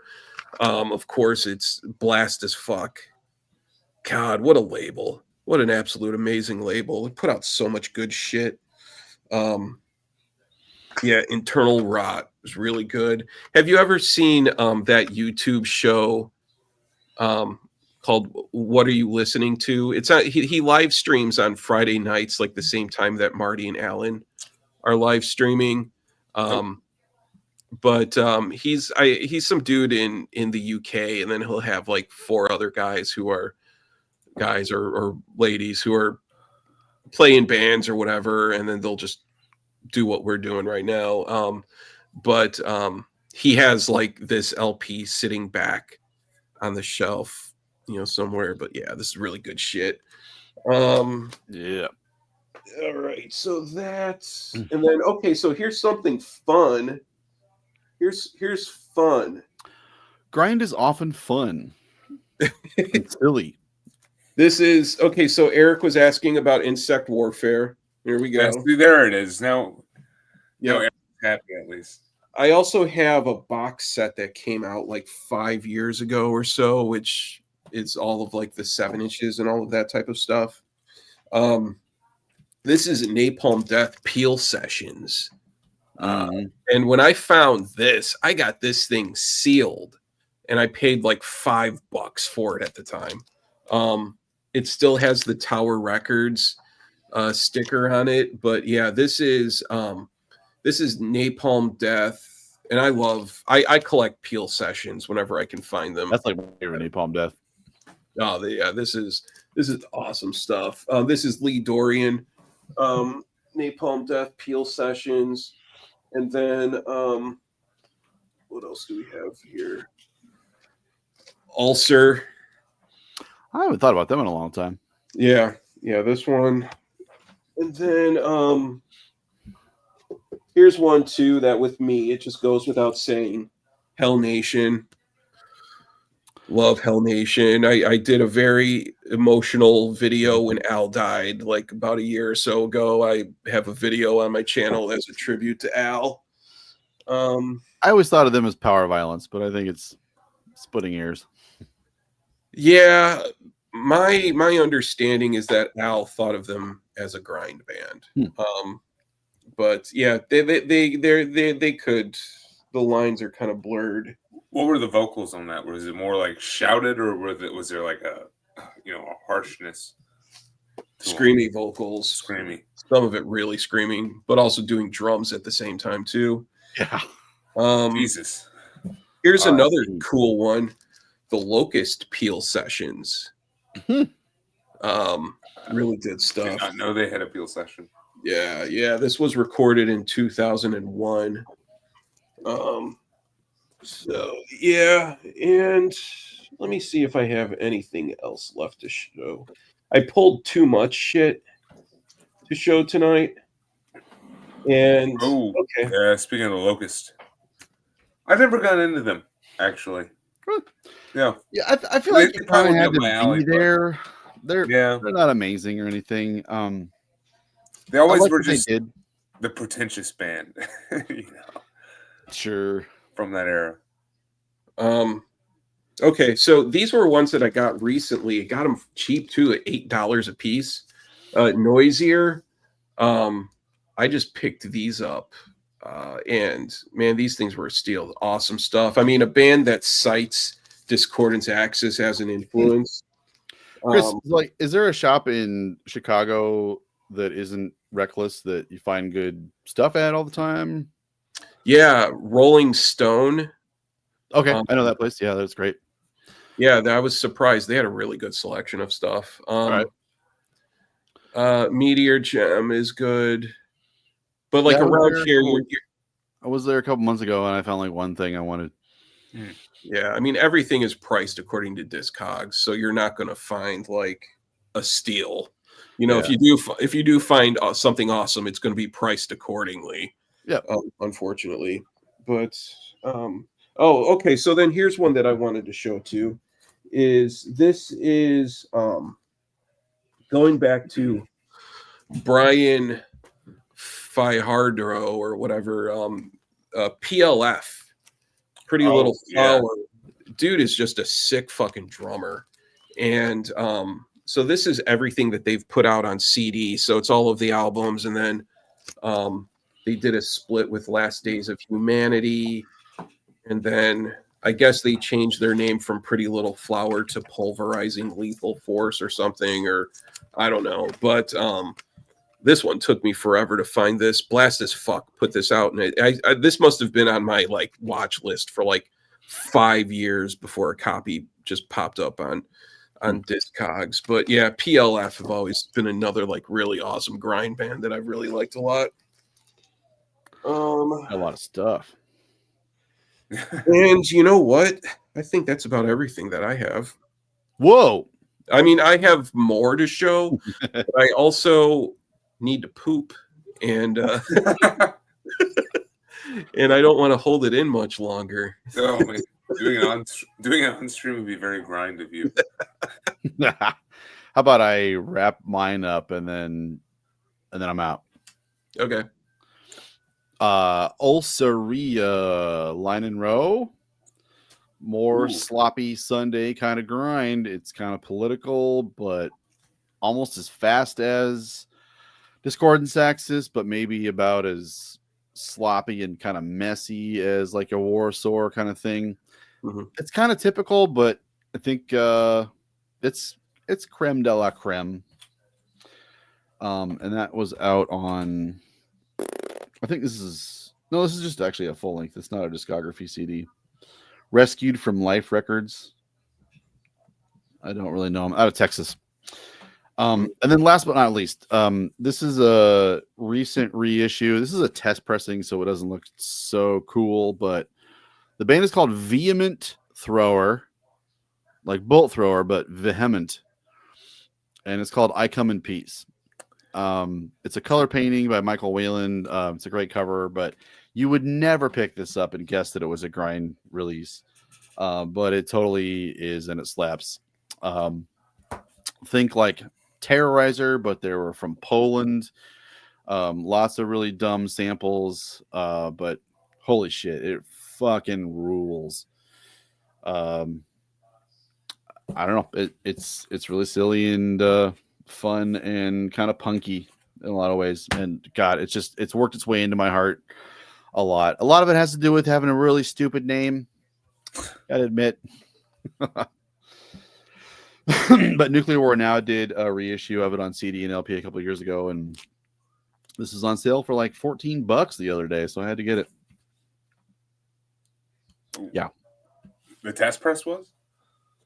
Of course, it's blast as fuck. God, what a label. What an absolute amazing label. It put out so much good shit. Yeah, Internal Rot was really good. Have you ever seen that YouTube show called What Are You Listening To? It's he live streams on Friday nights, like the same time that Marty and Alan are live streaming. But he's some dude in the UK, and then he'll have like 4 other guys who are guys or ladies who are playing bands or whatever, and then they'll just do what we're doing right now. But he has like this LP sitting back on the shelf, you know, somewhere. But yeah, this is really good shit. Yeah. All right, so that's, and then okay, so here's something fun. Here's fun. Grind is often fun. It's silly. This is okay. So Eric was asking about insect warfare. Here we go. See, there it is. Now, yeah, happy at least. I also have a box set that came out like 5 years ago or so, which is all of like the 7 inches and all of that type of stuff. This is Napalm Death Peel Sessions. And when I found this, I got this thing sealed, and I paid like $5 for it at the time. It still has the Tower Records sticker on it, but yeah, this is Napalm Death, and I collect Peel Sessions whenever I can find them. That's like my favorite Napalm Death. Oh, yeah, this is awesome stuff. This is Lee Dorian, Napalm Death Peel Sessions. And then, what else do we have here? Ulcer. I haven't thought about them in a long time. Yeah, this one. And then, here's one too that with me, it just goes without saying. Hell Nation. Love Hell Nation. I did a very emotional video when Al died, like about a year or so ago. I have a video on my channel as a tribute to Al. I always thought of them as Power Violence, but I think it's splitting ears. Yeah, my understanding is that Al thought of them as a grind band. But yeah, they could. The lines are kind of blurred. What were the vocals on that? Was it more like shouted, or was there like a harshness? Screamy vocals. Screamy. Some of it really screaming, but also doing drums at the same time too. Yeah. Jesus. Here's another cool one. The Locust Peel Sessions. Really good stuff. Did not know they had a Peel session. Yeah. This was recorded in 2001. So yeah, and let me see if I have anything else left to show. I pulled too much shit to show tonight. And okay. Yeah, speaking of the Locust, I've never gotten into them, actually. Yeah. Yeah, I feel like you probably had to be there. They're not amazing or anything. They always were just the pretentious band, Sure. From that era. Okay, so these were ones that I got recently. I got them cheap too, at $8 a piece. Noisier. I just picked these up. And man, these things were a steal. Awesome stuff. I mean, a band that cites Discordance Axis as an influence. Chris, is there a shop in Chicago that isn't Reckless that you find good stuff at all the time? Yeah, Rolling Stone. Okay, I know that place. Yeah, that's great. Yeah, I was surprised. They had a really good selection of stuff. All right. Meteor Gem is good. But like around here, I was there a couple months ago and I found like one thing I wanted. Yeah, I mean everything is priced according to Discogs, so you're not going to find like a steal. If you do find something awesome, it's going to be priced accordingly. Yeah, unfortunately. But okay. So then here's one that I wanted to show too. This is going back to Brian Fajardo or whatever, PLF, Pretty Little Flower. Dude is just a sick fucking drummer. And so this is everything that they've put out on CD. So it's all of the albums. And then they did a split with Last Days of Humanity. And then I guess they changed their name from Pretty Little Flower to Pulverizing Lethal Force or something, or I don't know. But this one took me forever to find this. Blast as Fuck put this out, and this must have been on my like watch list for like 5 years before a copy just popped up on Discogs. But yeah, PLF have always been another like really awesome grind band that I've really liked a lot. A lot of stuff. And you know what? I think that's about everything that I have. Whoa. I mean, I have more to show, but I also need to poop, and and I don't want to hold it in much longer. Oh, man. Doing it on stream would be very grind of you. How about I wrap mine up and then I'm out. Okay. Ulceria Line and Row. More sloppy Sunday kind of grind. It's kind of political, but almost as fast as Discordance Axis, but maybe about as sloppy and kind of messy as like a Warsaw kind of thing. Mm-hmm. It's kind of typical, but I think it's creme de la creme. And that was out on, I think this is just actually a full length. It's not a discography CD. Rescued from Life Records. I don't really know. I'm out of Texas. And then last but not least, this is a recent reissue. This is a test pressing, so it doesn't look so cool, but the band is called Vehement Thrower, like Bolt Thrower, but vehement. And it's called I Come in Peace. It's a color painting by Michael Whalen. It's a great cover, but you would never pick this up and guess that it was a grind release. But it totally is, and it slaps. Think like Terrorizer, but they were from Poland. Lots of really dumb samples, but holy shit, it fucking rules. I don't know. It's really silly and fun and kind of punky in a lot of ways. And God, it's worked its way into my heart a lot. A lot of it has to do with having a really stupid name. Gotta admit. But Nuclear War Now did a reissue of it on CD and LP a couple of years ago, and this is on sale for like $14 the other day, so I had to get it. Yeah. The test press was?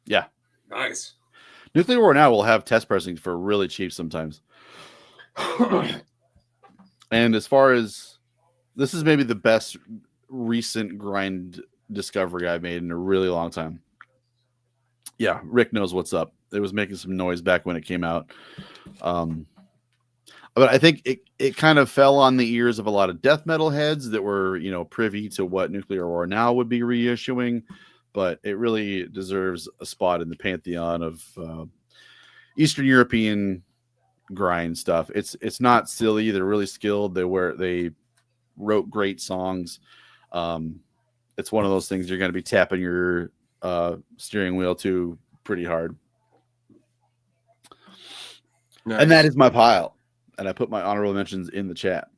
Yeah. Nice. Nuclear War Now will have test pressing for really cheap sometimes. And as far as this is maybe the best recent grind discovery I've made in a really long time. Yeah, Rick knows what's up. It was making some noise back when it came out. But I think it kind of fell on the ears of a lot of death metal heads that were, privy to what Nuclear War Now would be reissuing. But it really deserves a spot in the pantheon of Eastern European grind stuff. It's not silly. They're really skilled. They wrote great songs. It's one of those things you're going to be tapping your steering wheel to pretty hard. Nice. And that is my pile. And I put my honorable mentions in the chat.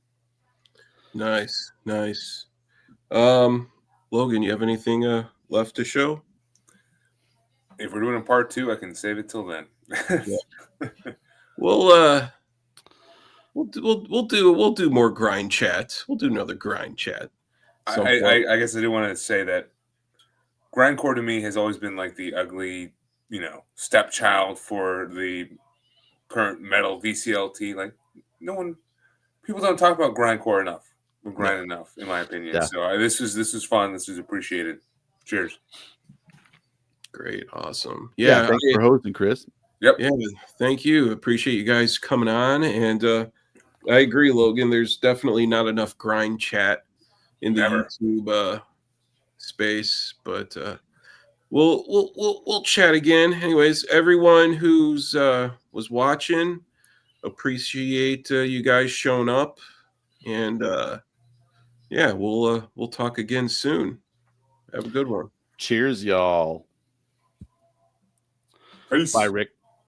Nice. Logan, you have anything left to show? If we're doing a part 2, I can save it till then. Yeah. We'll do more grind chat. We'll do another grind chat. I guess I do want to say that Grindcore to me has always been like the ugly, stepchild for the current metal VCLT. Like people don't talk about Grindcore enough. Or grind enough, in my opinion. Yeah. So this is fun. This is appreciated. Cheers. Great, awesome. Yeah, thanks for hosting, Chris. Yep. Yeah, thank you. Appreciate you guys coming on, and I agree, Logan. There's definitely not enough grind chat in the YouTube space, but we'll chat again. Anyways, everyone who's was watching, appreciate you guys showing up, and yeah, we'll talk again soon. Have a good one. Cheers, y'all. Peace. Bye, Rick.